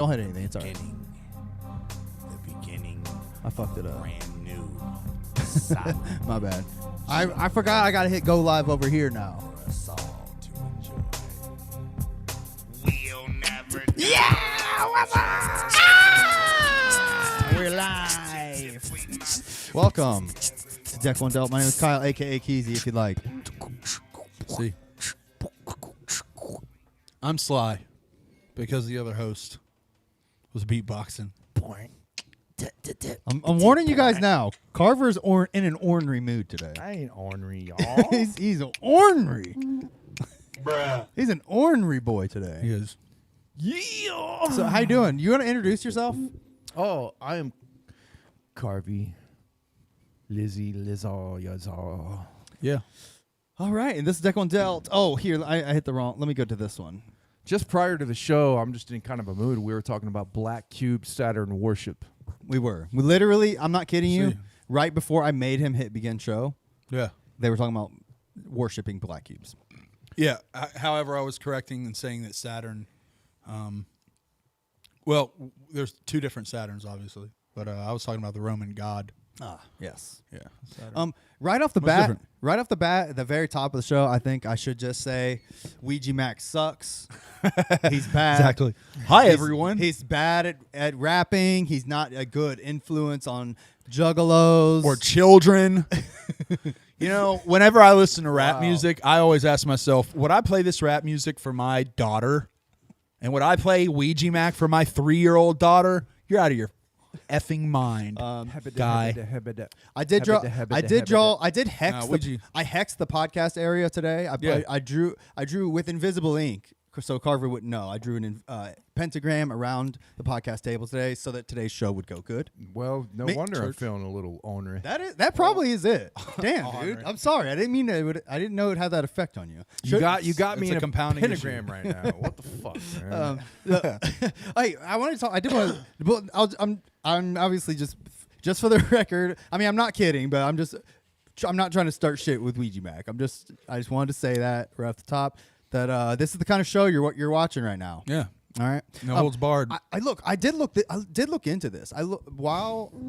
Don't hit anything. It's all right. The beginning. I fucked it up. Brand new. My bad. I forgot I got to hit go live over here now. For us all to enjoy. We'll never We're live. Welcome to Tech N9ne. My name is Kyle, a.k.a. Keezy, if you'd like. See, I'm Sly because the other host was beatboxing. I'm warning you guys now. Carver's in an ornery mood today. I ain't ornery, y'all. he's ornery. Bruh. He's an ornery boy today. He is. Yeah. So how you doing? You want to introduce yourself? Oh, I am Carvey. Lizzie, Lizzo, Yazzo. Yeah. All right, and this is Tech N9ne. Oh, here, I hit the wrong. Let me go to this one. Just prior to the show, I'm just in kind of a mood. We were talking about Black Cube Saturn worship. We literally, I'm not kidding you, See. right before I made him hit begin show, Yeah. they were talking about worshiping black cubes. Yeah. However, I was correcting and saying that Saturn. Well, there's two different Saturns, obviously, but I was talking about the Roman god. Ah, yes. Yeah. Saturn. Right off the What's bat, different? at the very top of the show, I think I should just say Ouija Mac sucks. He's bad. Exactly. Hi, everyone. He's bad at rapping. He's not a good influence on juggalos. Or children. You know, whenever I listen to rap music, I always ask myself, would I play this rap music for my daughter? And would I play Ouija Mac for my 3-year-old daughter? You're out of your effing mind, guy. I did hex. Ouija. I hexed the podcast area today. I drew with invisible ink, so Carver wouldn't know. I drew an pentagram around the podcast table today, so that today's show would go good. Well, no wonder I'm feeling a little ornery. That probably is it. Damn, dude. I'm sorry. I didn't mean it would. I didn't know it had that effect on you. You got me It's in a a compounding pentagram right now. What the fuck, man? I wanted to talk. I did want to. I'm obviously just for the record. I mean, I'm not kidding, but I'm not trying to start shit with Ouija Mac. I just wanted to say that right off the top that this is the kind of show you're watching right now. Yeah. All right. No holds barred. I did look into this.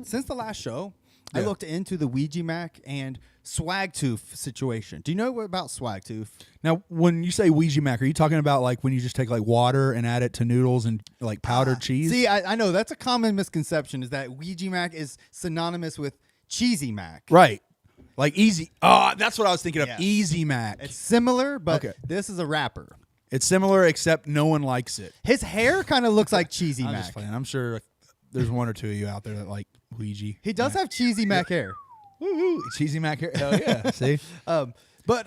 Since the last show, I Yeah. looked into the Ouija Mac and Swagtooth situation. Do you know about Swagtooth? Now, when you say Ouija Mac, are you talking about like when you just take like water and add it to noodles and like powdered cheese? See, I know that's a common misconception is that Ouija Mac is synonymous with Cheesy Mac. Right. Like Easy. Oh, that's what I was thinking of. Yes. Easy Mac. It's similar, but Okay. this is a rapper. It's similar, except no one likes it. His hair kind of looks like Cheesy I'm Mac. just playing. I'm sure there's one or two of you out there that like Ouija. He does have Cheesy Mac hair. Woo-hoo. Cheesy Mac hair. Hell yeah. See? But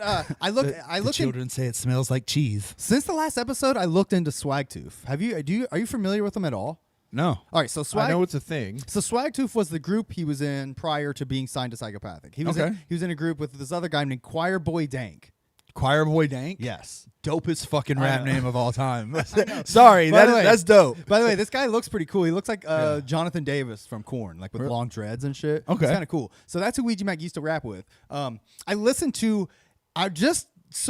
I looked. The children say it smells like cheese. Since the last episode, I looked into Swagtooth. Are you familiar with them at all? No. All right, so I know it's a thing. So Swagtooth was the group he was in prior to being signed to Psychopathic. He was in a group with this other guy named Choir Boy Dank. Choir Boy Dank? Yes. Dopest fucking rap know. name of all time. Sorry, By the way- that's dope. By the way, this guy looks pretty cool. He looks like Jonathan Davis from Korn, like with long dreads and shit. Okay. It's kind of cool. So that's who Ouija Mac used to rap with. So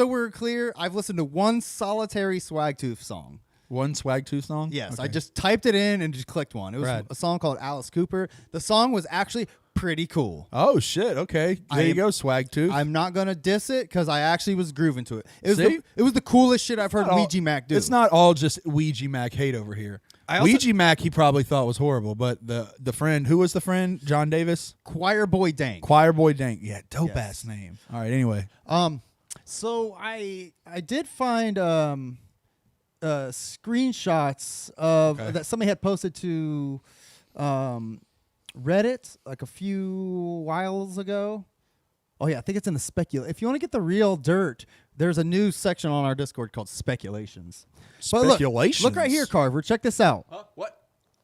we're clear, I've listened to one solitary Swagtooth song. One Swagtooth song? Yes, Okay. I just typed it in and just clicked one. It was Rad. a song called Alice Cooper. The song was actually pretty cool. Oh, shit. Okay. There you go, Swagtooth. I'm not going to diss it because I actually was grooving to it. See? It was the coolest shit I've heard Ouija Mac do. It's not all just Ouija Mac hate over here. Ouija Mac he probably thought was horrible, but the friend, who was the friend? John Davis? Choir Boy Dank. Choir Boy Dank. Yeah, dope Yes. ass name. All right, anyway. So I did find screenshots of that somebody had posted to Reddit like a few whiles ago. Oh yeah, I think it's in the If you want to get the real dirt, there's a new section on our Discord called Speculations. But Speculations? Look right here, Carver. Check this out. What?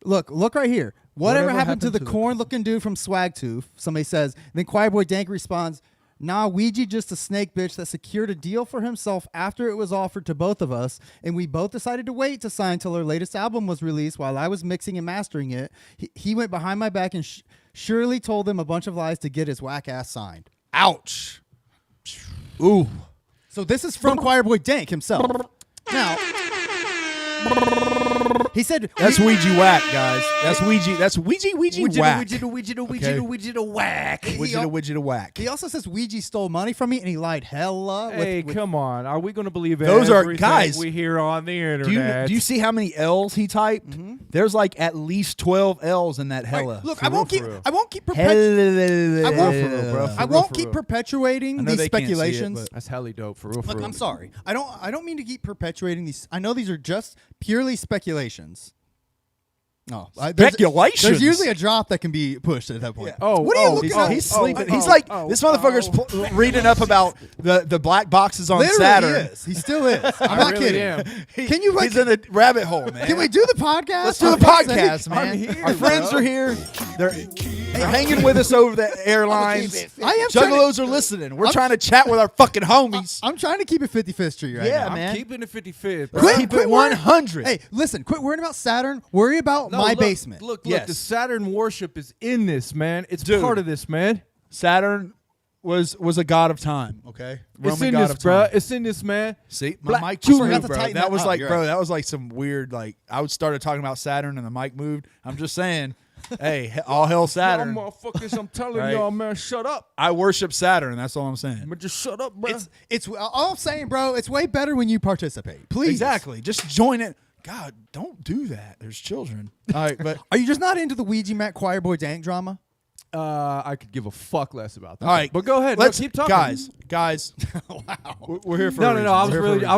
Look right here. Whatever Whatever happened to happened the to the corn-looking dude from Swagtooth? Somebody says. Then Choir Boy Dank responds, "Nah, Ouija just a snake bitch that secured a deal for himself after it was offered to both of us, and we both decided to wait to sign till her latest album was released while I was mixing and mastering it. He went behind my back and surely told them a bunch of lies to get his whack ass signed." Ouch. Ooh. So, So this is from Choir Boy Dank himself. Now, Choir Boy Dank, Now, Choir Boy Dank, Choir Boy Dank responds, "Nah, Ouija just a snake bitch that secured a deal for himself after it was offered to both of us, and we both decided to wait to sign till her latest album was released while I was mixing and mastering it. He went behind my back and surely told them a bunch of lies to get his whack ass signed." Ouch. So this is from Choir Boy Dank himself. He said That's Ouija whack, guys. That's Ouija. That's Ouija whack. Ouija whack. Ouija whack. He also says Ouija stole money from me, and he lied hella. Hey, come on. Are we going to believe Those are- everything guys, we hear on the Do you, internet? do you see how many L's he typed? There's like at least 12 L's in that hella. Look, For I real, won't for keep. real. I won't keep Hella. I won't, For real, bro. I won't For keep real. perpetuating I know these they can't see it, speculations. but- That's hella dope. For real, for Look, real. I'm sorry. I don't mean to keep perpetuating these. I know these are just purely speculations. No, Speculations? There's usually a drop that can be pushed at that point. Oh, what are you oh, looking He's, at? he's sleeping. oh, he's like oh, this motherfucker's reading up about the black boxes on Literally Saturn. is. He still is. I'm I not really kidding. am. Can you? He's in a rabbit hole, man. Can we do the podcast? Let's do the For fuck's podcast, sake? man. I'm here, Our friends bro. are here. They're hanging with us over the airlines. I am trying to- Juggalos are listening. We're trying to chat with our fucking homies. I'm trying to keep it 55th Street right Yeah, now. I'm man. keeping it 55th. bro. Let's keep it worrying- 100. Hey, listen, quit worrying about Saturn. Worry about No, my look, basement. Look, Yes. the Saturn worship is in this, man. It's Dude. part of this, man. Saturn was a god of time. Okay, It's Roman in god this, of bro. time. It's in this, man. See, my Black mic Jew. just I forgot moved, to bro. tighten That that was up. like, You're bro, right. that was like some weird, like I started talking about Saturn and the mic moved. I'm just saying, hey, all hell Saturn. Y'all motherfuckers, I'm telling Right. y'all, man, shut up. I worship Saturn. That's all I'm saying. Man, just shut up, bro. It's all I'm saying, bro. It's way better when you participate. Please. Exactly. Just join it. God, don't do that. There's children. All right, but Are you just not into the Ouija Mac Choir Boy Dank drama? I could give a fuck less about that. all right, but go ahead. Let's no, keep talking, guys. We're here for No, a no, reason. no. I We're here for a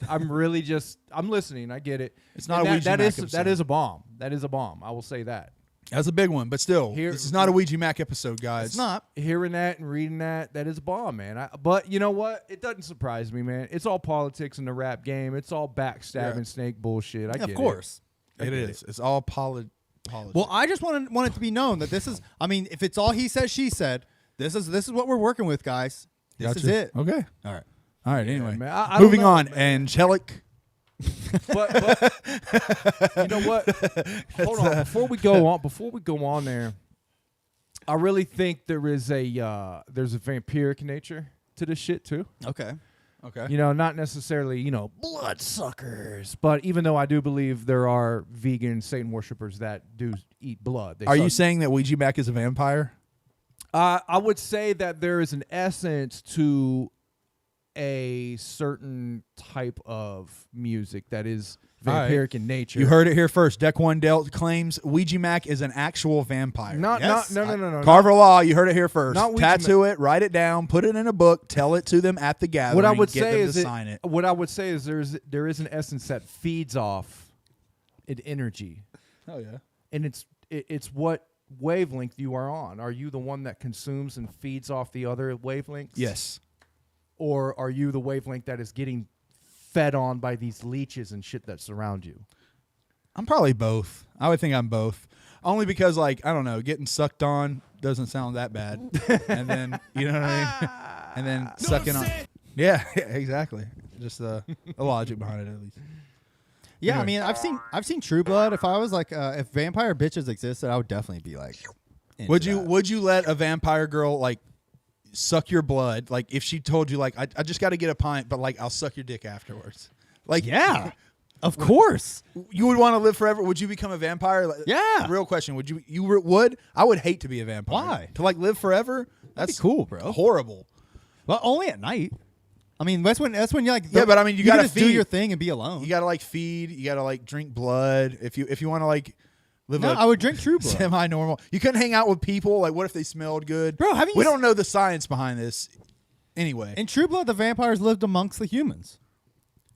I'm really just. I'm listening. I get it. It's not And a Ouija that Mac is episode. that is a bomb. That is a bomb. I will say that. That's a big one, but still, Here- this is not a Ouija Mac episode, guys. It's not. Hearing that and reading that is a bomb, man. But you know what? It doesn't surprise me, man. It's all politics in the rap game. It's all backstabbing, Yeah. snake bullshit. I get Of course. It is. It's all politics. Well, I just want it to be known that this is. I mean, if it's all he said, she said. This is what we're working with, guys. This is it. Okay. All right. All right. Anyway, man. I don't moving know, on. man. Angelic. But you know what? Hold on. Before we go on there, I really think there's a vampiric nature to this shit too. Okay. Okay. You know, not necessarily, bloodsuckers, but even though I do believe there are vegan Satan worshipers that do eat blood. They Are you suck- saying that Ouija Mac is a vampire? I would say that there is an essence to a certain type of music that is All right. vampiric in nature. You heard it here first. Deck One Delt claims Ouija Mac is an actual vampire. Yes. No. Carver Law, you heard it here first. Not Ouija Tattoo it, write it down, put it in a book, tell it to them at the gathering. What I would get say them is to it, sign it. what I would say is there is an essence that feeds off an energy, Oh yeah. and it's what wavelength you are on. Are you the one that consumes and feeds off the other wavelengths? Yes. Or are you the wavelength that is getting fed on by these leeches and shit that surround you? I'm probably both. I would think I'm both. Only because, like, I don't know, getting sucked on doesn't sound that bad. And then, you know what I mean? And then sucking on. Yeah, exactly. Just the logic behind it, at least. Yeah, I Anyway. mean, I've seen True Blood. If I was like, if vampire bitches existed, I would definitely be like. into Would you that. Would you let a vampire girl, like, suck your blood? Like, if she told you, like, I just got to get a pint, but, like, I'll suck your dick afterwards. Like, Yeah, of course. you would want to live forever. Would you become a vampire? Like, Yeah. Real question. Would you? Would? I would hate to be a vampire. Why? To like live forever? That'd be cool, bro. Horrible. Well, only at night. I mean, that's when you like. Yeah, but I mean, you can gotta just do feed. your thing and be alone. You gotta like feed. You gotta like drink blood. If you want to like live No, a I would drink True Blood. semi-normal. You couldn't hang out with people. Like, what if they smelled good? Bro, haven't we you don't know the science behind this. Anyway, In True Blood, the vampires lived amongst the humans.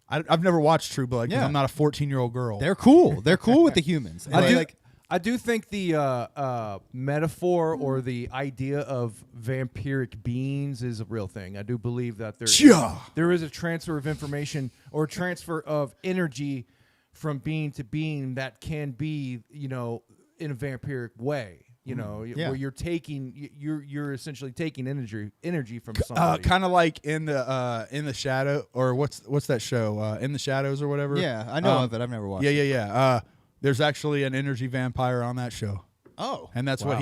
I've never watched True Blood because Yeah. I'm not a 14-year-old girl. They're cool. They're cool with the humans. And they, I do think the metaphor or the idea of vampiric beings is a real thing. I do believe that Yeah. there is a transfer of information or transfer of energy from being to being that can be, in a vampiric way. Yeah. Where you're taking, you're essentially taking energy from somebody. Kind of like in the shadow, or what's that show? In the Shadows or whatever. yeah, I know of it. I've never watched. Yeah. There's actually an energy vampire on that show. Oh. And that's what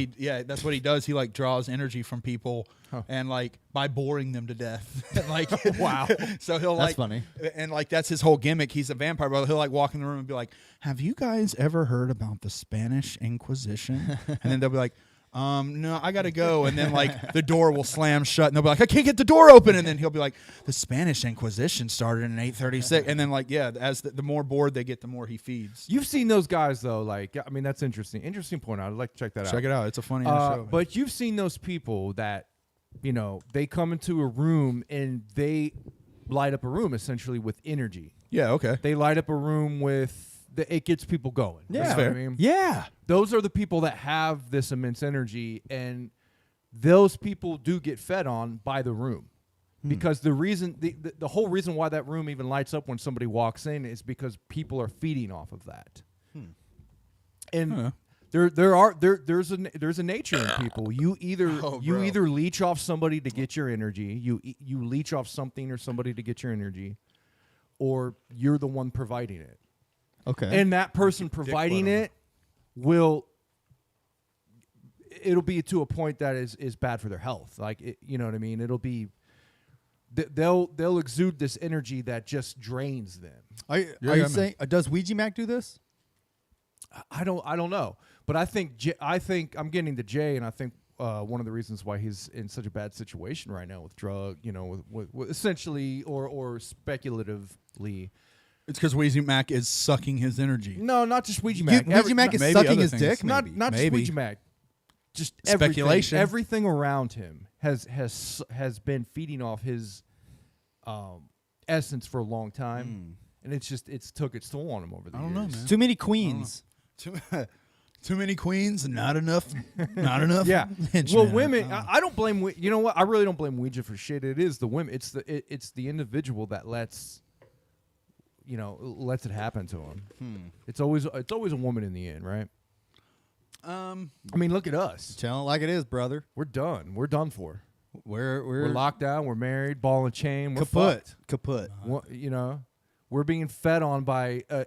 that's what he does. He like draws energy from people and like by boring them to death. And, like Wow. So he'll That's like funny. And like that's his whole gimmick. He's a vampire, but he'll like walk in the room and be like, "Have you guys ever heard about the Spanish Inquisition?" And then they'll be like, no, I gotta go. And then like the door will slam shut and they'll be like, I can't get the door open. And then he'll be like, the Spanish Inquisition started in 836. And then like, as the more bored they get, the more he feeds. You've seen those guys though, like I mean that's interesting. Interesting point. I'd like to check that out. Check it out. It's a funny show. But you've seen those people that, you know, they come into a room and they light up a room essentially with energy. Yeah, okay. They light up a room with it gets people going. Yeah. You know That's what fair. I mean? Yeah. Those are the people that have this immense energy, and those people do get fed on by the room. Because the reason the whole reason why that room even lights up when somebody walks in is because people are feeding off of that. And there's a nature in people. You either leech off somebody to get your energy, you leech off something or somebody to get your energy, or you're the one providing it. Okay. And that person providing it it'll be to a point that is bad for their health. Like you know what I mean? It'll be they'll exude this energy that just drains them. Are you saying does Ouija Mac do this? I don't know, but I think I'm getting to Jay, and I think one of the reasons why he's in such a bad situation right now with drug, you know, with essentially or speculatively. It's because Ouija Mac is sucking his energy. No, not just Ouija Mac. Ouija Mac is maybe sucking other his things. dick. Not just Maybe. Ouija Mac. Just Speculation. Everything around him has been feeding off his essence for a long time, and it's took its toll on him over the years. I don't know, man. Too many queens. Too many queens, not enough. Not enough. Yeah. henchmen. Well, women. I don't blame. You know what? I really don't blame Ouija for shit. It is the women. It's the individual that lets it happen to him. It's always a woman in the end, right? I mean, look at us. Tell it like it is, brother. We're done. We're done for. We're locked down. We're married. Ball and chain. We're kaput. fucked. Kaput. You know, we're being fed on by a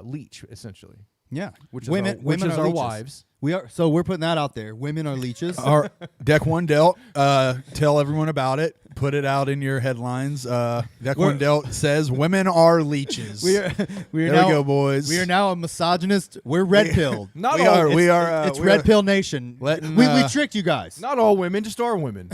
leech, essentially. Yeah. Which women is our leeches. wives. We're putting that out there. Women are leeches. Our Deck One Dealt. Tell everyone about it. Put it out in your headlines. Deck One Dealt says women are leeches. There we go, boys. We are now a misogynist. We're red pilled. Not we all. are. It's red pill nation. letting, we tricked you guys. Not all women, just our women.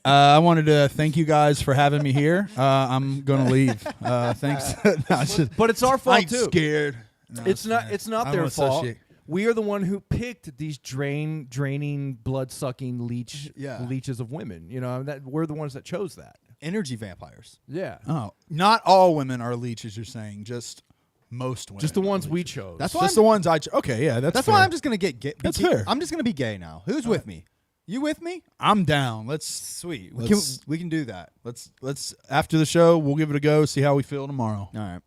I wanted to thank you guys for having me here. I'm gonna leave. Thanks. No, But it's our fault I'm too. scared. No, It's not I their don't fault. associate. We are the one who picked these draining, blood-sucking leeches of women. You know, that we're the ones that chose that. Energy vampires. Yeah. Oh, not all women are leeches. You're saying just most women. Just the are ones we leeches. chose. That's why Just the ones I. Okay, yeah, that's why fair. I'm just gonna get gay. That's fair. I'm just gonna be gay now. Who's with me? You with me? I'm down. Let's Sweet. Let's- We can do that. let's after the show we'll give it a go. See how we feel tomorrow. All right.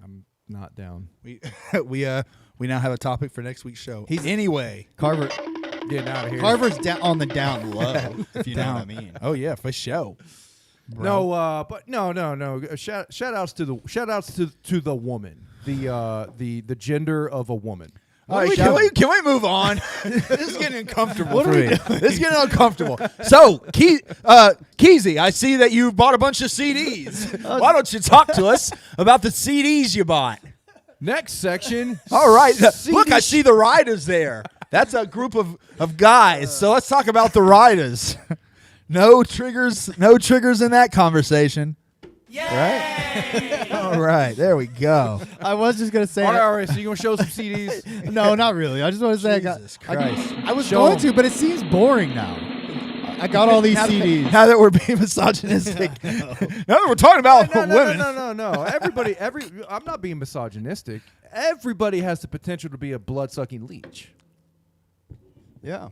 I'm not down. We now have a topic for next week's show. He's- Anyway, Carver. Getting out of here. Carver's down on the down low. If you know what I mean. oh yeah, for sure. No, but no. Shout outs to the woman. The gender of a woman. All right, can we move on? This is getting uncomfortable for me. doing? This is getting uncomfortable. So, Keezy, I see that you bought a bunch of CDs. Why don't you talk to us about the CDs you bought? Next section. All right. CD Look, I see the Riders there. That's a group of guys. So let's talk about the Riders. No triggers in that conversation. Right? All right. There we go. I was just gonna say. All right. So you gonna show some CDs? No, not really. I just want to say Jesus Christ. I was Show going 'em. to, but it seems boring now. I got all these CDs. Now that we're being misogynistic. Now that we're talking about women. No. I'm not being misogynistic. Everybody has the potential to be a blood-sucking leech. Yeah.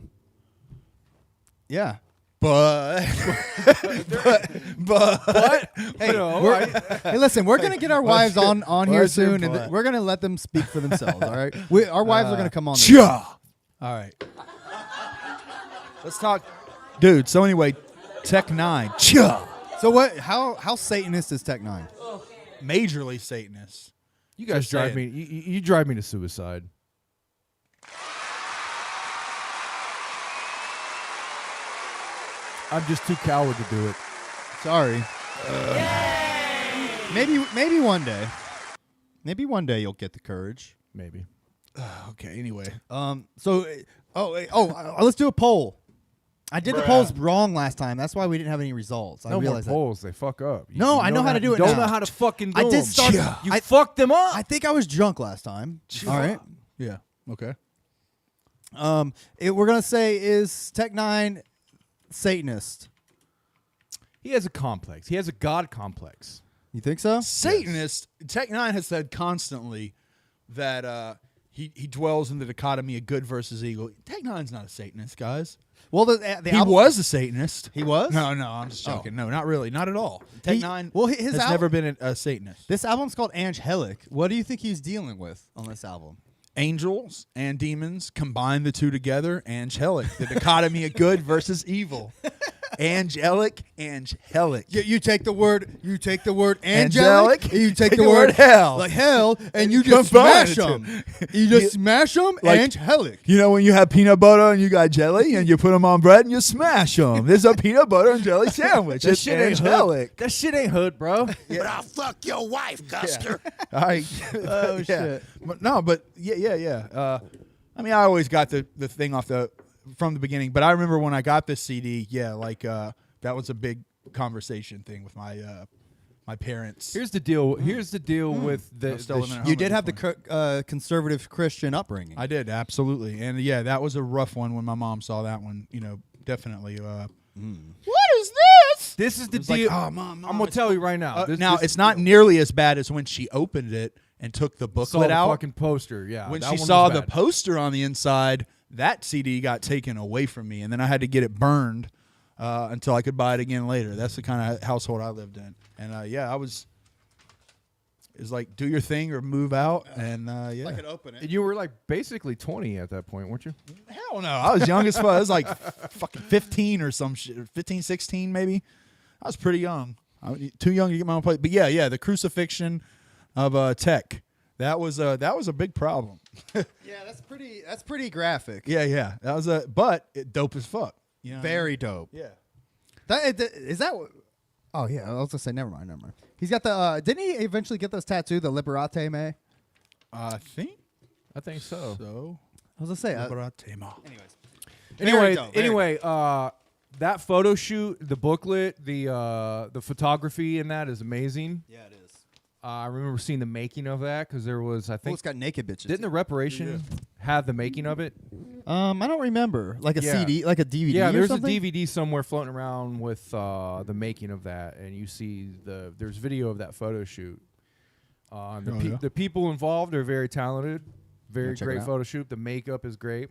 Yeah. But Hey, No, hey, listen, we're gonna get our wives on here What's your soon, and butt? we're gonna let them speak for themselves. All right, our wives are gonna come on. Cha. All right. Let's talk. Dude, so anyway, Tech N9ne. Cha. So what? How Satanist is Tech N9ne? Majorly Satanist. you guys Just drive saying. me. You drive me to suicide. I'm just too coward to do it. Sorry. Maybe one day. Maybe one day you'll get the courage. Maybe. Okay. Anyway, Let's do a poll. I did the polls wrong last time. That's why we didn't have any results. I No more realized that. polls. They fuck up. No, I know how to do it Don't now. know how to fucking do I did them. start. You fucked them up. I think I was drunk last time. All right. yeah. Okay. We're gonna say, is Tech N9ne Satanist? He has a complex. He has a god complex. You think so? Satanist. Tech N9ne has said constantly that he dwells in the dichotomy of good versus evil. Tech N9ne's not a Satanist, guys. Well, the He album, was a Satanist. He was? No, I'm just joking. No, not really. Not at all. Tech N9ne his has never been a Satanist. This album's called Anghellic. What do you think he's dealing with on this album? Angels and demons, combine the two together. Angelic. The dichotomy of good versus evil. Angelic. You take the word angelic, Angelic, and you take the word hell. like hell, and you just combine smash the them. You just smash them, like- angelic. You know when you have peanut butter and you got jelly and you put them on bread and you smash them. There's a peanut butter and jelly sandwich. That It's shit ain't angelic. hood. That shit ain't hood, bro. But I'll fuck your wife, Custer. All right. Oh, shit. But yeah. I mean, I always got the thing from the beginning, but I remember when I got this CD, that was a big conversation thing with my parents. Here's the deal. Here's the deal with I the. was still living at home You at did this have point. the conservative Christian upbringing. I did, absolutely. And yeah, that was a rough one when my mom saw that one, definitely. What is this? This is the It was like, deal. oh, Mom, I'm gonna tell you right now. now, it's not nearly as bad as when she opened it and took the saw booklet the out. fucking poster. Yeah. When that she one saw was the bad. poster on the inside, that CD got taken away from me, and then I had to get it burned until I could buy it again later. That's the kind of household I lived in. And I was. It was like, do your thing or move out, and yeah. I could open it. And you were like basically 20 at that point, weren't you? Hell no. I was young as fuck. I was like fucking 15 or some shit. 15, 16 maybe. I was pretty young. I was too young to get my own place. But yeah, the crucifixion of Tech. That was a big problem. Yeah, that's pretty graphic. Yeah. That was but it dope as fuck. You know what I mean? Very dope. Yeah. Is that what? Oh yeah, I was gonna say never mind. He's got the. Didn't he eventually get those tattooed? The Liberate Me. I think I think so. so. I was gonna say. Anyways. Very dope, very Anyway, that photo shoot, the booklet, the photography in that is amazing. Yeah, it is. I remember seeing the making of that because there was, I Oh, think, it's got naked bitches. didn't the reparation have the making of it? I don't remember. Like a Yeah. CD, like a DVD. Yeah, or there's something? a DVD somewhere floating around with the making of that, and you see there's video of that photo shoot. The people involved are very talented, very check it great out. photo shoot. The makeup is great.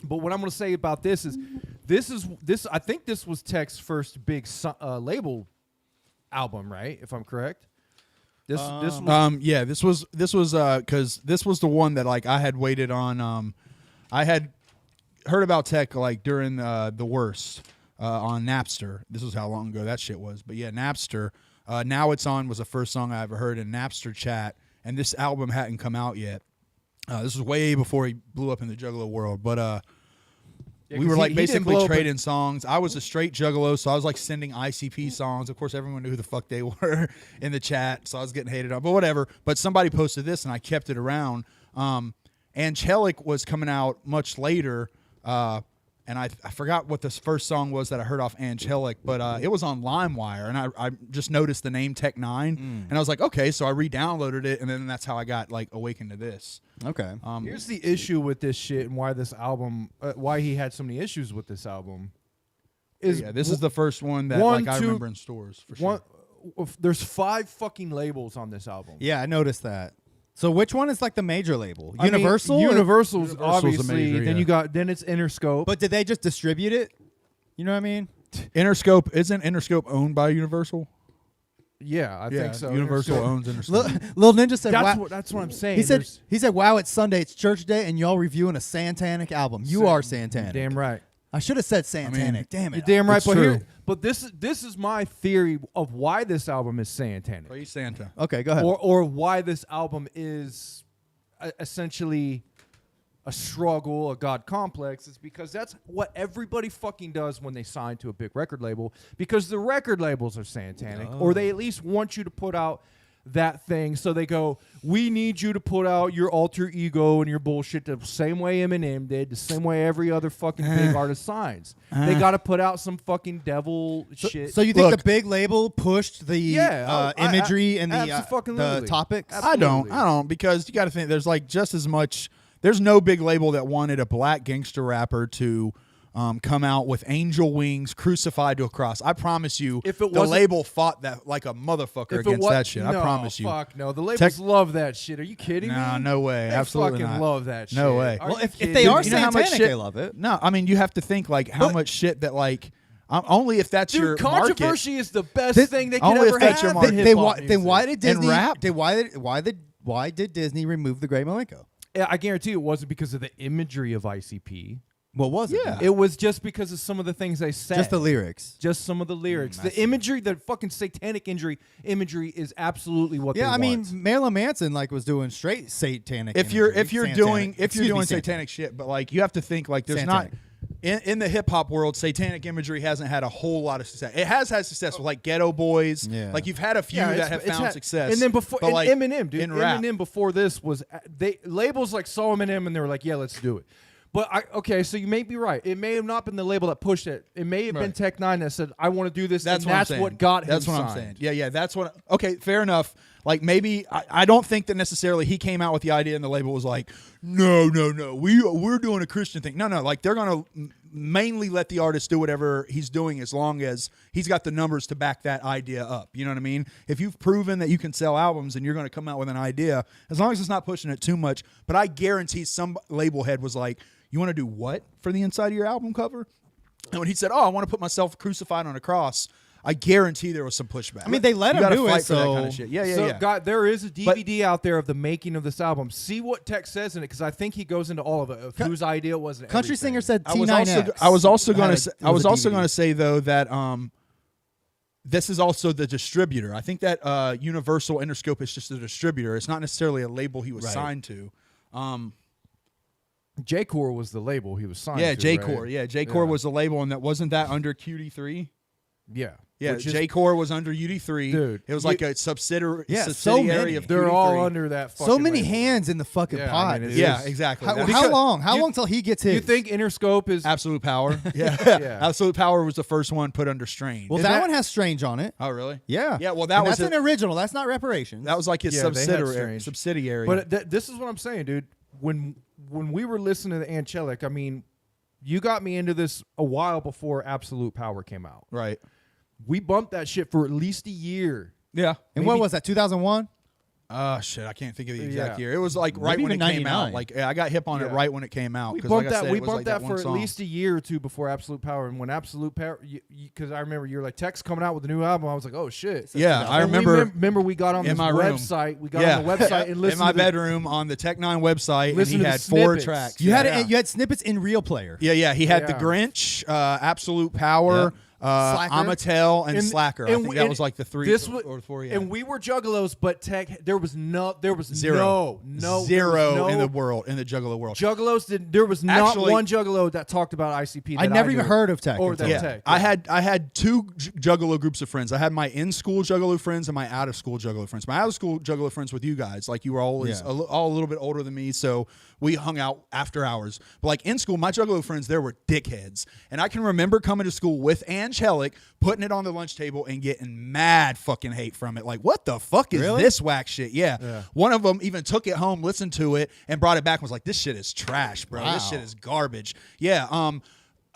But what I'm going to say about this is I think this was Tech's first big label album, right? If I'm correct. This was This was because this was the one that like I had waited on. I had heard about Tech like during the worst on Napster. This was how long ago that shit was. But yeah, Napster. Now It's On was the first song I ever heard in Napster chat, and this album hadn't come out yet. This was way before he blew up in the Juggalo world. But we 'cause were he like didn't basically blow up trading songs. I was a straight Juggalo, so I was like sending ICP songs. Of course, everyone knew who the fuck they were in the chat, so I was getting hated on. But whatever. But somebody posted this, and I kept it around. Angelic was coming out much later, and I forgot what this first song was that I heard off Angelic, but it was on LimeWire, and I just noticed the name Tech N9ne, and I was like, okay, so I re-downloaded it, and then that's how I got like awakened to this. Okay. Here's the issue with this shit and why this album, why he had so many issues with this album. This is the first one that one, like I two- remember in stores for sure. There's 5 fucking labels on this album. Yeah, I noticed that. So which one is like the major label? I mean, Universal. Universal's Universal's the obviously. major, Then yeah. then it's Interscope. But did they just distribute it? You know what I mean? Interscope isn't Interscope owned by Universal? yeah, I think so. Universal Interscope. owns Interscope. Lil Ninja said, wow. That's what I'm saying. He said, There's- he said, wow, it's Sunday, it's church day, and y'all reviewing a Santanic album. You are Santanic. damn right. I should have said Santanic. Damn it. You're damn right. It's But true. but this is my theory of why this album is Santanic, Praise Santa. Okay, go ahead. or why this album is essentially a struggle, a God complex, is because that's what everybody fucking does when they sign to a big record label, because the record labels are satanic, or they at least want you to put out that thing. So they go, we need you to put out your alter ego and your bullshit the same way Eminem did, the same way every other fucking big artist signs. They got to put out some fucking devil shit. So you think Look, the big label pushed the imagery and the abso-fucking-lutely. topics? I don't, because you got to think there's like just as much. There's no big label that wanted a black gangster rapper to come out with angel wings crucified to a cross. I promise you, If it the wasn't- label fought that like a motherfucker against that shit. No, I promise you. Fuck no. The labels love that shit. Are you kidding me? No way. They Absolutely fucking not. love that shit. No way. Are Well, you if kidding they are me? You know how much satanic, shit- they love it. No, I mean you have to think like how much shit that like only if that's your Dude, market. controversy is the best thing they could only ever if that's your have. market. in Then hip-hop why music. did Disney rap? why did Disney remove the Great Malenko? Yeah, I guarantee it wasn't because of the imagery of ICP. What was it? Yeah. then? It was just because of some of the things they said. Just the lyrics. Just some of the lyrics. The imagery, the fucking satanic imagery is absolutely what they Yeah, I want. mean, Marilyn Manson was doing straight satanic. If you're imagery. doing Excuse me, satanic shit, but like you have to think like there's Satanic. not in the hip hop world, satanic imagery hasn't had a whole lot of success. It has had success with like Ghetto Boys. Yeah. Like you've had a few that have found success. And then before but like Eminem, dude, in rap, Eminem before this was they labels like saw Eminem and they were like, yeah, let's do it. But so you may be right. It may have not been the label that pushed it. It may have been Tech N9ne that said, I want to do this. That's and what that's I'm saying. what got him That's what signed. I'm saying. Yeah, that's what. Okay, fair enough. Like maybe I don't think that necessarily he came out with the idea and the label was like, no, we're doing a Christian thing. No, like they're gonna mainly let the artist do whatever he's doing as long as he's got the numbers to back that idea up. You know what I mean? If you've proven that you can sell albums and you're going to come out with an idea, as long as it's not pushing it too much. But I guarantee some label head was like, you want to do what for the inside of your album cover? And when he said, I want to put myself crucified on a cross, I guarantee there was some pushback. I mean, they let You him gotta do it, fight for that so- kind of shit. Yeah. So, God, there is a DVD out there of the making of this album. See what Tech says in it, because I think he goes into all of it, of whose idea it was. And Country everything. singer said I was T9X. also going had to a- it was a DVD. say though that this is also the distributor. I think that Universal Interscope is just a distributor. It's not necessarily a label he was Right. signed to. J-Core was the label he was signed Yeah, to. J-Core. Right? Yeah, J-Core was the label, and wasn't that under QD3? Yeah. Yeah, Which is- J-Core was under UD3. Dude, it was like a subsidiary. Yeah, so subsidiary many. of They're QD3. all under that fucking So many label. hands in the fucking Yeah, I pot. mean, it dude. Yeah, is. exactly. How, That- how long? How you- long till he gets his? You think Interscope is... Absolute Power. Yeah. Yeah. Absolute Power was the first one put under Strain. Well, Is that that- one has Strange on it. Oh, really? Yeah. Yeah, well, that And was that's an original. That's not reparations. That was like his Yeah, they had subsidiary. Strange. But this is what I'm saying, dude. When we were listening to Anghellic, I mean, you got me into this a while before Absolute Power came out. right. We bumped that shit for at least a year. Yeah. and what was that? 2001. Shit, I can't think of the exact Yeah. year. It was like right Maybe when it even came out. 99. Like I got hip on it Yeah. right when it came out. We 'cause bumped like I that. said, We it was bumped like that one for at song. least a year or two before Absolute Power. And when Absolute Power, because I remember you were like, Tech's coming out with a new album. I was like, oh shit. Yeah, I And we remember remember we got on in this my room. website. We got on the website and listened in my to the- bedroom on the Tech N9ne website, and Listen he to the had 4 snippets. tracks. You had yeah. it. You had snippets in Real Player. Yeah. He had the Yeah. Grinch, Absolute Power, Slacker. Amatel, and And- Slacker. I and think we- that and was like the 3 this or 4. Yeah. And we were juggalos, but Tech, there was Zero. zero in the world, in the Juggalo world. Juggalos there was not Actually- one juggalo that talked about ICP. I that never knew. even heard of Tech. Or until- that Yeah, Tech. I had 2 Juggalo groups of friends. I had my in-school Juggalo friends and my out-of-school Juggalo friends. My out-of-school Juggalo friends with you guys, like you were always Yeah. all a little bit older than me, so we hung out after hours. But like in school, my Juggalo friends, there were dickheads, and I can remember coming to school with Anghellic, putting it on the lunch table and getting mad fucking hate from it. Like, what the fuck is Really? this whack shit? Yeah. One of them even took it home, listened to it, and brought it back and was like, this shit is trash, bro. This Wow. shit is garbage. Yeah.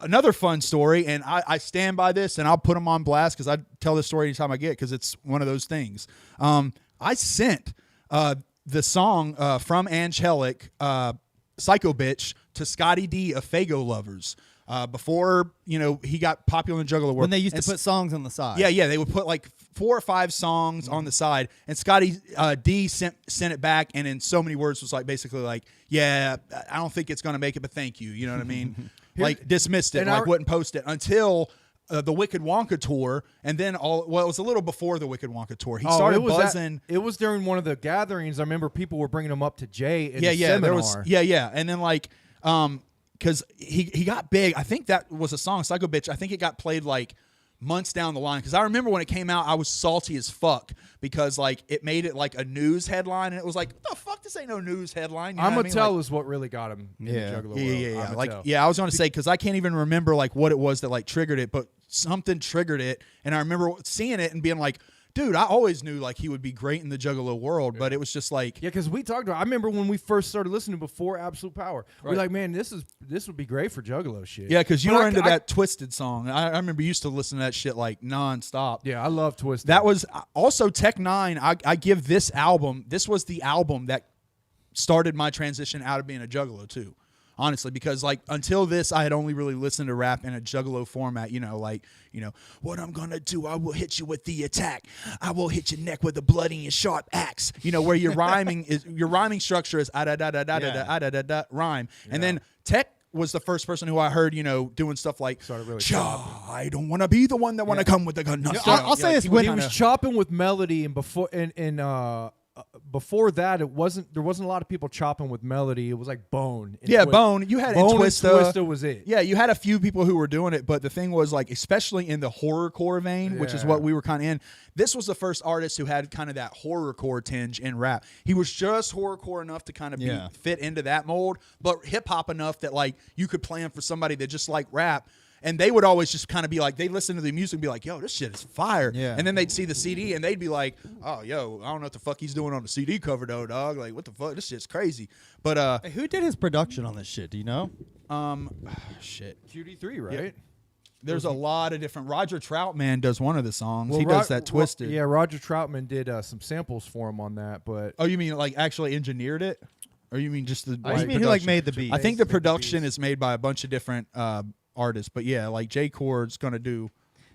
Another fun story, and I stand by this, and I'll put them on blast because I tell this story anytime I get, because it's one of those things. I sent the song from Anghellic, Psycho Bitch, to Scotty D of Fago Lovers before he got popular in Juggalo world. When they used And to put songs on the side. yeah, they would put like 4 or 5 songs on the side, and Scotty D sent it back, and in so many words was like basically like, yeah, I don't think it's gonna make it, but thank you. You know what I mean? Like dismissed it, and like I- wouldn't post it until the Wicked Wonka tour, and then it was a little before the Wicked Wonka tour. He Oh, started it was buzzing. It was during one of the gatherings. I remember people were bringing him up to Jay in yeah, the yeah, seminar. there was, and then like, because he got big. I think that was a song, Psycho Bitch. I think it got played like months down the line, because I remember when it came out, I was salty as fuck because like it made it like a news headline, and it was like, what the fuck, this ain't no news headline. You know I'm what gonna I mean? tell Like, is what really got him in the Juggalo world. yeah. I'ma Like, tell. yeah, I was gonna say, because I can't even remember like what it was that like triggered it, but something triggered it, and I remember seeing it and being like, dude, I always knew like he would be great in the Juggalo world, but it was just like, Yeah, because we talked about. I remember when we first started listening before Absolute Power. We were like, man, this would be great for Juggalo shit. yeah, because you But were into that Twisted song. I remember you used to listen to that shit like nonstop. Yeah, I love Twisted. That was also Tech N9ne. I give this album. This was the album that started my transition out of being a Juggalo too. Honestly, because like until this, I had only really listened to rap in a Juggalo format. What I'm gonna do, I will hit you with the attack. I will hit your neck with a bloody and sharp axe. Where your rhyming structure is da da da da da da da da rhyme, and then Tech was the first person who I heard, doing stuff like, really I don't want to be the one that want to come with the gun. No, I'll say this, when he was chopping with melody, and before that, there wasn't a lot of people chopping with melody. It was like Bone. and Bone. You had Bone and Twista. Twista was it. Yeah, you had a few people who were doing it, but the thing was, like, especially in the horrorcore vein, which is what we were kind of in, this was the first artist who had kind of that horrorcore tinge in rap. He was just horrorcore enough to kind of fit into that mold, but hip-hop enough that, like, you could play him for somebody that just liked rap. And they would always just kind of be like, they'd listen to the music and be like, yo, this shit is fire. Yeah. And then they'd see the CD and they'd be like, oh, yo, I don't know what the fuck he's doing on the CD cover, though, dog. Like, what the fuck? This shit's crazy. But, Hey, who did his production on this shit? Do you know? shit. QD3, right? There's a lot of different. Roger Troutman does one of the songs. He does that Twisted. Yeah, Roger Troutman did some samples for him on that, but Oh, you mean like actually engineered it? Or you mean just the You mean who like made the beat? I think the production is made by a bunch of different artists. But yeah, like J. Cord's going to do.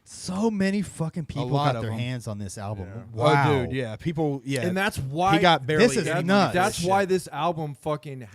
So many fucking people lot got of their them. hands on this album. Yeah. Wow. Oh, dude, yeah. People, yeah. and that's why he got barely. This is in. nuts. That's Shit. why this album fucking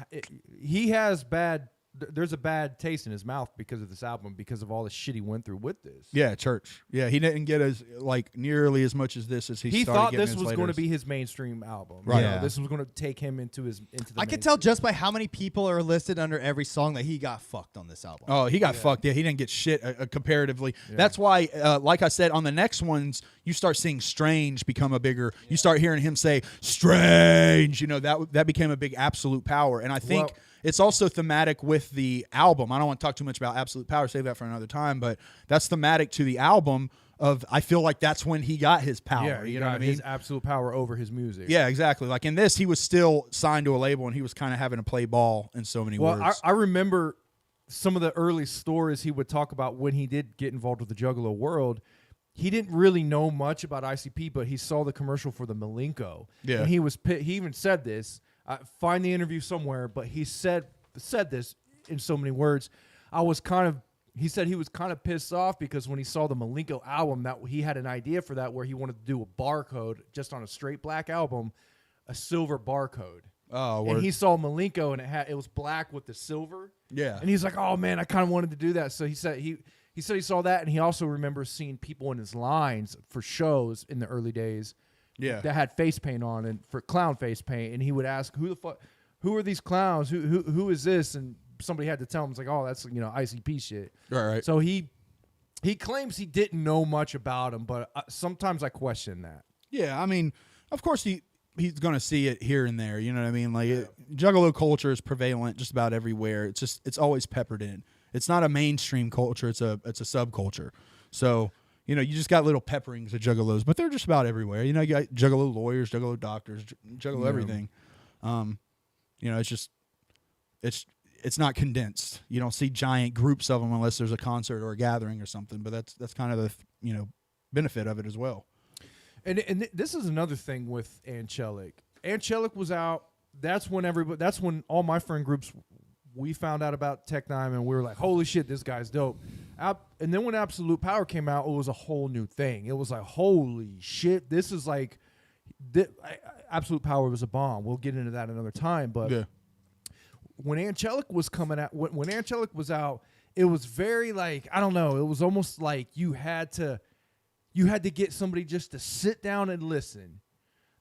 he has bad. There's a bad taste in his mouth because of this album, because of all the shit he went through with this. Yeah, Church. Yeah, he didn't get as like nearly as much as this as He started thought getting this his was going to latest. be his mainstream album. Right. You know, Yeah. this was going to take him into the. I could tell just by how many people are listed under every song that he got fucked on this album. Oh, he got fucked. Yeah, he didn't get shit comparatively. That's why, like I said, on the next ones, you start seeing Strange become a bigger. You start hearing him say Strange. That became a big Absolute Power, and I think Well- it's also thematic with the album. I don't want to talk too much about Absolute Power. Save that for another time. But that's thematic to the album. I feel like that's when he got his power. Yeah, you know what I mean? His absolute power over his music. Yeah, exactly. Like in this, he was still signed to a label, and he was kind of having to play ball in so many Well, words. I remember some of the early stories he would talk about when he did get involved with the Juggalo world. He didn't really know much about ICP, but he saw the commercial for the Malenko. Yeah. And he even said this. Find the interview somewhere, but he said this in so many words. He said he was kind of pissed off because when he saw the Malenko album, that he had an idea for that where he wanted to do a barcode just on a straight black album, a silver barcode. oh, And word. he saw Malenko and it was black with the silver. Yeah. And he's like, "Oh man, I kind of wanted to do that." So he said he saw that, and he also remembers seeing people in his lines for shows in the early days Yeah. that had face paint on and for clown face paint, and he would ask, who are these clowns? Who is this?" And somebody had to tell him, it's like, "Oh, that's ICP shit." Right. So he claims he didn't know much about him, but sometimes I question that. Yeah, I mean, of course he's going to see it here and there. You know what I mean? Like Juggalo culture is prevalent just about everywhere. It's always peppered in. It's not a mainstream culture. It's a subculture. So you just got little pepperings of Juggalos, but they're just about everywhere. You got Juggalo lawyers, Juggalo doctors, Juggalo everything. It's not condensed. You don't see giant groups of them unless there's a concert or a gathering or something. But that's kind of the benefit of it as well. And this is another thing with Anghellic. Anghellic was out. That's when all my friend groups, we found out about Tech N9ne, and we were like, "Holy shit, this guy's dope." And then when Absolute Power came out, it was a whole new thing. It was like, "Holy shit, this is like." Absolute Power was a bomb. We'll get into that another time. But Yeah. when Anghellic was coming out, when Anghellic was out, it was very like, I don't know, it was almost like you had to get somebody just to sit down and listen.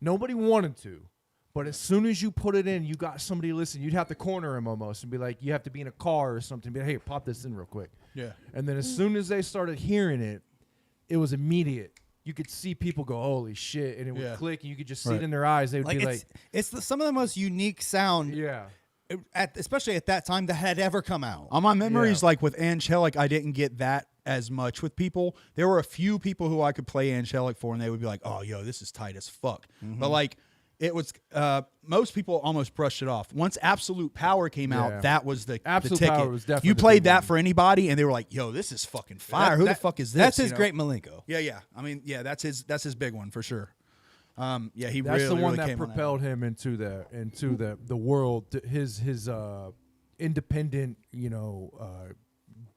Nobody wanted to, but as soon as you put it in, you got somebody to listen. You'd have to corner him almost and be like, you have to be in a car or something, be like, hey, pop this in real quick. Yeah. And then as soon as they started hearing it, it was immediate. You could see people go, holy shit, and it would click, and you could just see it in their eyes. They would be like, it's some of the most unique sound, especially at that time, that had ever come out. On my memories, like with Anghellic, I didn't get that as much with people. There were a few people who I could play Anghellic for, and they would be like, oh, yo, this is tight as fuck. But like, it was most people almost brushed it off. Once Absolute Power came out, that was the Absolute ticket. Power was definitely you the played big that one. for anybody, and they were like, "Yo, this is fucking fire. Who the fuck is this?" That's his you know? great Malenko. Yeah. I mean, yeah, that's his big one for sure. He that's really, the one really that came on propelled him into the world, his independent,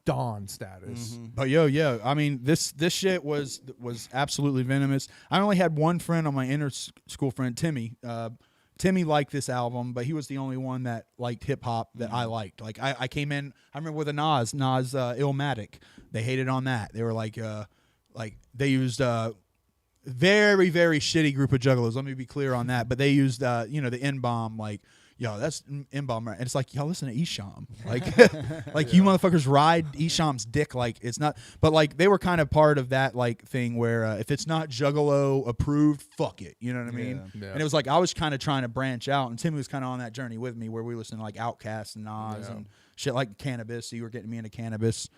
Dawn status. But yeah, I mean, this shit was absolutely venomous. I only had one friend on my inner school friend, Timmy. Timmy liked this album, but he was the only one that liked hip hop that I liked. Like I came in, I remember with a Nas Illmatic. They hated on that. They were like they used very, very shitty group of juggalos. Let me be clear on that. But they used the N-bomb, like, yo, that's N-bomb, right? And it's like, y'all listen to Esham. Like, like you motherfuckers ride Esham's dick like it's not. But like they were kind of part of that like thing where if it's not juggalo approved, fuck it. You know what I mean? Yeah. And it was like I was kind of trying to branch out, and Timmy was kind of on that journey with me where we listened to like Outkast and Nas and shit like Cannabis. So you were getting me into Cannabis.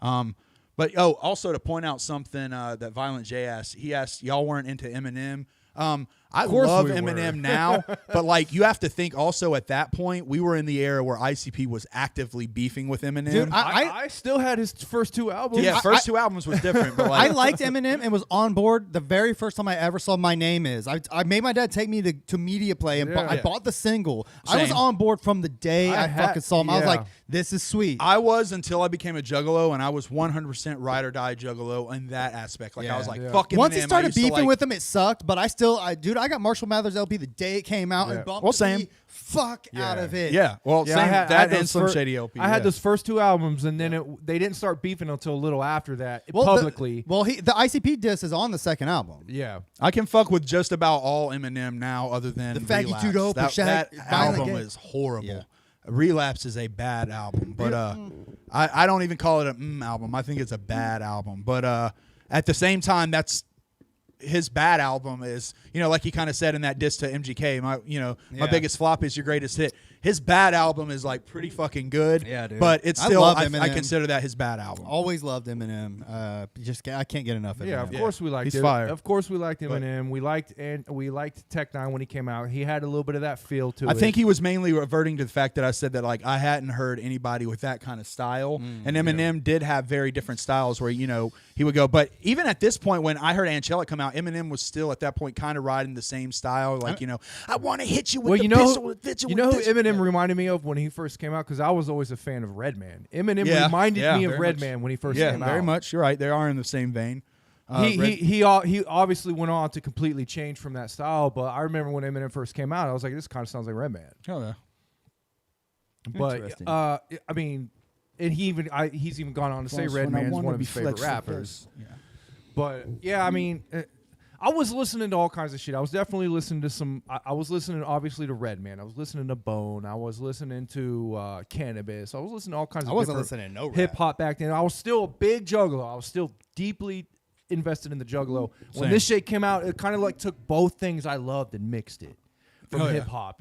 But also to point out something that Violent J asked. He asked, y'all weren't into Eminem. I love Eminem now, but like you have to think also at that point we were in the era where ICP was actively beefing with Eminem. Dude, I still had his first two albums. yeah, first two albums was different, but like I liked Eminem and was on board the very first time I ever saw My Name Is. I made my dad take me to Media Play and I bought the single. I was Same. on board from the day I fucking saw him. I was like, this is sweet. I was until I became a Juggalo, and I was 100% ride or die Juggalo in that aspect. Like I was like, fuck Eminem. Once he I started used to, beefing like, with him, it sucked. But I got Marshall Mathers LP the day it came out and bumped same. the fuck out of it. Yeah, well, Yeah, same I had that and those Slim Shady LP. I had those first two albums, and then they didn't start beefing until a little after that publicly. The ICP disc is on the second album. Yeah. I can fuck with just about all Eminem now, other than The Faggy Relapse. Tudo, That Violent album Gay. is horrible. Yeah. Relapse is a bad album, but I don't even call it a album. I think it's a bad album, but at the same time, that's his bad album is, like he kind of said in that diss to MGK, my biggest flop is your greatest hit. His bad album is like pretty fucking good. Yeah, dude. But it's I still, love I Eminem. consider that his bad album. Always loved Eminem. I can't get enough of Yeah, Eminem. of course we liked He's it. fire. Of course we liked Eminem. We liked Tech N9ne when he came out. He had a little bit of that feel to it. I think he was mainly reverting to the fact that I said that like I hadn't heard anybody with that kind of style, and Eminem did have very different styles where he would go. But even at this point, when I heard Anghellic come out, Eminem was still at that point kind of riding the same style, like I want to hit you with the pistol. You know who Eminem reminded me of when he first came out? Because I was always a fan of Redman. Eminem reminded me of very Redman when he first Yeah, came out. very much. You're right. They are in the same vein. He obviously went on to completely change from that style, but I remember when Eminem first came out, I was like, this kind of sounds like Redman. Oh yeah. But Interesting. I mean, and he's even gone on to say Redman's one of his favorite rappers. Yeah. But yeah, I mean, I was listening to all kinds of shit. I was definitely listening to some. I was listening obviously to Redman. I was listening to Bone. I was listening to Cannabis. I was listening to all kinds of. I wasn't different listening to no rap. hip hop back then. I was still a big Juggalo. I was still deeply invested in the Juggalo. When Same. this shit came out, it kind of like took both things I loved and mixed it from hip hop.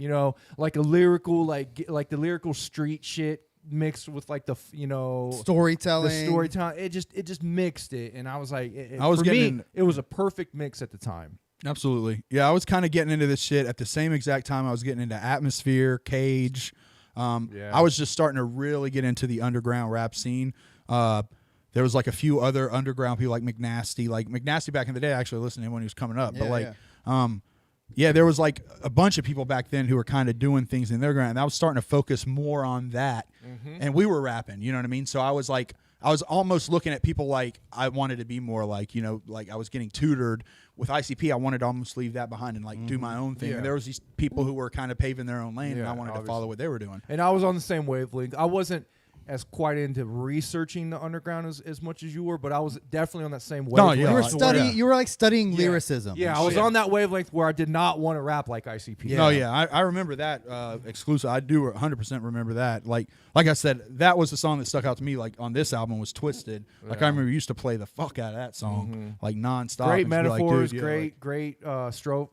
Like a lyrical, like the lyrical street shit mixed with like the Storytelling. the storytelling. It just mixed it, and I was like, getting it was a perfect mix at the time. Absolutely. Yeah, I was kind of getting into this shit at the same exact time I was getting into Atmosphere, Cage. I was just starting to really get into the underground rap scene. There was like a few other underground people like McNasty. Like McNasty back in the day, I actually listened to him when he was coming up. There was like a bunch of people back then who were kind of doing things in their ground. And I was starting to focus more on that. And we were rapping, you know what I mean? So I was almost looking at people like I wanted to be more like, like I was getting tutored with ICP. I wanted to almost leave that behind and like do my own thing. Yeah. And there was these people who were kind of paving their own lane, and Yeah, I wanted to obviously. follow what they were doing. And I was on the same wavelength. I wasn't, as quite into researching the underground as much as you were, but I was definitely on that same No, wavelength. yeah, You were like, studying. You were like studying lyricism. Yeah, and I was shit. on that wavelength where I did not want to rap like ICP. No, yeah, I remember that exclusive. I do 100% remember that. Like I said, that was the song that stuck out to me. Like on this album was Twisted. Like I remember we used to play the fuck out of that song like nonstop. Great and just be like, metaphors, dude, yeah, great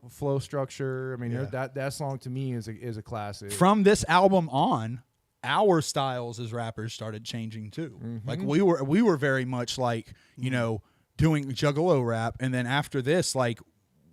flow structure. I mean, that song to me is a classic. from this album on, our styles as rappers started changing too. Like we were very much like, you know, doing juggalo rap, and then after this, like,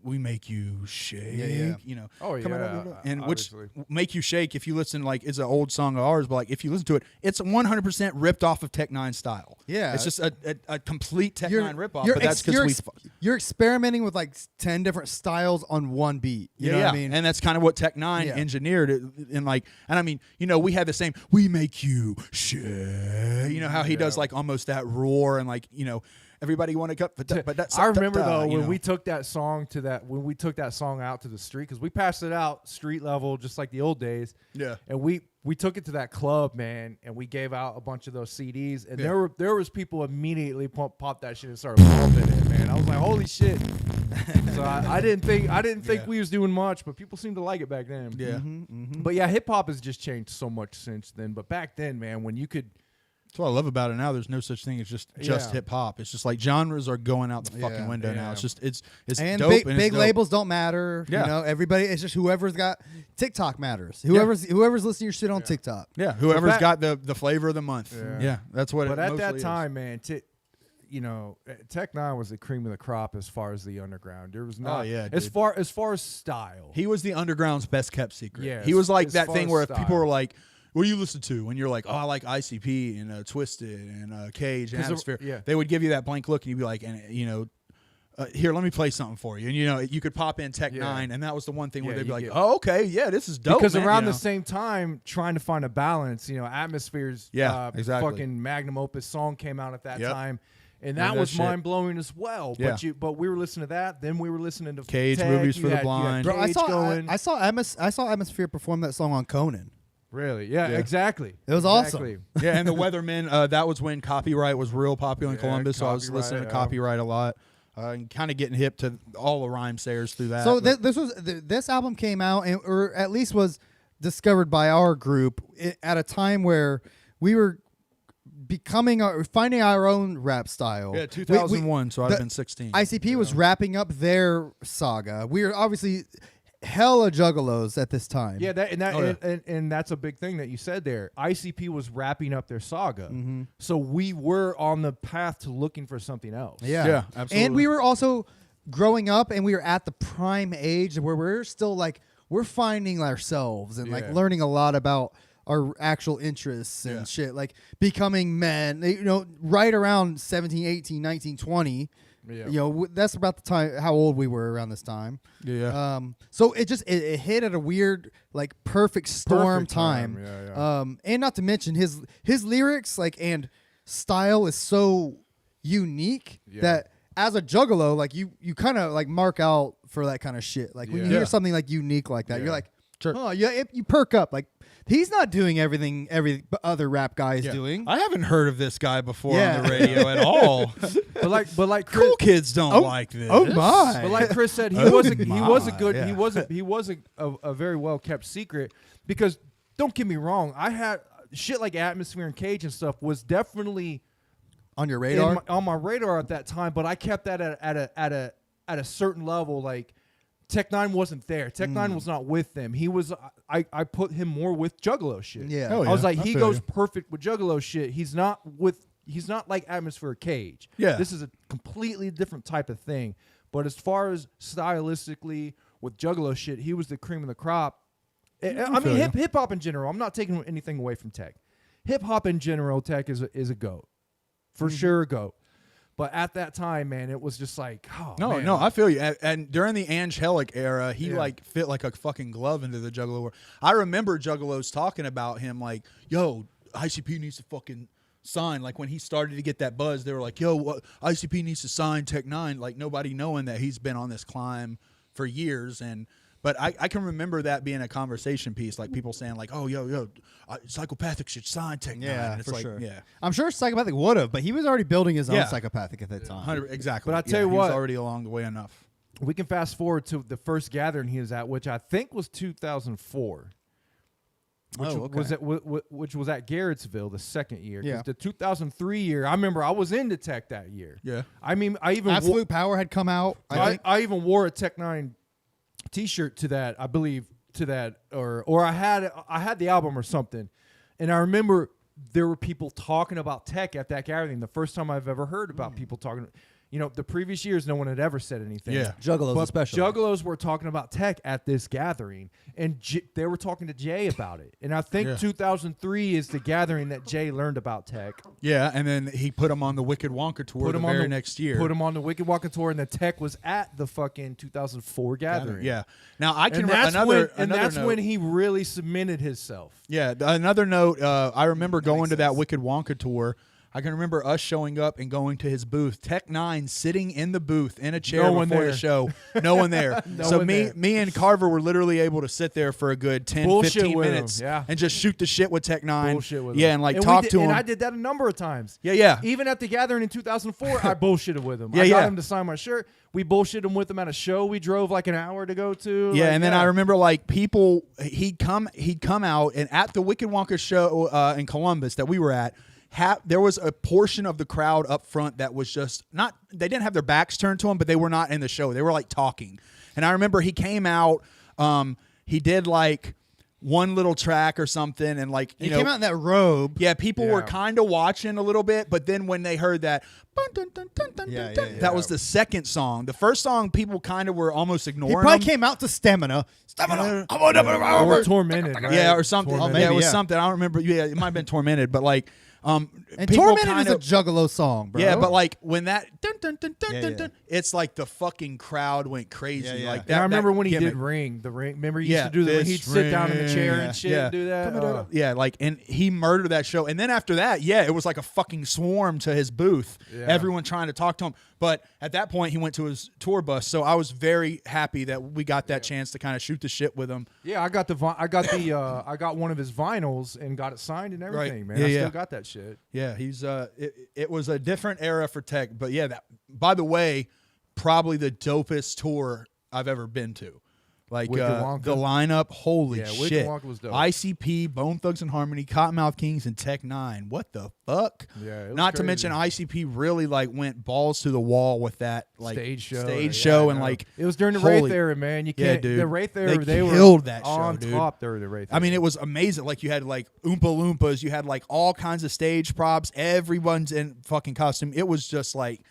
we make you shake, you know. Oh, come yeah, on, and obviously. which make you shake. If you listen, like, it's an old song of ours, but like if you listen to it, it's 100% ripped off of Tech N9ne style. Yeah. it's just a complete Tech N9ne rip off. But that's you're because you're experimenting with like 10 different styles on one beat. You know what I mean? and that's kind of what Tech N9ne engineered it, and I mean, you know, we had the same. We make you shake. You know how he does like almost that roar, and like, you know, everybody want to cut, but that's. I remember though when we took that song out to the street, because we passed it out street level just like the old days. Yeah. And we took it to that club, man, and we gave out a bunch of those CDs, and there was people immediately popped that shit and started bumping it, man. I was like, holy shit. So I didn't think we was doing much, but people seemed to like it back then. Yeah. But yeah, hip hop has just changed so much since then. But back then, man, when you could. That's what I love about it now. There's no such thing as just hip hop. It's just like genres are going out the fucking window now. It's just it's and dope, big, and it's big dope. labels don't matter. Yeah. You know, everybody. It's just whoever's got TikTok matters. Whoever's listening to your shit on TikTok. Yeah, whoever's back- got the flavor of the month. Yeah, that's what. But it at mostly that is. time, man, you know, Tech N9ne was the cream of the crop as far as the underground. There was not as far as style. He was the underground's best kept secret. Yeah, he was like as that far thing as where style. people were like, "What do you listen to?" And you're like, "Oh, I like ICP and Twisted and Cage and 'Cause Atmosphere." They would give you that blank look, and you'd be like, "And you know, here, let me play something for you." And you know, you could pop in Tech N9ne, and that was the one thing where they'd be like, "Oh, okay, yeah, this is dope." Because man," around you know? the same time, trying to find a balance, you know, Atmosphere's exactly. fucking magnum opus song came out at that Yep. time. And Remember that that was shit. mind blowing as well. Yeah. But we were listening to that. Then we were listening to Cage, Tech. Movies You for the had Blind. Bro, I Cage saw going. I saw Atmosphere perform that song on Conan. Really? Yeah, exactly. It was Exactly. awesome. Yeah, and the Weathermen, that was when Copyright was real popular in Yeah, Columbus, so I was listening to Copyright, Copyright a lot, and kind of getting hip to all the rhyme sayers through that. So but- this album came out, or at least was discovered by our group at a time where we were finding our own rap style. yeah, 2001, so I'd have been 16. ICP was wrapping up their saga. We were obviously hella juggalos at this time. Yeah, Oh, and that's a big thing that you said there. ICP was wrapping up their saga, Mm-hmm. so we were on the path to looking for something else. Yeah, absolutely. And we were also growing up, and we were at the prime age where we're still like we're finding ourselves and like Yeah. learning a lot about our actual interests and shit, like becoming men, you know, right around 17, 18, 19, 20. Yeah. You know, that's about the time how old we were around this time. Yeah. So it hit at a weird, like, perfect storm Perfect time. time. Yeah. And not to mention his lyrics, like, and style is so unique that as a juggalo, like you kind of like mark out for that kind of shit. Like when you Yeah. hear something like unique like that, you're like, oh yeah, you perk up. Like he's not doing everything every other rap guy is doing. I haven't heard of this guy before Yeah. on the radio at all. But like Chris, Cool kids don't like this. Oh my! But like Chris said, he Oh was a good my, he wasn't a very well kept secret, because don't get me wrong, I had shit like Atmosphere and Cage and stuff was definitely on your radar. on my radar at that time, but I kept that at a certain level. Like Tech N9ne wasn't there. Tech N9ne was not with them. He was. I put him more with Juggalo shit. Yeah. Oh, I was yeah, like, I he feel goes you. perfect with Juggalo shit. He's not like Atmosphere or Cage. Yeah. This is a completely different type of thing. But as far as stylistically with Juggalo shit, he was the cream of the crop. I mean, hip hop in general. I'm not taking anything away from Tech. Hip hop in general, Tech is a goat, for sure, a goat. But at that time, man, it was just like, oh, No, man. no, I feel you. And during the Anghellic era, he like fit like a fucking glove into the Juggalo world. I remember Juggalos talking about him like, yo, ICP needs to fucking sign. Like when he started to get that buzz, they were like, yo, ICP needs to sign Tech N9ne. Like nobody knowing that he's been on this climb for years. And But I can remember that being a conversation piece, like people saying like, "Oh, yo, Psychopathic should sign Tech N9ne." Yeah, And it's for like, sure. Yeah, I'm sure Psychopathic would have, but he was already building his own Yeah. Psychopathic at that time. exactly. But I tell you he what- was already along the way enough. We can fast forward to the first gathering he was at, which I think was 2004. Which was at which was at Garrettsville the second year. 'Cause Yeah. the 2003 year, I remember I was into Tech that year. Yeah. I mean, I even Absolute Power had come out. I even wore a Tech N9ne T-shirt to that. I believe to that, or I had the album or something, and I remember there were people talking about Tech at that gathering. The first time I've ever heard about people talking. You know, the previous years, no one had ever said anything. Yeah. Juggalos But especially. Juggalos were talking about Tech at this gathering, and they were talking to Jay about it. And I think Yeah. 2003 is the gathering that Jay learned about Tech. Yeah, and then he put him on the Wicked Wonka tour the very next year. Put him on the Wicked Wonka tour, and the Tech was at the fucking 2004 gathering. Yeah. Now I can And that's, another when, and another that's note, when he really cemented himself. Yeah, another note. I remember going to that Wicked Wonka tour. I can remember us showing up and going to his booth. Tech N9ne sitting in the booth in a chair No one before there. the show. No one there. So one there. me and Carver were literally able to sit there for a good 10, Bullshit 15 with him, minutes yeah. and just shoot the shit with Tech N9ne. Bullshit with Yeah, him. and like we talk did- to him. And I did that a number of times. Yeah. Even at the gathering in 2004, I bullshitted with him. Yeah, I got yeah. him to sign my shirt. We bullshitted him with him at a show we drove like an hour to go to. Yeah, Like, and then I remember like people he'd come out and at the Wicked Wonka show in Columbus that we were at, there was a portion of the crowd up front that was just not, they didn't have their backs turned to him, but they were not in the show. They were like talking. And I remember he came out, he did like one little track or something, and like He came out in that robe. yeah, people were Yeah. kind of watching a little bit, but then when they heard that, bun, dun, dun, dun, dun, Yeah, dun, yeah, dun, yeah. that was the second song. The first song, people kind of were almost He ignoring. probably him. came out to Stamina. Stamina. or tormented, right? Yeah, or something. Tormented. Yeah, it maybe, was yeah. something. I don't remember. Yeah, it might have been Tormented, but like, And people Tormented kind is a of. Juggalo song, bro. Yeah, but like when that dun, dun, dun, dun, Yeah, dun, yeah. dun, it's like the fucking crowd went crazy. Yeah, yeah. Like And that. And I remember that when he gimmick. did Ring, the Ring. Remember he Yeah, used to do that. this He'd sit down in the chair ring. and shit Yeah. and do that. Yeah, like, and he murdered that show. And then after that, yeah, it was like a fucking swarm to his booth. Yeah. Everyone trying to talk to him. But at that point, he went to his tour bus. So I was very happy that we got that chance to kind of shoot the shit with him. Yeah, I got I got one of his vinyls and got it signed and everything, man. Yeah, I yeah. still got that shit. Yeah, he's it was a different era for Tech, but yeah, that, by the way, probably the dopest tour I've ever been to. Like Wicked Wonka? the lineup, holy Yeah, Wicked shit. Wonka was dope. ICP, Bone Thugs and Harmony, Cottonmouth Kings, and Tech N9ne. What the fuck? Yeah, it was Not to crazy. mention ICP really like went balls to the wall with that like Stage show, stage yeah, show I and know. like It was during the holy- Wraith era, man. You Yeah, can't. dude. The Wraith era, They they were killed that show, on dude. top during the Wraith. I mean, era. it was amazing. Like you had like Oompa Loompas, you had like all kinds of stage props. Everyone's in fucking costume. It was just like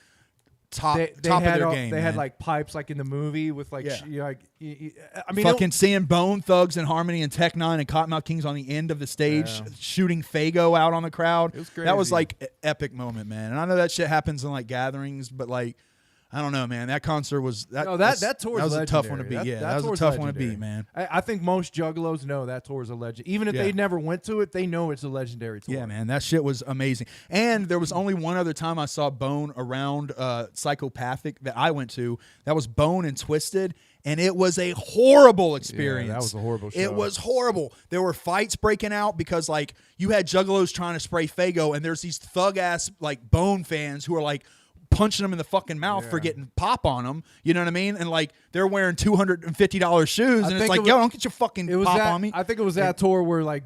top they top had of their all- game. They had man. like pipes, like in the movie, with like, Yeah. I mean, fucking seeing Bone Thugs and Harmony and Tech N9ne and Cottonmouth Kings on the end of the stage, Yeah. shooting Fago out on the crowd. It was That was crazy. like an epic moment, man. And I know that shit happens in like gatherings, but like I don't know, man. That concert was that. No, that's- that tour that was a tough one to beat. legendary. Yeah, that was a tour's tough one to legendary. beat, man. I think most Juggalos know that tour is a legend. Even if Yeah. they never went to it, they know it's a legendary tour. Yeah, man, that shit was amazing. And there was only one other time I saw Bone around Psychopathic that I went to. That was Bone and Twisted, and it was a horrible experience. that was a horrible show. It was horrible. There were fights breaking out because like you had Juggalos trying to spray Fago, and there's these thug ass like Bone fans who are like punching them in the fucking mouth for getting pop on them. You know what I mean? And like they're wearing $250 shoes, and it's think like, it was- yo, don't get your fucking It was pop that, on me. I think it was that tour where like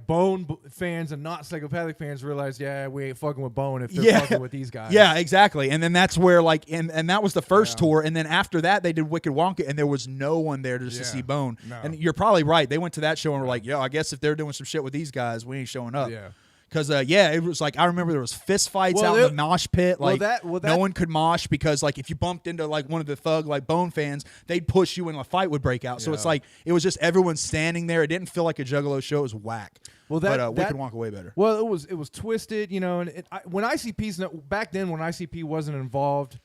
fans and not Psychopathic fans realized, yeah, we ain't fucking with Bone if they're fucking with these guys. Yeah, exactly. And then that's where like and that was the first tour, and then after that they did Wicked Wonka, and there was no one there just to Yeah. see Bone. No. And you're probably right. They went to that show and were like, yo, I guess if they're doing some shit with these guys, we ain't showing up. Yeah. Because it was like I remember there was fist fights Well, out in it- the mosh pit. well, Like that- no one could mosh because like if you bumped into like one of the thug like Bone fans, they'd push you and a fight would break out. So it's Yeah. like it was just everyone standing there. It didn't feel like a Juggalo show. It was whack. Well, but Wicked Wonka way better. Well, it was twisted, you know. And when ICP's back then, when ICP wasn't involved,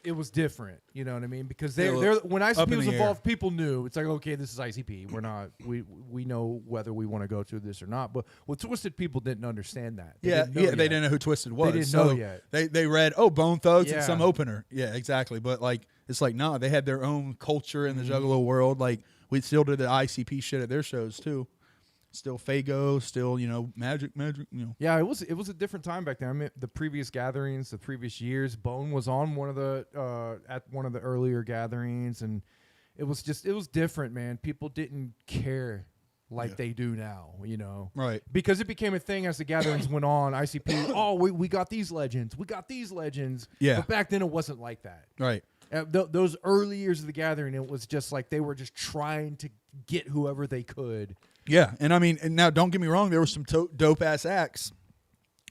it was different. You know what I mean? Because they're when up ICP in was the air. involved, people knew. It's like, okay, this is ICP. We're not. We know whether we want to go through this or not. But with Twisted, people didn't understand that. They didn't know They yet. didn't know who Twisted was. didn't so know yet. They read, Bone Thugs and Yeah. some opener. Yeah, exactly. But like, it's like, no, they had their own culture in the Juggalo world. Like, we still did the ICP shit at their shows too. Still Fago, still, Magic, Yeah, it was a different time back then. I mean, the previous gatherings, the previous years, Bone was on one of the at one of the earlier gatherings, and it was different, man. People didn't care like they do now, Right. Because it became a thing as the gatherings went on. ICP, we got these legends, Yeah. But back then it wasn't like that. Right. Those early years of the gathering, it was just like they were just trying to get whoever they could. Yeah, and I mean, and now don't get me wrong, there were some dope ass acts,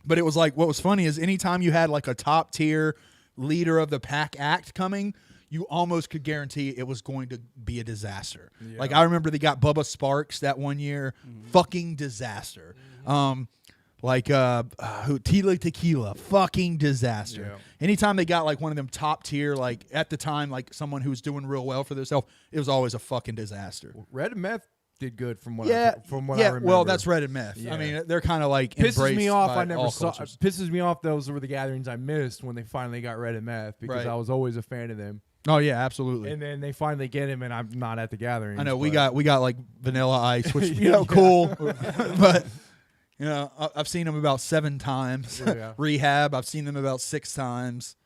but it was like, what was funny is anytime you had like a top tier leader of the pack act coming, you almost could guarantee it was going to be a disaster. Yeah. Like I remember they got Bubba Sparks that one year, fucking disaster. Like who Tila Tequila, fucking disaster. Yeah. Anytime they got like one of them top tier, like at the time, like someone who was doing real well for themselves, it was always a fucking disaster. Red and Meth did good from what Yeah, I remember. Well, that's Red and Meth. Yeah. I mean, they're kind of like Pisses embraced me off. by I never all saw. cultures. Pisses me off. Those were the gatherings I missed when they finally got Red and Meth because Right. I was always a fan of them. Oh yeah, absolutely. And then they finally get him, and I'm not at the gathering. I know we got like Vanilla Ice, which cool, but I've seen them about 7 times. Yeah. Rehab, I've seen them about 6 times.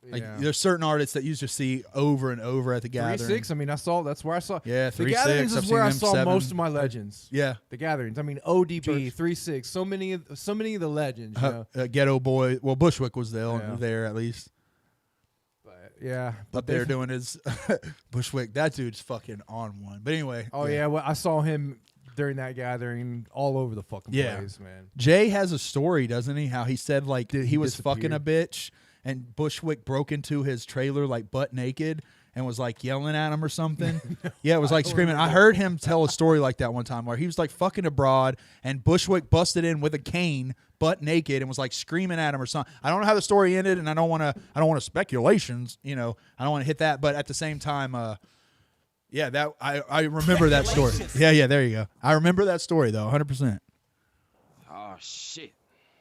Like there's certain artists that you just see over and over at the gathering. 3-6. I mean, that's where I saw. Yeah, the 3-6, gatherings I've is where seen I them saw 7. most of my legends. Yeah, The gatherings. I mean, ODB, 3-6. So many of the legends. You know? Ghetto Boy. Well, Bushwick was there, Yeah. there at least. Yeah, Up there doing his Bushwick. That dude's fucking on one. But anyway. Oh yeah, well, I saw him during that gathering all over the fucking place, man. Jay has a story, doesn't he? How he said like he was disappeared. fucking a bitch and Bushwick broke into his trailer like butt naked and was like yelling at him or something. Yeah, it was like screaming. I heard him tell a story like that one time where he was like fucking abroad and Bushwick busted in with a cane, butt naked, and was like screaming at him or something. I don't know how the story ended, and I don't want to speculations. I don't want to hit that, but at the same time, yeah, that I remember that story. Yeah, there you go. I remember that story though, 100%. Oh shit!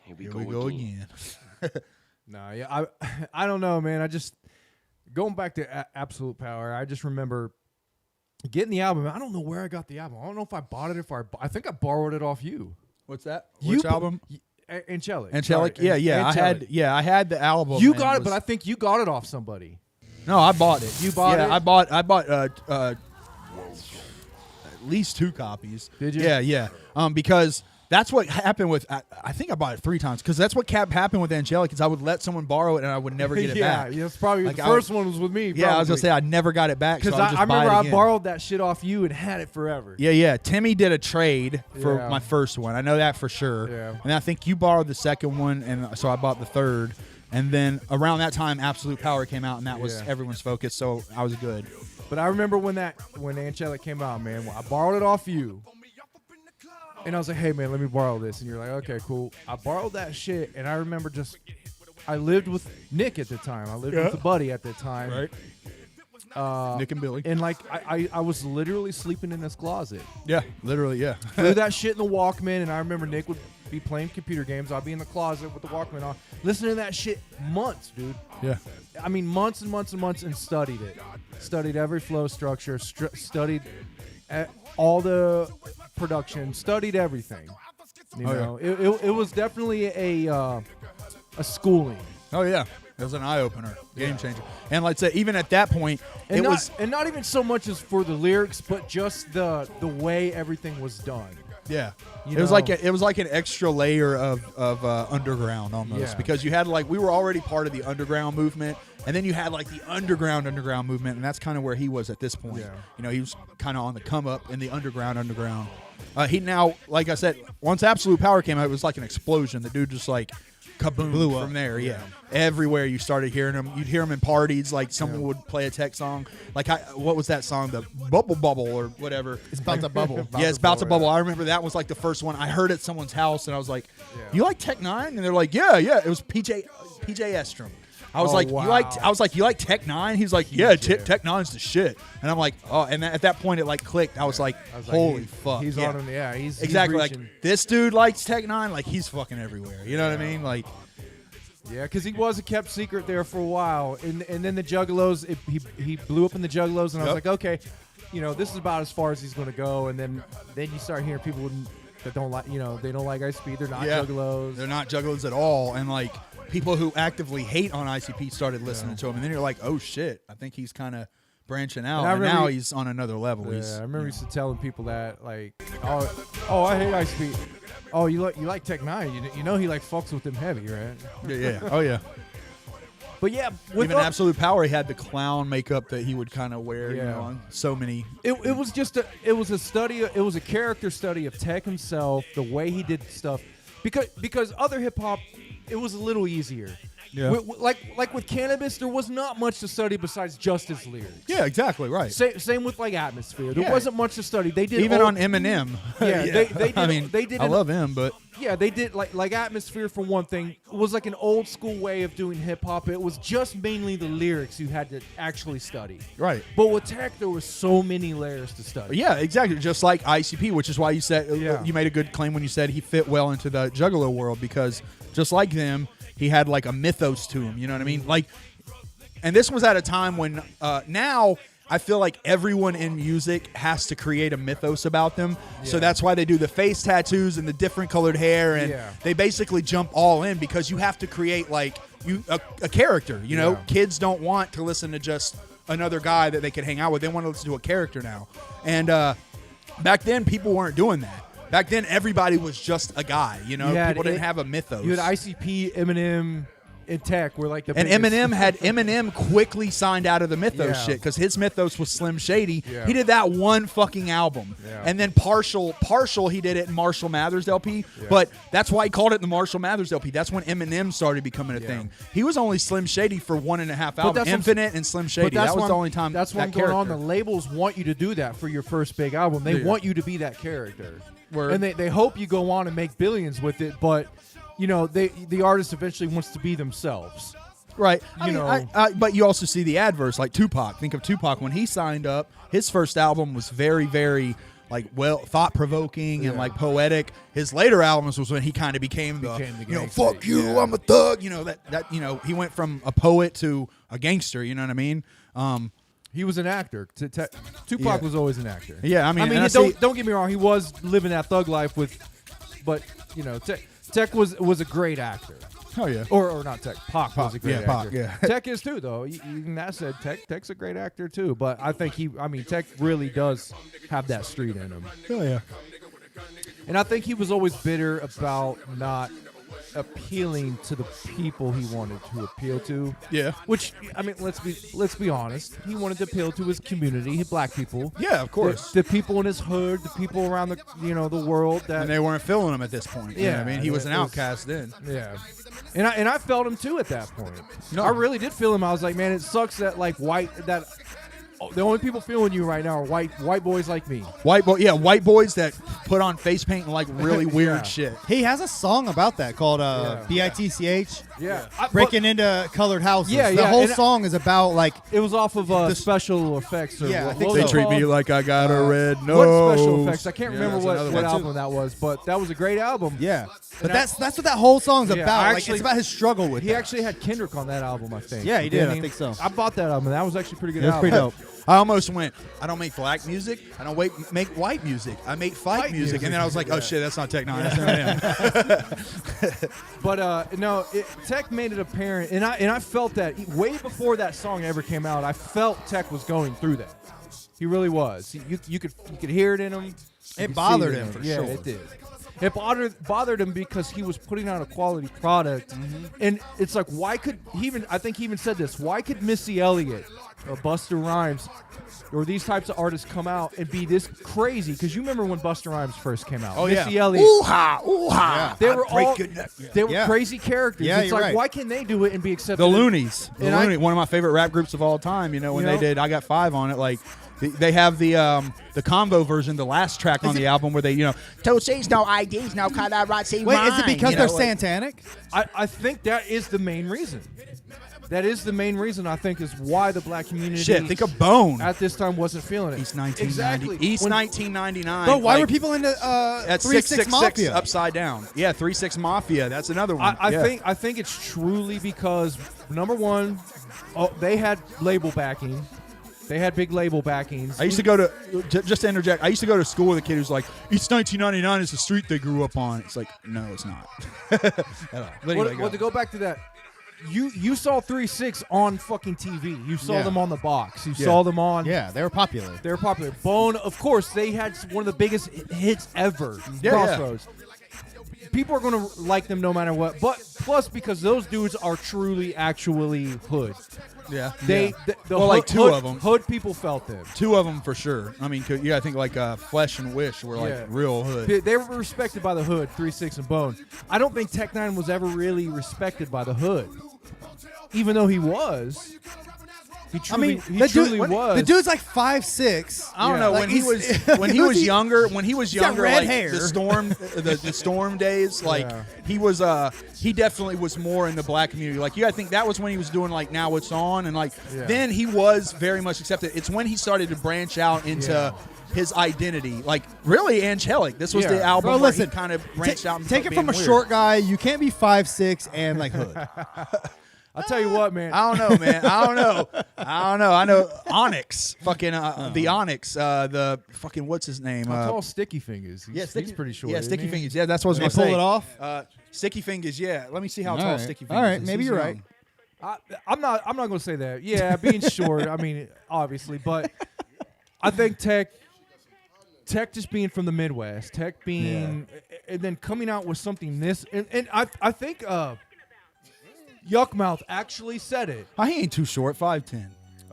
Here we Here go, we go again. again. No, yeah, I don't know, man. I just going back to Absolute Power. I just remember getting the album. I don't know where I got the album. I don't know if I bought it. I think I borrowed it off you. What's that? You Which bu- album? Angelic. Angelic. Sorry, Yeah. Angelic. I had the album. You and got it, was- but I think you got it off somebody. No, I bought it. You bought it? I bought at least 2 copies. Did you? Yeah. Because that's what happened with. I think I bought it 3 times because that's what kept happening with Angelic. Is I would let someone borrow it and I would never get it yeah, back. that's probably Like, the I first would- one was with me. Yeah, I was gonna say I never got it back. because so I I remember I again. borrowed that shit off you and had it forever. Yeah. Timmy did a trade for Yeah. my first one. I know that for sure. Yeah. And I think you borrowed the second one, and so I bought the third. And then around that time, Absolute Power came out, and that was Yeah. everyone's focus. So I was good. But I remember when Angelic came out, man. I borrowed it off you. And I was like, hey, man, let me borrow this. And you're like, okay, cool. I borrowed that shit, and I remember I lived with Nick at the time. I lived with a buddy at the time. Right. Nick and Billy. And, like, I was literally sleeping in his closet. Yeah, literally, yeah. Threw that shit in the Walkman, and I remember Nick would be playing computer games. I'd be in the closet with the Walkman on, listening to that shit months, dude. Yeah. I mean, months and months and months, and studied it. Studied every flow structure, studied all the production, studied everything. You know, it was definitely a schooling. Oh yeah, it was an eye opener, game changer. And like I said, even at that point, And it was not even so much as for the lyrics, but just the way everything was done. yeah. You It was know? like an extra layer of underground almost Yeah. because you had we were already part of the underground movement, and then you had like the underground movement, and that's kind of where he was at this point. Yeah. He was kind of on the come up in the underground. He now, like I said, once Absolute Power came out, it was like an explosion. The dude just like kaboom blew from there. Yeah. Everywhere you started hearing him, you'd hear him in parties. Like someone would play a Tech song. Like what was that song? The Bubble or whatever. It's about to bubble. Yeah, it's about to bubble. I remember that was like the first one I heard at someone's house, and I was like, "You like Tech N9ne?" And they're like, "Yeah." It was PJ Estrom. I was Oh, like, wow. you like Tech N9ne? He's like, yeah, Tech N9ne's the shit. And I'm like, oh, and at that point it like clicked. I was like, holy fuck. He's yeah. on him. Yeah, he's Exactly. He's Like reaching. this dude likes Tech N9ne. Like he's fucking everywhere. You know what I mean? Like, Yeah, because he was a kept secret there for a while, and then the Juggalos, he blew up in the Juggalos, and I was like, okay, this is about as far as he's going to go, and then you start hearing people that don't like, they don't like ICP, they're not Juggalos. They're not Juggalos at all, and like people who actively hate on ICP started listening to him, and then you're like, oh shit, I think he's kind of branching out, and now he's on another level. Yeah, I remember used to telling people that, like, oh, I hate ICP. Oh, you like Tech N9ne? You know he like fucks with them heavy, right? Yeah. Oh yeah. But yeah, with Even Absolute Power, he had the clown makeup that he would kind of wear. Yeah. On so many. It was just a character study of Tech himself, the way he did stuff, because other hip hop, it was a little easier. Yeah. Like with Cannabis, there was not much to study besides just his lyrics. Yeah, exactly right. Same with like Atmosphere. There wasn't much to study. They did even on Eminem. Yeah, they did. I mean, they did. I love him, but yeah, they did like Atmosphere for one thing. Was like an old school way of doing hip hop. It was just mainly the lyrics you had to actually study. right. But with Tech, there were so many layers to study. Yeah, exactly. Just like ICP, which is why you said Yeah. you made a good claim when you said he fit well into the Juggalo world, because just like them, he had like a mythos to him. You know what I mean? Like, and this was at a time when now I feel like everyone in music has to create a mythos about them. So that's why they do the face tattoos and the different colored hair, and they basically jump all in because you have to create like a character. You know, kids don't want to listen to just another guy that they could hang out with. They want to listen to a character now. And back then, people weren't doing that. Back then, everybody was just a guy. You know, people didn't have a mythos. You had ICP, Eminem, and Tech were like the and biggest. Eminem quickly signed out of the mythos shit because his mythos was Slim Shady. Yeah. He did that one fucking album, and then partial he did it in Marshall Mathers LP. But that's why he called it the Marshall Mathers LP. That's when Eminem started becoming a thing. He was only Slim Shady for 1.5 albums. Infinite and Slim Shady. That was the only time. That's what's going on. The labels want you to do that for your first big album. They want you to be that character, and they hope you go on and make billions with it. But the artist eventually wants to be themselves. Right. But you also see the adverse, like Tupac. Think of Tupac when he signed up. His first album was very, very like thought-provoking and like poetic. His later albums was when he kind of became the fuck you, I'm a thug. That he went from a poet to a gangster. You know what I mean? He was an actor. Tupac was always an actor. Yeah, I mean, don't get me wrong. He was living that thug life but Tech was a great actor. Oh yeah. Or not Tech. Pac was a great actor. Pac, yeah. Tech is too, though. Even that said, Tech's a great actor too. But I think Tech really does have that street in him. Oh yeah. And I think he was always bitter about not appealing to the people he wanted to appeal to. Yeah. Which let's be honest. He wanted to appeal to his community, black people. Yeah, of course. The people in his hood, the people around the world that And they weren't feeling him at this point. You know what I mean, he was an outcast then. Yeah. And I felt him too at that point. I really did feel him. I was like, man, it sucks that the only people feeling you right now are white boys like me. White boys that put on face paint and like really weird shit. He has a song about that called BITCH. Yeah. Breaking into colored houses. Yeah, The yeah, whole and song is about like It was off of special effects. Or Yeah, I what think was so. it They treat me called? like I got a red nose. What special effects? I can't remember that's another what one, album too. that was, but that was a great album. yeah. But And that's what that whole song's Yeah, about. I Like, actually- it's about his struggle with He that. actually had Kendrick on that album, I think. Yeah, he did. I Didn't think so. I bought that album. That was actually a pretty good It was album. pretty dope. I almost went, I don't make black music. I don't make white music. I make fight music. And then I was like, oh shit, that's not Tech N9ne. That's Eminem. But no, Tech made it apparent, and I felt that way before that song ever came out. I felt Tech was going through that. He really was. You could hear it in him. It bothered him for yeah, sure. it did. It bothered him because he was putting out a quality product, and it's like, why could he even? I think he even said this. Why could Missy Elliott or Busta Rhymes or these types of artists come out and be this crazy? Because you remember when Busta Rhymes first came out. Oh, Missy yeah. Elliott. Ooh-ha, ooh-ha. They were all Breaking up. they were Yeah. crazy characters. Yeah, It's you're like, right. why can they do it and be accepted? The Loonies. And I- One of my favorite rap groups of all time. When You they know? did I Got 5 on it, like they have the combo version, the last track on the album where they, Don't say no IDs, no copyright, say Wait, is it mine, because you they're know, like- satanic? I think that is the main reason. That is the main reason I think is why the black community. Shit, think of Bone. at this time wasn't feeling it. East 1990. Exactly. East When- 1999. Bro, why like, were people into at 3-6 Mafia? upside down? Yeah, 3-6 Mafia. That's another one. I think it's truly because number one, they had label backing. They had big label backings. I used to go to, just to interject, I used to go to school with a kid who's like, East 1999 is the street they grew up on. It's like, no, it's not. At all. But anyway, Well, to go back to that, you saw 3-6 on fucking TV. You saw Yeah. them on the box. You saw them on. Yeah, they were popular. They were popular. Bone, of course, they had one of the biggest hits ever. Yeah, Crossroads. People are going to like them no matter what. But plus, because those dudes are truly, actually hood. yeah. The Well, hood, like two of them. Hood people felt them. Two of them for sure. I mean, I think like Flesh and Wish were like Yeah. real hood. They were respected by the hood, 3-6 and Bone. I don't think Tech N9ne was ever really respected by the hood. Even though he was. He truly, was. The dude's like 5'6". I don't Yeah. know Like when he was he's- when he was younger. When he was got younger, red like hair. the storm days, like Yeah. he definitely was more in the black community. Like you gotta think that was when he was doing like Now It's On, and like Yeah. then he was very much accepted. It's when he started to branch out into Yeah. his identity. Like really, Angelic. This was Yeah. the album Bro, where listen, he kind of branched out. And Take it being from a weird. short guy. You can't be 5'6" and like hood. I'll tell you what, man. I don't know, man. I don't know. I know Onyx, fucking the Onyx, the fucking what's his name? How tall Sticky Fingers? He's pretty short. Yeah, isn't Sticky he? Fingers. Yeah, that's what I was They going to pull say. it off? Sticky Fingers. Yeah. Let me see how All tall right. Sticky Fingers All right, is. maybe He's you're young. right. I'm not going to say that. Yeah, being short. I mean, obviously, but I think Tech just being from the Midwest, Tech being, and then coming out with something this, and I think Yuckmouth actually said it. Oh, he ain't too short. 5'10".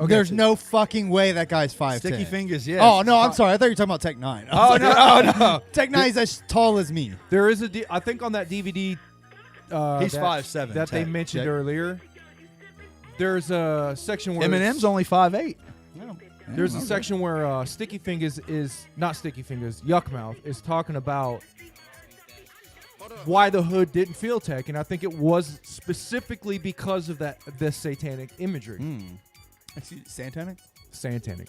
There's no fucking way that guy's 5'10". Sticky Fingers. Yeah. Oh, no, I'm sorry. I thought you were talking about Tech N9ne. Oh no! Oh no! Tech N9ne is as tall as me. There is I think on that DVD, He's that- 5'7". that they Tech. mentioned Tech. earlier. There's a section where Eminem's only 5'8". There's a section where Sticky Fingers is not Sticky Fingers. Yuckmouth is talking about why the hood didn't feel Tech, and I think it was specifically because of this satanic imagery. Satanic? Satanic.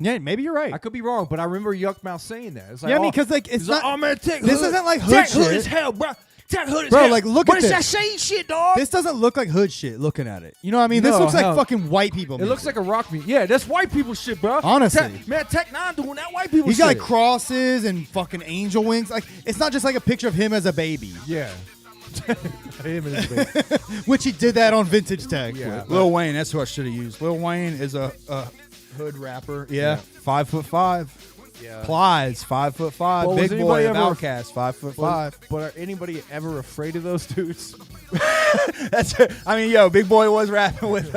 Yeah, maybe you're right. I could be wrong, but I remember Yuckmouth saying that. It's like, Yeah, I mean, oh, because like it's he's not. like, oh man, Tech this hood. isn't like hood Tech shit. hood is hell, bro. Tech hood is Bro, hell. like, look what at is this. that saying shit, dog? This doesn't look like hood shit. Looking at it, you know what I mean? This No, looks like hell. fucking white people. It music. looks like a rock music. Yeah, that's white people shit, bro. Honestly. Tech N9ne doing that white people He's shit. got like crosses and fucking angel wings. Like it's not just like a picture of him as a baby, Yeah. Him and his baby. which he did that on Vintage Tech. Yeah. with. Lil Wayne. That's who I should have used. Lil Wayne is a hood rapper. Yeah. 5'5". Yeah. Plies 5'5". Well, was Big boy anybody of ever- Outkast 5'5". But are anybody ever afraid of those dudes? That's. I mean, yo, Big Boy was rapping with.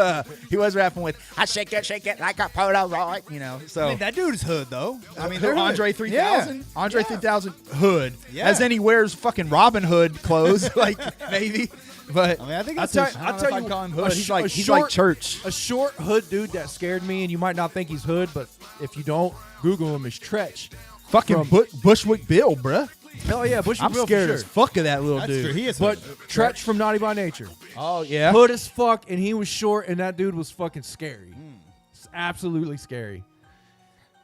He was rapping with. I shake it like a Polaroid. You know. So. I mean, that dude's hood though. I mean, Who, they're Andre hood. 3000. Yeah. Andre Yeah. 3000 hood. Yeah. As then he wears fucking Robin Hood clothes, like maybe. But I mean, I think I'll that's tell, I don't I'll know tell if you, I'd call him a hood. sh- He's like a he's short, like church. A short hood dude that scared me, and you might not think he's hood, but if you don't Google him, is Tretch. Fucking from- Bushwick Bill, bruh. Hell yeah, Bush. I'm scared as fuck of that little That's dude. true. He is But hood. Tretch from Naughty by Nature, Oh yeah. hood as fuck, and he was short, and that dude was fucking scary. It's absolutely scary.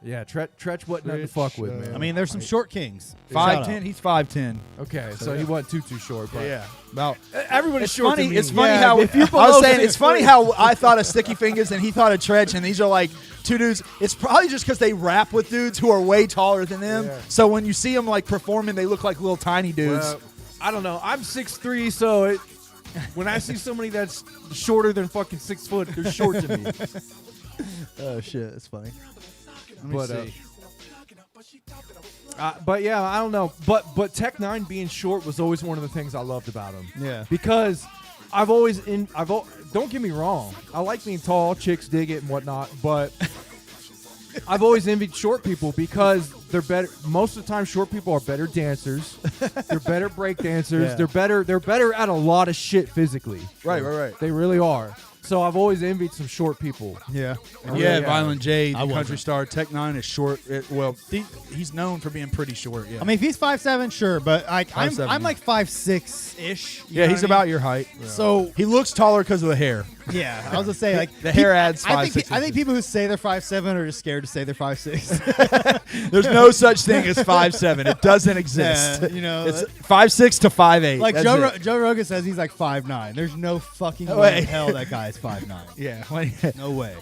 Yeah, Tretch wasn't nothing to fuck with, man. I mean, there's some short kings. Shout 5'10". out. He's 5'10". okay, so he wasn't too short, but Yeah. About. everybody's It's short. funny. to me. It's funny Yeah, how if you're I was below saying 6 it's funny foot- how I thought of Sticky Fingers and he thought of Tretch, and these are like two dudes. It's probably just because they rap with dudes who are way taller than them. Yeah. So when you see them like performing, they look like little tiny dudes. Well, I don't know. I'm 6'3", so when I see somebody that's shorter than fucking 6 foot, they're short to me. Oh shit, that's funny. But yeah, I don't know. But Tech N9ne being short was always one of the things I loved about him. Yeah. Because don't get me wrong. I like being tall. Chicks dig it and whatnot. But I've always envied short people because they're better. Most of the time, short people are better dancers. They're better break dancers. Yeah. They're better at a lot of shit physically. Right. They really are. So I've always envied some short people. Yeah. Yeah, Violent J, the I wasn't. country star. Tech N9ne is short. He's known for being pretty short. Yeah. I mean, if he's 5'7", sure, but I'm 5'7", like 5'6" ish. yeah, he's about your height. So He looks taller because of the hair. Yeah, I was gonna say like The hair adds I 5'6" think inches. people who say they're 5'7" are just scared to say they're 5'6". There's no such thing as 5'7". It doesn't exist. Yeah, you know, it's 5'6" to 5'8". like That's it. Joe Rogan says he's like 5'9". There's no fucking No way way. in hell that guy's 5'9". Yeah. No way.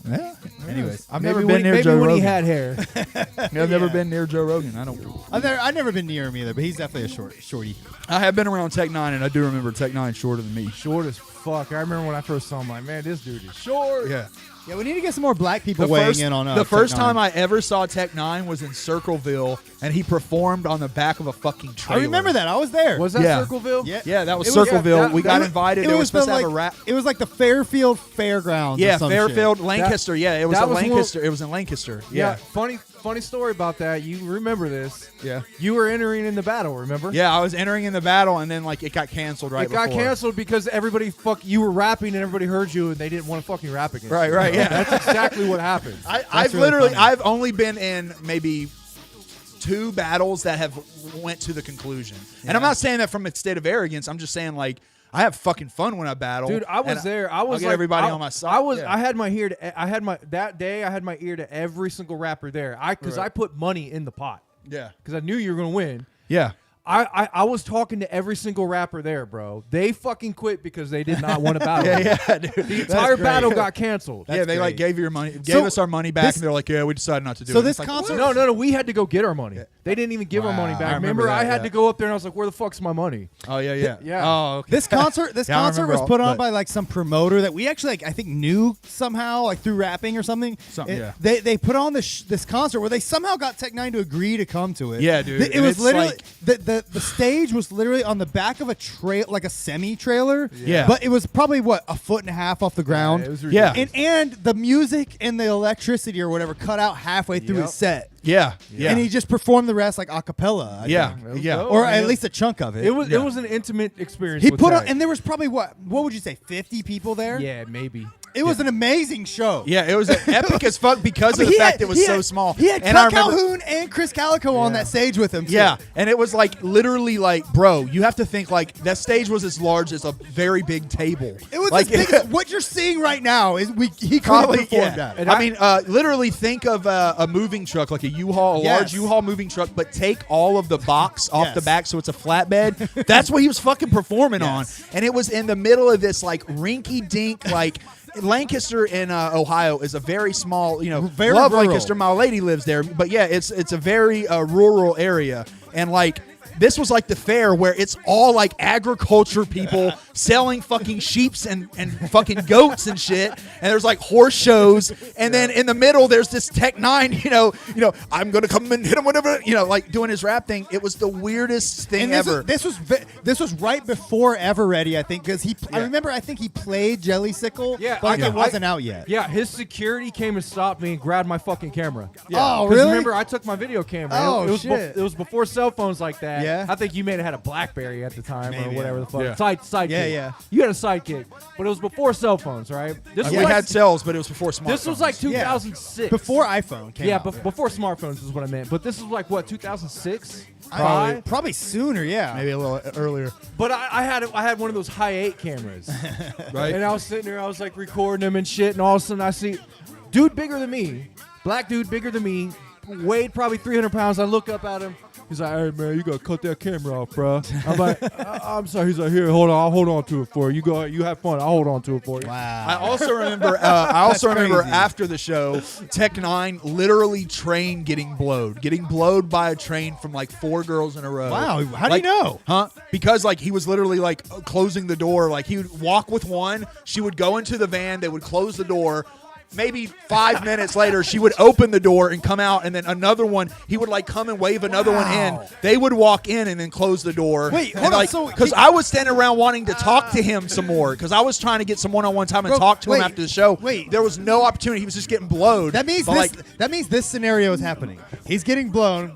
Yeah. Anyways, I've Maybe never when been near maybe Joe when Rogan. he had hair. I've never been near Joe Rogan. I don't. I've never been near him either, but he's definitely a shorty. I have been around Tech N9ne, and I do remember Tech N9ne shorter than me. Short as fuck. I remember when I first saw him, like, man, this dude is short. Yeah. Yeah, we need to get some more black people weighing in on the first Tech time N9ne. I ever saw Tech N9ne was in Circleville, and he performed on the back of a fucking I trailer. remember that. I was there. Was that Yeah. Circleville? Yeah. Yeah, that was It was- Circleville. yeah, we that- got it- invited. It They were was supposed the, to have like, a rap. It was like the Fairfield Fairgrounds. or Yeah, some Fairfield, shit. Lancaster. Yeah, it was that in was one- Lancaster. It was in Lancaster. Yeah. Yeah. Funny story about that. You remember this. Yeah. You were entering in the battle, remember? Yeah, I was entering in the battle, and then like it got canceled right It got before. canceled because you were rapping and everybody heard you and they didn't want to fucking rap against Right, you. right, yeah. That's exactly what happened. I've really literally, funny. I've only been in maybe 2 battles that have went to the conclusion. And I'm not saying that from a state of arrogance. I'm just saying like I have fucking fun when I battle. Dude, I was and there. I was I'll get like, everybody I, on my side. I was. Yeah. I had my ear to. I had my that day. I had my ear to every single rapper there. Because I put money in the pot Yeah. because I knew you were gonna win. Yeah. I was talking to every single rapper there, bro. They fucking quit because they did not want to battle. Yeah, dude. The entire battle got canceled. Yeah, they like great. gave your money, gave So, us our money back, this- and they're like, "Yeah, we decided not to do it." So And this it's like, concert- No, we had to go get our money. They didn't even give our money Wow. back. I remember I that, had yeah. to go up there and I was like, "Where the fuck's my money?" Oh yeah. Yeah. Oh, okay. This concert Yeah, I remember was all- put on but- by like some promoter that we actually like I think knew somehow like through rapping or something. Something, yeah. They put on this concert where they somehow got Tech N9ne to agree to come to it. Yeah, dude. It And was it's literally like- the stage was literally on the back of a trail like a semi trailer. Yeah. But it was probably what a foot and a half off the ground. it was Yeah. ridiculous. and the music and the electricity or whatever cut out halfway through Yep. his set. Yeah. And he just performed the rest like a cappella. I Yeah. think. It was Yeah. dope. Or I mean, at least a chunk of it. it was an intimate experience. He with put on, Tech. and there was probably what would you say, 50 people there? Yeah, maybe. It was an amazing show. Yeah, it was epic as fuck because of the fact it was so small. He had and I Cut remember, Calhoun and Chris Calico on that stage with him. Too. Yeah, and it was like literally like, bro, you have to think like that stage was as large as a very big table. It was like as big as what you're seeing right now. Is he could probably performed yeah. that. And I mean, literally think of a moving truck, like a U-Haul, a Yes. large U-Haul moving truck, but take all of the box off Yes. the back so it's a flatbed. That's what he was fucking performing on, and it was in the middle of this like rinky-dink like. Lancaster in Ohio is a very small, Very love rural. Lancaster. My lady lives there, but yeah, it's a very rural area, and like this was like the fair where it's all like agriculture people selling fucking sheeps and fucking goats and shit, and there's like horse shows, and then in the middle there's this Tech N9ne, I'm gonna come and hit him whatever, like doing his rap thing. It was the weirdest thing And ever. this was right before Ever Ready, I think, because I remember I think he played Jellysicle, Yeah, but like, I- it wasn't out yet. Yeah, his security came and stopped me and grabbed my fucking camera. Oh, 'Cause really? remember, I took my video camera. Oh, it was shit. it was before cell phones like that. Yeah. I think you may have had a BlackBerry at the time Maybe, or whatever yeah. the fuck. Yeah. Sidekick. Yeah, yeah. You had a sidekick, but it was before cell phones, right? This we was like, had cells, but it was before smartphones. this was like Yeah. 2006. Before iPhone came Yeah, out. before smartphones is what I meant. But this was like what 2006. Probably sooner, yeah. maybe a little earlier. But I had one of those high 8 cameras, Right. And I was sitting there, I was like recording them and shit, and all of a sudden I see dude bigger than me, black dude bigger than me, weighed probably 300 pounds. I look up at him. He's like, "Hey man, you gotta cut that camera off, bro." I'm like, "I'm sorry." He's like, "Here, hold on, I'll hold on to it for you. You go, you have fun. I'll hold on to it for you." Wow. I also remember. crazy. After the show, Tech N9ne literally trained getting blowed by a train from like 4 girls in a row. Wow, how do Like, you know? Huh? Because like he was literally like closing the door. Like he would walk with one, she would go into the van, they would close the door. Maybe 5 minutes later, she would open the door and come out, and then another one, he would like come and wave another one in. They would walk in and then close the door. Wait, And, hold on, like, so because he- I was standing around wanting to talk to him some more because I was trying to get some one-on-one time and Bro, talk to wait, him after the show. wait. There was no opportunity. He was just getting blowed. That means But, that means this scenario is happening. He's getting blown.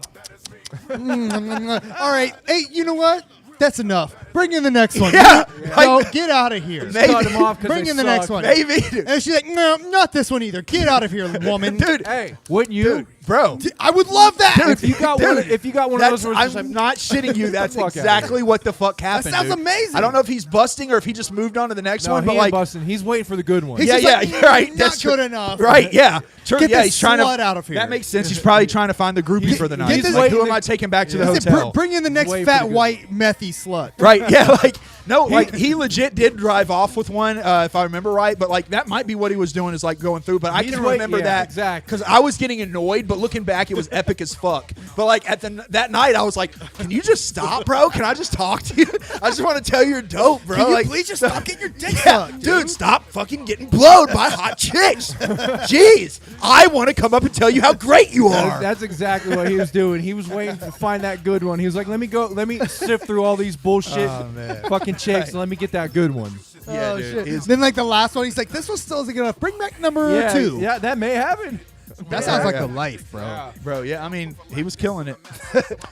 All right. Hey, you know what? That's enough. Bring in the next one. Yeah, No, get out of here. Maybe. Cut him off 'cause Bring they in the next suck. one. Maybe. And she's like, no, not this one either. Get out of here, woman. Dude, Hey, wouldn't you? dude, bro. I would love that. If you got one, if you got one of those, where it's I'm just like, not shitting you. That's fuck outta exactly what the fuck happened. sounds dude. amazing. I don't know if he's busting or if he just moved on to the next no, one, he but ain't like, busting. He's waiting for the good one. He's yeah, just yeah, like, you're right. Not That's good true. enough. Right? Yeah. True. Get Yeah, this he's trying slut to. out of here. That makes sense. He's probably trying to find the groupie for the night. get this- Like, who waiting am I to- taking back to the He said, hotel? bring in the next Wait for fat the good- white methy slut. Right? Yeah. Like no. Like he legit did drive off with one, if I remember right. But like that might be what he was doing is like going through. But I He's can wait- remember yeah, that exactly. because I was getting annoyed. But looking back, it was epic as fuck. But like at that night, I was like, "Can you just stop, bro? Can I just talk to you? I just want to tell you you're dope, bro. Can you like, please just stop getting your dick yeah, sucked, dude, stop fucking getting blowed by hot chicks. Jeez, I want to come up and tell you how great you are. That's exactly what he was doing. He was waiting to find that good one. He was like, let me sift through all these bullshit fucking chicks and let me get that good one. Yeah, Oh, dude. shit. He's- Then like the last one, he's like, this one still isn't good enough. Bring back number 2. Yeah, that may happen. That sounds like the life, bro. Bro, yeah, I mean, he was killing it.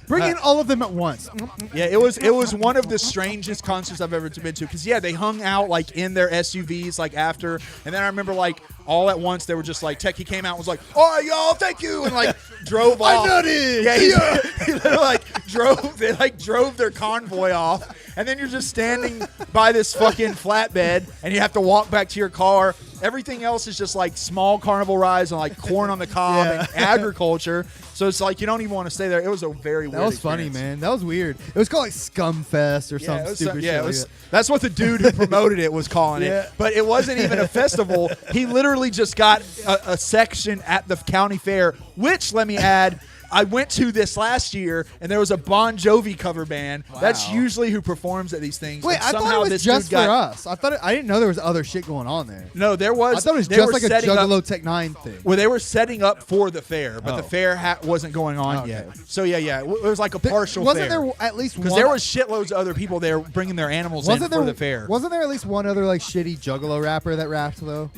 Bring in all of them at once. Yeah, it was one of the strangest concerts I've ever been to because they hung out like in their SUVs like after, and then I remember like all at once they were just like Tech. He came out and was like, "All right, y'all, thank you," and like drove off. I nutted. Yeah, he literally, like drove. They like drove their convoy off, and then you're just standing by this fucking flatbed, and you have to walk back to your car. Everything else is just like small carnival rides and like corn on the cob and agriculture. So it's like you don't even want to stay there. It was a very weird That was funny, experience. man. That was weird. It was called like Scumfest or Yeah, some it was stupid yeah, shit. it like was, that. that's what the dude who promoted it was calling Yeah. it. But it wasn't even a festival. He literally just got a section at the county fair, which, let me add, I went to this last year, and there was a Bon Jovi cover band. That's usually who performs at these things. Wait, and I thought somehow it was this just dude for got, us. I didn't know there was other shit going on there. No, there was. I thought it was they just were like a setting Juggalo up, Tech N9ne thing. Well, they were setting up for the fair, but Oh. the fair wasn't going on Okay. yet. So yeah, it was like a partial Wasn't fair. there at least one? Because there was shitloads of other people there bringing their animals in wasn't there for the fair. Wasn't there at least one other like shitty Juggalo rapper that rapped though?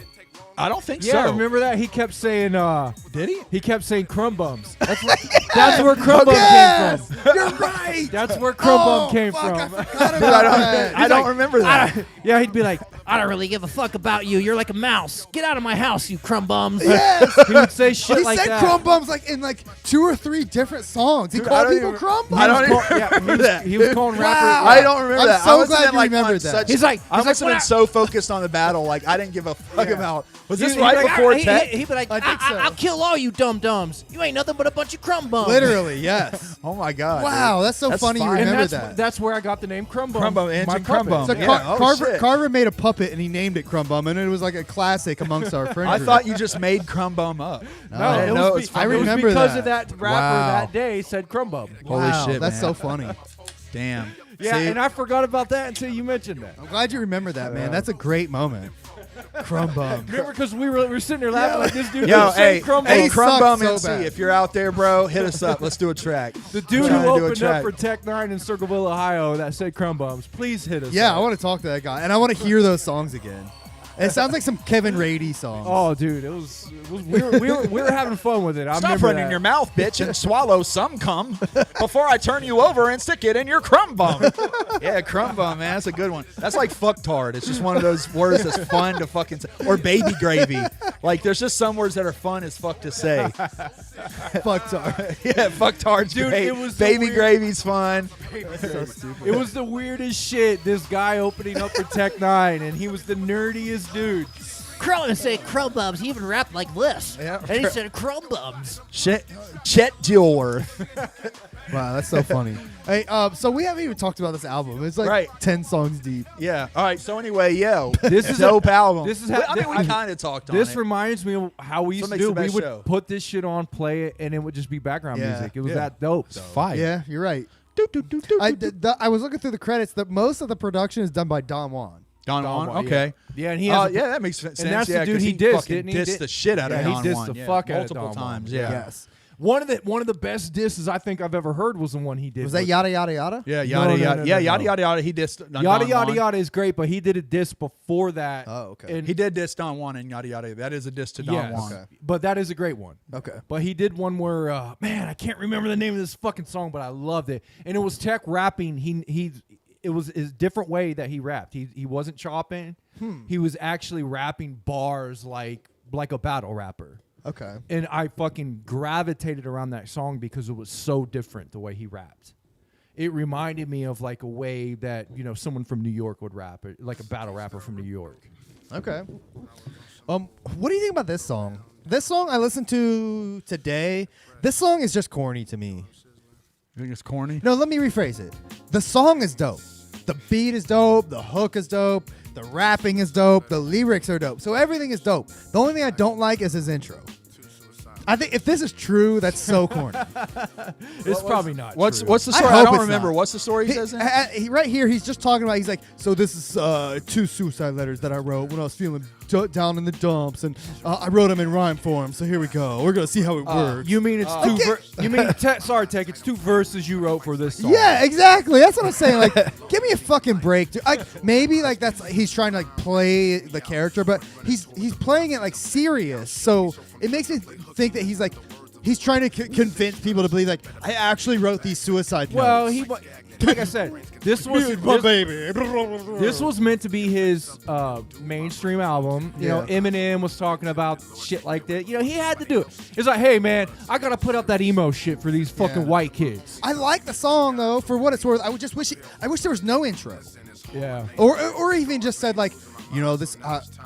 I don't think Yeah, so. remember that? He kept saying, Did he? he kept saying crumb bums. That's where crumb bum came from. You're right. That's where crumb bum came fuck, I from. forgot about that. I don't remember that. Yeah, he'd be like, I don't really give a fuck about you. You're like a mouse. Get out of my house, you crumb bums. Yes. he would say shit He like said that. crumb bums like in like 2 or 3 different songs. He Dude, I called don't people even- crumb bums. I don't even Yeah, remember that. He was calling rappers. Wow. I don't remember I'm that. so I must glad have been, you like, remembered on that. such- He's like- I he's must like, have been so focused on the battle, like I didn't give a fuck about. Was this He'd right be like, before He- Tech? He'd be like, I think so. I'll kill all you dumb dumbs. You ain't nothing but a bunch of crumb bums. Literally, yes. Oh my god! Wow, dude. that's so That's funny you fine. And remember that's, that. that's where I got the name Crumb Bum. Crumb Bum, my Engine Crumb puppet. Bum. So Yeah, oh, shit. Carver made a puppet and he named it Crumb Bum, and it was like a classic amongst our friends. I thought you just made Crumb Bum up. No, I it didn't know it was, was be- from- I it was remember because that. of that rapper Wow. that day said Crumb Bum. Holy wow, shit, that's man. so funny. Damn. Yeah, See? and I forgot about that until you mentioned that. I'm glad you remembered that, man. That's a great moment. Crumb Bum. Remember, because we were sitting there laughing like this dude Yo, was saying hey, Crumb hey, Bum. Crumb Crumb Bum sucks so MC, bad. if you're out there, bro, hit us up. Let's do a track. The dude Trying who to do a opened track. up for Tech N9ne in Circleville, Ohio, that said Crumb Bums, please hit us. Yeah, up. I want to talk to that guy, and I want to hear those songs again. It sounds like some Kevin Rady song. Oh, dude, we were having fun with it. I Stop remember running that. your mouth, bitch, and swallow some cum before I turn you over and stick it in your crumb bum. Yeah, crumb bum, man. That's a good one. That's like fucktard. It's just one of those words that's fun to fucking say. Or baby gravy. Like, there's just some words that are fun as fuck to say. Fuck sorry. Yeah, fucktard's Dude, great. it was the baby weird- gravy's fun. It was the weirdest shit. This guy opening up for Tech N9ne, and he was the nerdiest dude. Crow and say crumb bums. He even rapped like this. Yeah. And he said crumb bums. Chet Dilworth. Wow, that's so funny. Hey, so we haven't even talked about this album. It's like Right. 10 songs deep. Yeah. All right. So anyway, yo, This is dope album. this is Well, how- I mean, we I- kind of talked on This it. reminds me of how we used So it to makes do. the We best would show. put this shit on, play it, and it would just be background Yeah. music. It was Yeah. that dope. though. Fire. Yeah, you're right. I was looking through the credits. That most of the production is done by Don Juan. Don Don Juan. Juan, Okay. Yeah, and he has. a- Yeah, that makes sense. and that's yeah, the dude 'cause he dissed, fucking didn't he? dissed the shit out of Yeah, Don he dissed Juan. the Yeah, fuck out of multiple Don Juan. times. Yeah. Yes. One of the best disses I think I've ever heard was the one he did. Was that with- Yada Yada Yada? Yeah, No, yada no, yada. no, Yeah, no, yada no. yada yada. He dissed Don Yada Juan. Yada Yada is great, but he did a diss before that. Oh, okay. And He did diss Don Juan and yada yada. That is a diss to Don yes, Juan. Okay. but that is a great one. Okay. But he did one where, man, I can't remember the name of this fucking song, but I loved it. And it was Tech rapping. it was a different way that he rapped. He wasn't chopping. He was actually rapping bars like a battle rapper. Okay. And I fucking gravitated around that song because it was so different the way he rapped. It reminded me of like a way that, you know, someone from New York would rap, like a battle rapper from New York. Okay. What do you think about this song? This song I listened to today. This song is just corny to me. You think it's corny? No, let me rephrase it. The song is dope. The beat is dope. The hook is dope. The rapping is dope. The lyrics are dope. So everything is dope. The only thing I don't like is his intro. I think if this is true, that's so corny. It's probably not What's true. what's the I story? hope I don't it's remember. not. What's the story he says? In? He right here, he's just talking about. He's like, so this is 2 suicide letters that I wrote when I was feeling down in the dumps, and I wrote them in rhyme form. So here we go. We're gonna see how it works. You mean it's you mean sorry, Tech, it's 2 verses you wrote for this song. Yeah, exactly. That's what I'm saying. Like, give me a fucking break, dude. Like, maybe like that's he's trying to like play the character, but he's playing it like serious. So it makes me think that he's like. He's trying to convince people to believe, like, I actually wrote these suicide Well, notes. like I said, this was My baby. this was meant to be his mainstream album. You know, Yeah. Eminem was talking about shit like that. You know, he had to do it. It's like, hey man, I gotta put up that emo shit for these fucking Yeah. white kids. I like the song though, for what it's worth. I would just wish I wish there was no intro, Yeah. or even just said like, you know, this.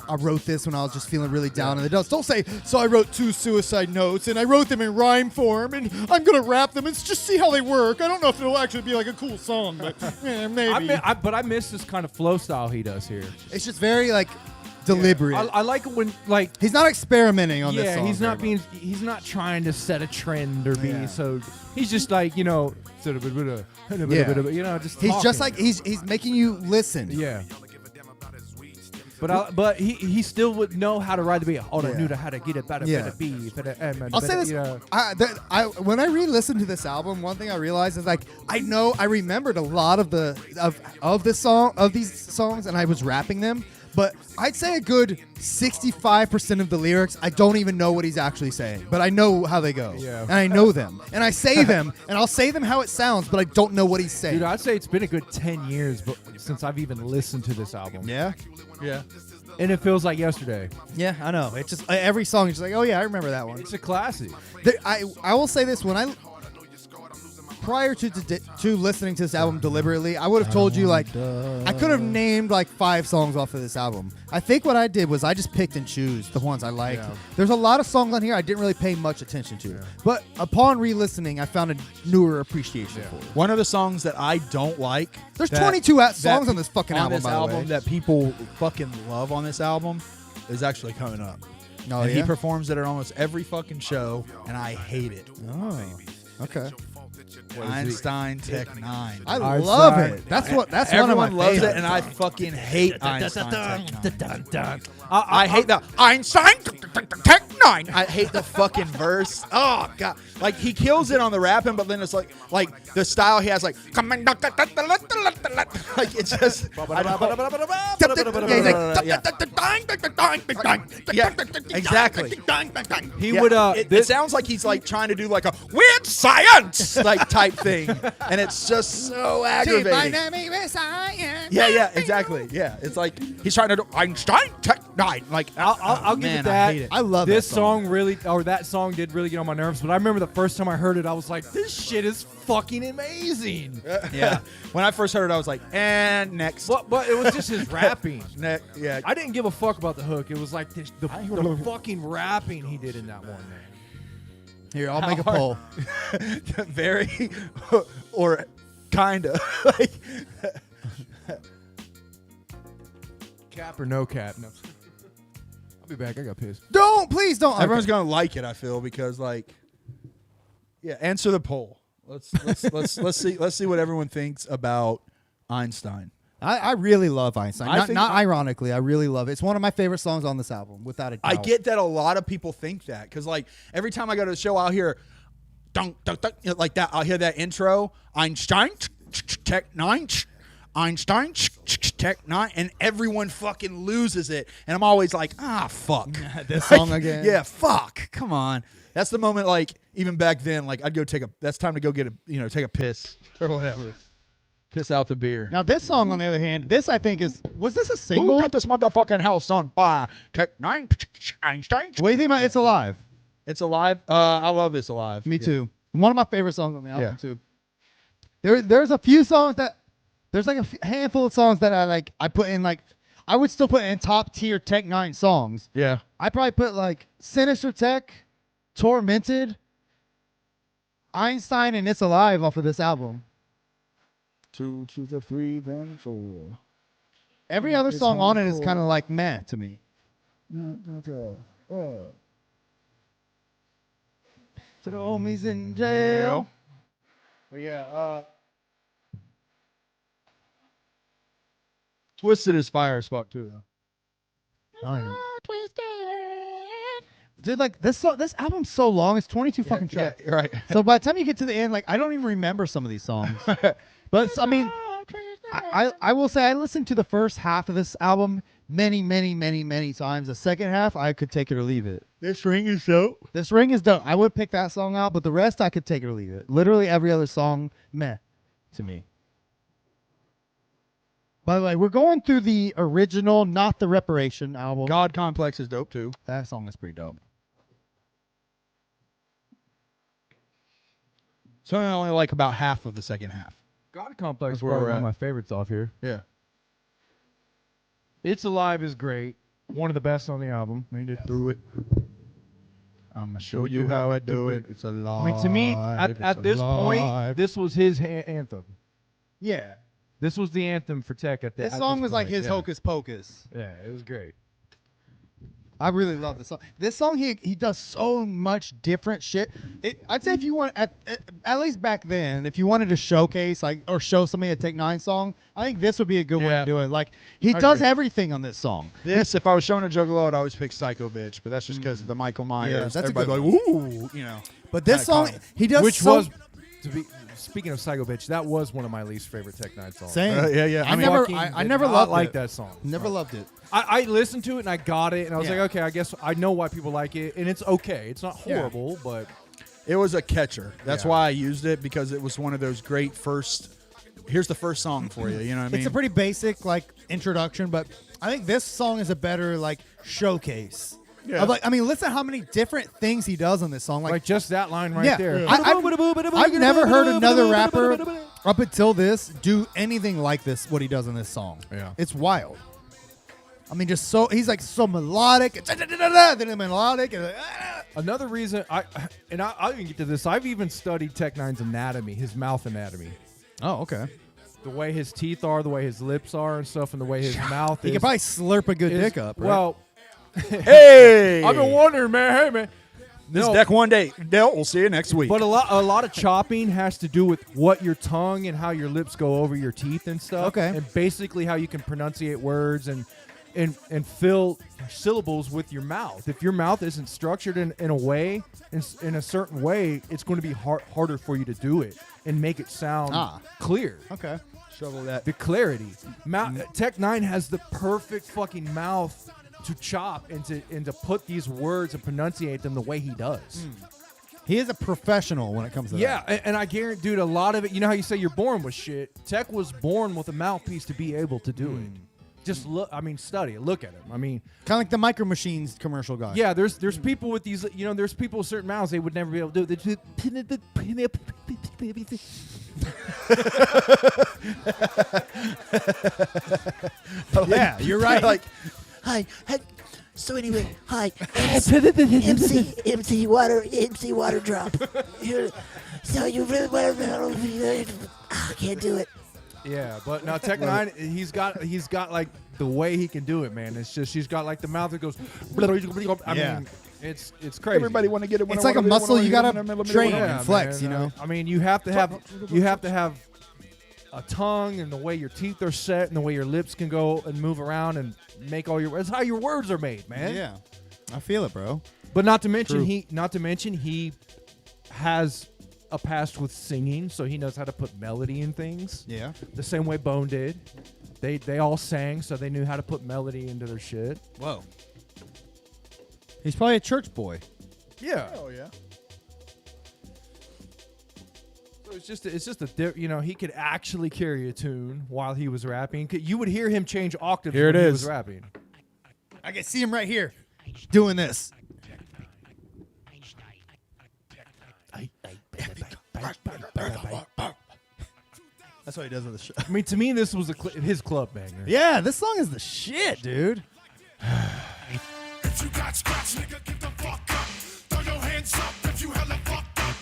I wrote this when I was just feeling really down in the dumps. Don't say, so I wrote 2 suicide notes and I wrote them in rhyme form and I'm gonna rap them and just see how they work. I don't know if it'll actually be like a cool song, but maybe. But I miss this kind of flow style he does here. It's just very like deliberate. I like it when like He's not experimenting on this yeah, song. he's not trying to set a trend or be Yeah. so. He's just like, you know, you know, just He's just talking. like he's making you listen. yeah. But he still would know how to ride the beat. Oh, I Yeah. knew how to get it better, Yeah. better beat. I'll say this: You know. when I re-listened to this album, one thing I realized is like I remembered a lot of these songs, and I was rapping them. But I'd say a good 65% of the lyrics, I don't even know what he's actually saying, but I know how they go, Yeah. and I know them, and I say them, and I'll say them how it sounds, but I don't know what he's saying. Dude, I'd say it's been a good 10 years since I've even listened to this album. Yeah, Yeah. And it feels like yesterday. yeah, I know. It's just every song is just like, oh yeah, I remember that one. It's a classic. I will say this: prior to listening to this album deliberately, I would have told you like I could have named like 5 songs off of this album. I think what I did was I just picked and choose the ones I liked. Yeah. There's a lot of songs on here I didn't really pay much attention to, but upon re-listening, I found a newer appreciation for it. One of the songs that I don't like. There's that- 22 songs that- on this fucking album. This by the album way. that people fucking love on this album is actually coming up. Oh, and he yeah? performs it at almost every fucking show, and I hate it. Oh, okay. Einstein Tech N9ne. I Einstein. love it. That's one of my Everyone loves favorites. it, and I fucking hate Einstein Tech N9ne. I I hate the Einstein Tech N9ne. I hate the fucking verse. Oh god, like he kills it on the rapping, but then it's like the style he has, like it's just. Yeah, exactly. He Yeah, would it sounds like he's like trying to do like a weird science like type thing, and it's just so aggravating. Yeah, exactly. Yeah, it's like he's trying to do Einstein Tech N9ne. Like I'll give man, it that. I hate it. I love this that song. that song did really get on my nerves. But I remember the first time I heard it, I was like, this shit is fucking amazing. Yeah, when I first heard it, I was like, and next. But it was just his rapping. Yeah, I didn't give a fuck about the hook. It was like the fucking rapping he did in that one, man. Here, I'll make a poll. very or kinda like. Cap or no cap? No. I'll be back. I got pissed. Please don't. Everyone's gonna like it. I feel because like, yeah. Answer the poll. Let's see what everyone thinks about Einstein. I really love Einstein. I think- Not ironically, I really love it. It's one of my favorite songs on this album, without a doubt. I get that a lot of people think that because like every time I go to the show, I'll hear dunk, dunk, dunk, like that. I'll hear that intro, Einstein Tech N9ne, Einstein Tech N9ne, and everyone fucking loses it. And I'm always like, fuck. This song again. Yeah, fuck. Come on. That's the moment. Like even back then, like I'd go that's time to go get take a piss or whatever. Piss out the beer. Now this song, on the other hand, this I think was this a single? Got this motherfucking house on fire. Tech N9ne. What do you think about It's Alive? It's alive. I love It's Alive. Me too. One of my favorite songs on the album too. There's a few songs that there's like a handful of songs that I put in like I would still put in top tier Tech N9ne songs. Yeah. I probably put like Sinister Tech, Tormented, Einstein, and It's Alive off of this album. 2 to the 3 then 4. Every other song on it is kind of like meh to me. To the homies in jail. But yeah, Twisted is fire as fuck too though. Dude, like this album's so long. It's 22 fucking tracks. Yeah, right. So by the time you get to the end, like I don't even remember some of these songs. But I mean, I will say I listened to the first half of this album many times. The second half, I could take it or leave it. This ring is dope. This ring is dope. I would pick that song out, but the rest I could take it or leave it. Literally every other song, meh, to me. By the way, we're going through the original, not the Reparation album. God Complex is dope too. That song is pretty dope. So I only like about half of the second half. God Complex is That's where probably we're one of at. my favorites off here. Yeah. It's Alive is great. One of the best on the album. Made it through it. I'm gonna show you how I do it. It's alive. I mean, to me, at this point, this was his anthem. Yeah. This was the anthem for Tech at This at song was like point. his Hocus Pocus. Yeah, it was great. I really love this song. This song, he does so much different shit. I'd say if you want, at least back then, if you wanted to showcase like or show somebody a Tech N9ne song, I think this would be a good one to do it. Like he does agree. everything on this song. This, if I was showing a Juggalo, I'd always pick Psycho Bitch, but that's just because of the Michael Myers. that's a Everybody's good like, ooh, you know. But this Kinda song, common. he does Which so, was, to be speaking of Psycho Bitch, that was one of my least favorite Tech N9ne songs. same. yeah. I never Fucking loved like it. that song. Never loved it. I listened to it and I got it and I was Yeah. like, okay, I guess I know why people like it and it's okay. It's not horrible, but It was a catcher. That's Yeah. why I used it, because it was one of those great first. Here's the first song for you. You know what I mean? It's a pretty basic like introduction, but I think this song is a better like showcase. Yeah. Of, like, I mean, listen how many different things he does on this song. like just that line right yeah, there. I've never heard another rapper up until this do anything like this. What he does in this song, Yeah. it's wild. I mean, just so he's like so melodic, then melodic. And, Another reason I'll even get to this. I've even studied Tech N9ne's anatomy, his mouth anatomy. Oh, okay. The way his teeth are, the way his lips are and stuff, and the way his mouth He is. could probably slurp a good dick up. Right? Well, hey, I've been wondering, man. Hey, man. this No, deck one day. Del, we'll see you next week. But a lot of chopping has to do with what your tongue and how your lips go over your teeth and stuff. Okay. And basically how you can pronunciate words and fill syllables with your mouth. If your mouth isn't structured in a way, in a certain way, it's going to be harder for you to do it and make it sound clear. okay. shovel that. The clarity. Tech N9ne has the perfect fucking mouth to chop and to put these words and pronunciate them the way he does. He is a professional when it comes to that. Yeah, and I guarantee, dude, a lot of it, you know how you say you're born with shit? Tech was born with a mouthpiece to be able to do it. Just look, I mean, study it. Look at him. I mean, Kind of like the Micro Machines commercial guy. yeah, there's people with these, you know, there's people with certain mouths they would never be able to do it. Yeah, you're right. Like, Hi. So anyway, hi. MC water drop. So you really want to? I can't do it. Yeah, but now Tech N9ne, he's got like the way he can do it, man. It's just he's got like the mouth that goes. I mean, it's crazy. everybody want to get it. It's like a muscle you gotta train and flex, man. you know? I mean, you have to have a tongue and the way your teeth are set and the way your lips can go and move around and make all your. That's how your words are made, man. Yeah. I feel it, bro. But not to mention he has a past with singing, so he knows how to put melody in things. Yeah. The same way Bone did. They all sang, so they knew how to put melody into their shit. Whoa. He's probably a church boy. Yeah. Oh yeah. It's just he could actually carry a tune while he was rapping. You would hear him change octaves Here when it he is. was rapping. I can see him right here doing this. That's what he does with the show. I mean, to me, this was his club banger. Yeah, this song is the shit, dude. If you got scratch, nigga, get the fuck up. Throw your hands up if you hella fucked up.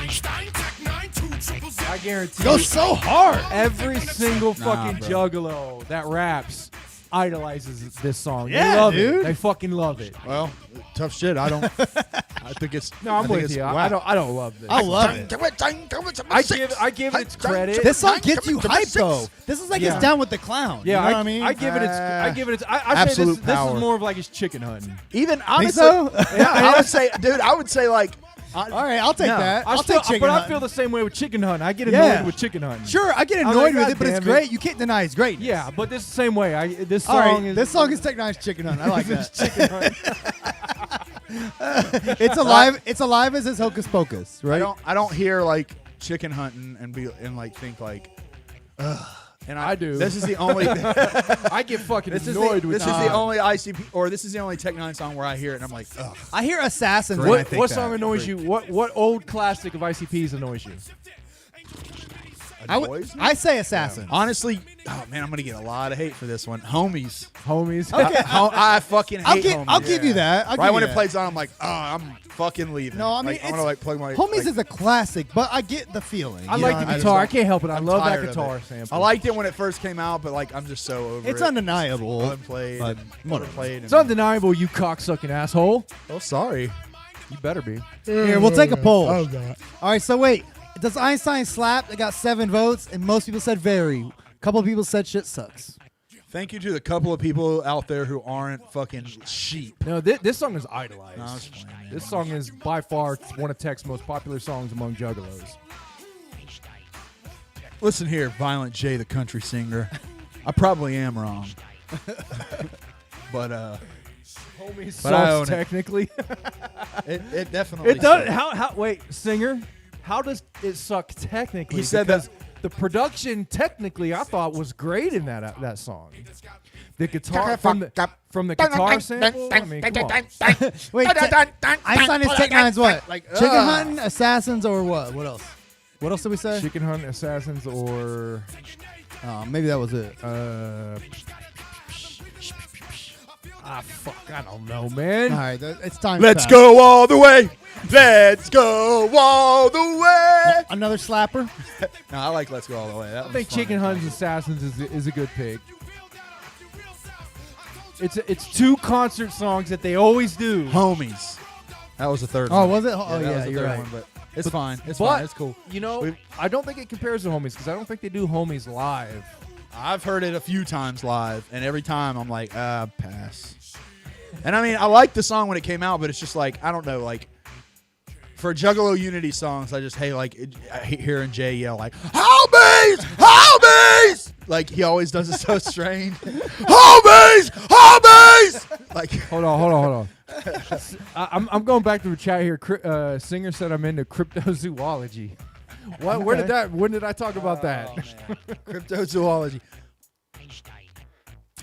Einstein, Tech N9ne, 2 I guarantee Goes you, so hard. every single fucking bro. juggalo that raps idolizes this song. Yeah, they love dude. it. They fucking love it. Well, tough shit. I don't. I think it's. No, I'm I think with it's you. whack. I don't love this. I love it. I give it its credit. This song gets you hyped though. This is like Yeah. it's down with the clown. Yeah, you know what I mean? I give it its. I give it its. I say Absolute this power. is more of like his chicken hunting. Even Think honestly, so? yeah, I would say, dude. I would say like. All right, I'll take No, that. I'll still, take chicken but I hunting. feel the same way with chicken hunting. I get annoyed Yeah. with chicken hunting. Sure, I get I'm annoyed like, with God it, but it's damn it. great. You can't deny it's great. Yeah, but this is the same way. This All song right, is this song is Tech N9ne's chicken hunt. I like that. chicken hunting. It's alive. It's alive as his Hocus Pocus, right? I don't hear like chicken hunting and like think like, ugh. And I do. This is the only. I get fucking annoyed with this is the only ICP or this is the only Tech N9ne song where I hear it and I'm like, ugh. I hear Assassins. and I What, think what that. song annoys you? What old classic of ICP's annoys you? I say Assassin. Honestly, oh man, I'm gonna get a lot of hate for this one. Homies. Homies. Okay, I fucking hate Homies. I'll give you that. I'll Right give when you it that. plays on, I'm like, oh, I'm fucking leaving. No, I mean, like, I'm gonna like plug my Homies like, is a classic, but I get the feeling. I you like know the what I mean? guitar. I can't help it. I I'm love that tired of guitar it. sample. I liked it when it first came out, but like I'm just so over It's it. undeniable. Unplayed. but and whatever. overplayed. It's undeniable, you cocksucking asshole. Oh, sorry. You better be. Here, we'll take a poll. Oh god. All right, so wait. Does Einstein slap? It got 7 votes, and most people said very. A couple of people said shit sucks. Thank you to the couple of people out there who aren't fucking sheep. No, this song is idolized. No, I was playing, man. This song is by far one of Tech's most popular songs among juggalos. Listen here, Violent J, the country singer. I probably am wrong. But Homies But I own sucks it. technically. it definitely It does. sucks. How? Wait, singer. How does it suck technically? He said because that- the production technically I thought was great in that song. The guitar from the guitar sample. I mean, come on. Wait, Einstein is Tech N9ne's what? Like, Chicken hunting, Assassins, or what? What else? What else did we say? Chicken Hunt Assassins or Maybe that was it. fuck, I don't know, man. All right, it's time. Let's to pass. go all the way. Let's go all the way. Another slapper. No, I like Let's Go All the Way. That I think Chicken Hunt Assassins is a good pick. It's 2 concert songs that they always do. Homies. That was the third Oh, one. was it? Oh, that yeah, was the you're third right. one, but it's fine. It's But fine. It's cool. You know, We've- I don't think it compares to Homies because I don't think they do Homies live. I've heard it a few times live, and every time I'm like, pass. And I mean, I liked the song when it came out, but it's just like, I don't know, like, for Juggalo Unity songs, I just hate, like, I hate hearing Jay yell, like, homies! Homies! Like, he always does it so strange. Homies! Homies! Like, Hold on. I'm going back to the chat here. Singer said I'm into cryptozoology. What? Where did that? When did I talk about that? cryptozoology.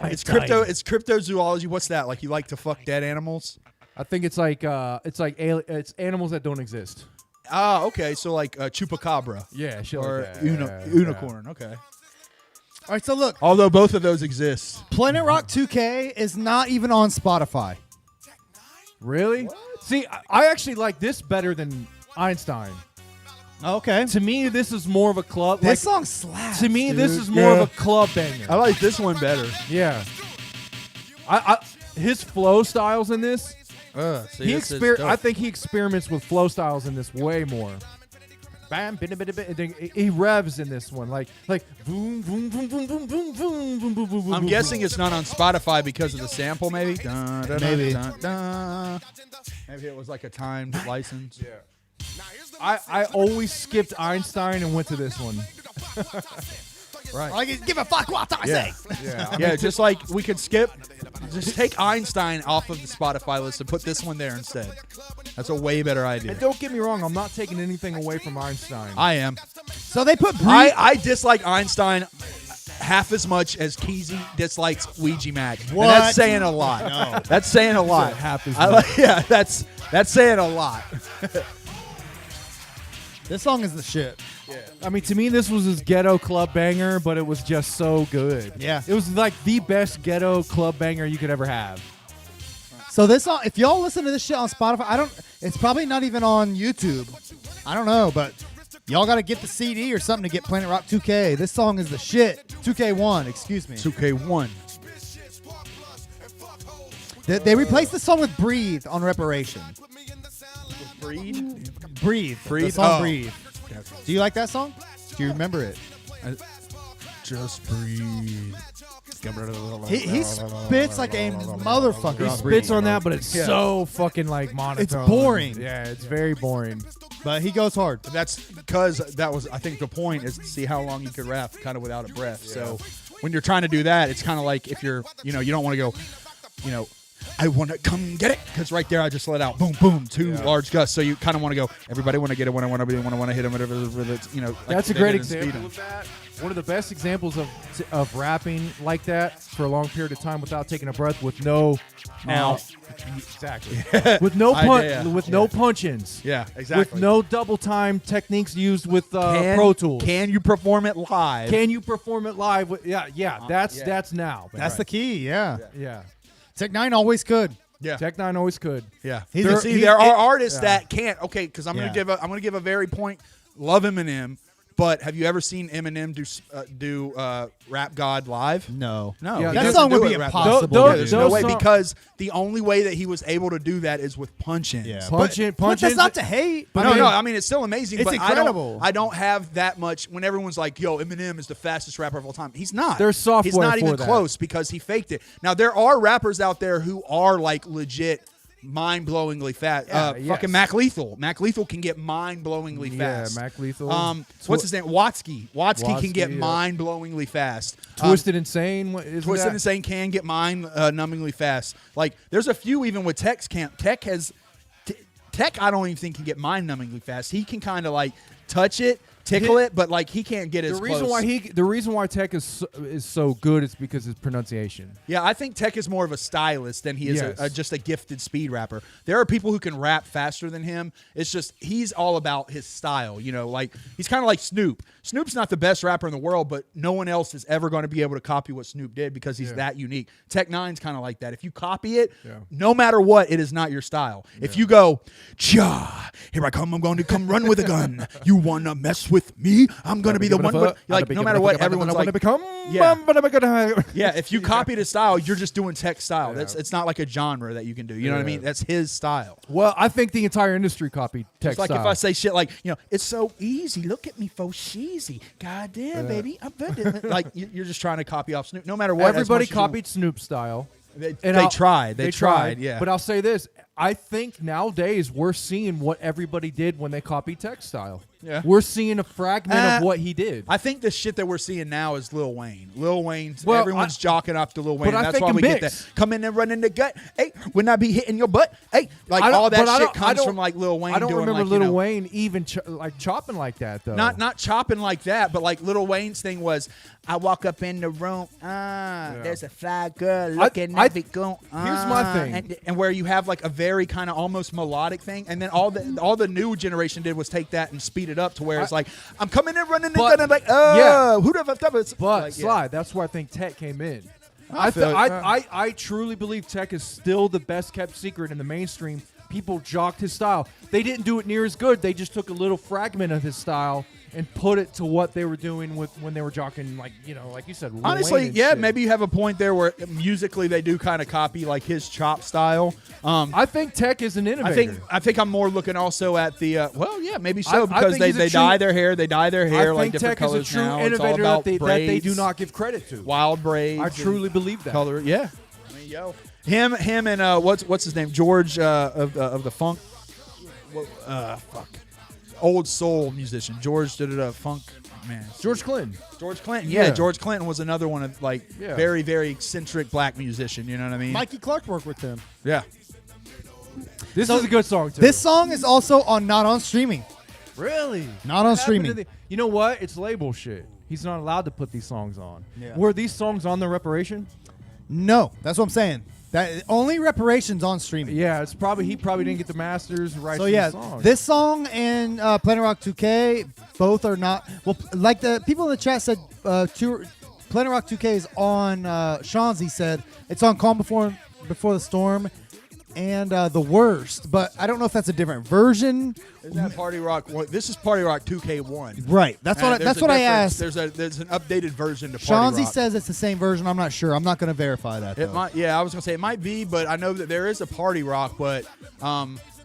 It's cryptozoology. What's that? Like, you like to fuck dead animals? I think it's like it's animals that don't exist. Ah, okay. So like chupacabra Yeah, shit or like that. unicorn. Okay. All right, so look, Although both of those exist. Planet Rock 2K is not even on Spotify. Really? See, I actually like this better than Einstein. Okay. To me, this is more of a club. This like, song slaps. to me, dude. this is more of a club banger. I like this one better. Yeah. His flow styles in this. I think he experiments with flow styles in this way more. Bam, he revs in this one like boom, boom, boom, boom, boom, boom, boom, boom, boom, boom. I'm guessing it's not on Spotify because of the sample, maybe. Dun, dun, Maybe. Dun, dun. Maybe it was like a timed license. Yeah. I always skipped Einstein and went to this one. Like, give a fuck what I Yeah. say. Yeah. Yeah, just like we could skip, just take Einstein off of the Spotify list and put this one there instead. That's a way better idea. And don't get me wrong, I'm not taking anything away from Einstein. I am. So they put Breathe. I dislike Einstein half as much as Keezy dislikes Ouija Mac. And What? that's saying a lot. No. That's saying a lot. half as Yeah, that's saying a lot. This song is the shit. I mean, to me, this was his ghetto club banger, but it was just so good. Yeah. It was like the best ghetto club banger you could ever have. So this song, if y'all listen to this shit on Spotify, it's probably not even on YouTube. I don't know, but y'all got to get the CD or something to get Planet Rock 2K. This song is the shit. 2K1, excuse me. 2K1. They replaced the song with Breathe on Reparation. Breed? Breathe. Breathe? The song Oh. Breathe. Do you like that song? Do you remember it? Just breathe. He spits like a motherfucker. He spits on that, but it's so fucking like monotone. It's boring. Yeah, it's very boring. But he goes hard. That's because that was, I think the point is to see how long you could rap kind of without a breath. So when you're trying to do that, it's kind of like if you're, you don't want to go, I want to come get it, because right there I just let out boom, boom, two large gusts. So you kind of want to go, everybody want to get it when I want to hit them, whatever. Like That's a they great did in Speed example 'em. of that. One of the best examples of rapping like that for a long period of time without taking a breath, with no exactly with no no punch-ins. Yeah, exactly. With no double time techniques used with Pro Tools. Can you perform it live? Can you perform it live? That's now. That's the key, yeah. Yeah. Tech N9ne always could. Yeah. Tech N9ne always could. Yeah. He's There, a- he- there are it- artists that can't. Okay, because I'm Yeah. gonna give a very point. Love Eminem, but have you ever seen Eminem do Rap God live? No. No, Yeah, he that doesn't song would do be it Rap impossible. God. Those- Yeah, there's no way, song- because the only way that he was able to do that is with punch-ins. Yeah. Punch-in- But that's punch-ins- not to hate. But I mean, I mean, it's still amazing. it's but incredible. I don't have that much. When everyone's like, "Yo, Eminem is the fastest rapper of all time," he's not. There's software He's not for even that. close because he faked it. Now there are rappers out there who are like legit, mind-blowingly fast. Yeah, Fucking yes. Mac Lethal. Mac Lethal can get mind-blowingly fast. Mac Lethal. What's his name? Watsky. Watsky can get Watsky, yeah. mind-blowingly fast. Twisted Insane. Isn't Twisted that? Insane can get mind-numbingly fast. Like there's a few even with Tech's camp. Tech I don't even think can get mind-numbingly fast. He can kind of like touch it, tickle it, but like he can't get as The reason close. the reason why Tech is so good is because his pronunciation. Yeah, I think Tech is more of a stylist than he is Yes. just a gifted speed rapper. There are people who can rap faster than him. It's just he's all about his style. Like he's kind of like Snoop. Snoop's not the best rapper in the world, but no one else is ever going to be able to copy what Snoop did because he's that unique. Tech N9ne's kind of like that. If you copy it, no matter what, it is not your style. If you go, "Cha, here I come. I'm going to come run with a gun. You want to mess with me? I'm going to be the one." Like no matter what, everyone's like, yeah, if you copied his style, you're just doing Tech style. It's not like a genre that you can do. You know what I mean? That's his style. Well, I think the entire industry copied Tech It's like style. if I say shit like, it's so easy. Look at me, fo sheezy. Goddamn, baby. I'm like you're just trying to copy off Snoop. No matter what. Everybody as much as you want. copied Snoop style. They And tried. They tried. Yeah. But I'll say this: I think nowadays we're seeing what everybody did when they copied Tech style. Yeah. We're seeing a fragment of what he did. I think the shit that we're seeing now is Lil Wayne. Lil Wayne's Well, everyone's jocking off to Lil Wayne. but I That's think why a we get mix. that. Come in and run in the gut. Hey, when I be hitting your butt. Hey, like all that shit comes from like Lil Wayne. I don't doing remember like, Lil Wayne even chopping like that though. Not chopping like that, but like Lil Wayne's thing was, I walk up in the room, there's a fly girl looking at me going. Here's my thing. and where you have like a very kind of almost melodic thing, and then all the new generation did was take that and speed it up to where it's like, I'm coming in running But- and like, who the fuck? But Like, Sly, that's where I think Tech came in. feel it. I truly believe Tech is still the best kept secret in the mainstream. People jocked his style. They didn't do it near as good. They just took a little fragment of his style and put it to what they were doing with when they were jocking, like you said. Lil Honestly, Wayne and yeah, shit. maybe you have a point there where musically they do kind of copy like his chop style. I think Tech is an innovator. I think I'm more looking also at the maybe I so because think he's a they true- dye their hair I like think different Tech is colors a true now. It's all innovator about that they braids, do not give credit to. wild braids. I and truly believe that. color. Yeah, I mean, yo, him and what's his name, George of the funk, old soul musician. George did a funk man. George Clinton. George Clinton. Yeah, Yeah. George Clinton was another one of like Yeah. very very eccentric black musician. You know what I mean? Mikey Clark worked with them. Yeah. This is a good song too. This song is also on not on streaming. Really? Not on What happened streaming. to you know what? It's label shit. He's not allowed to put these songs on. Yeah. Were these songs on the Reparation? No, that's what I'm saying. That only Reparations on streaming. Yeah, it's probably he probably didn't get the masters right. So yeah, the song. this song and Planet Rock 2K both are not. Well, like the people in the chat said, Planet Rock 2K is on. Shanzi said it's on Calm Before the Storm and The Worst, but I don't know if that's a different version. Isn't that Party Rock? This is Party Rock 2K1. Right. That's what I asked. There's an updated version to Party Shanzi Rock. says it's the same version. I'm not sure. I'm not going to verify that. It though. might. Yeah, I was gonna say it might be, but I know that there is a Party Rock, but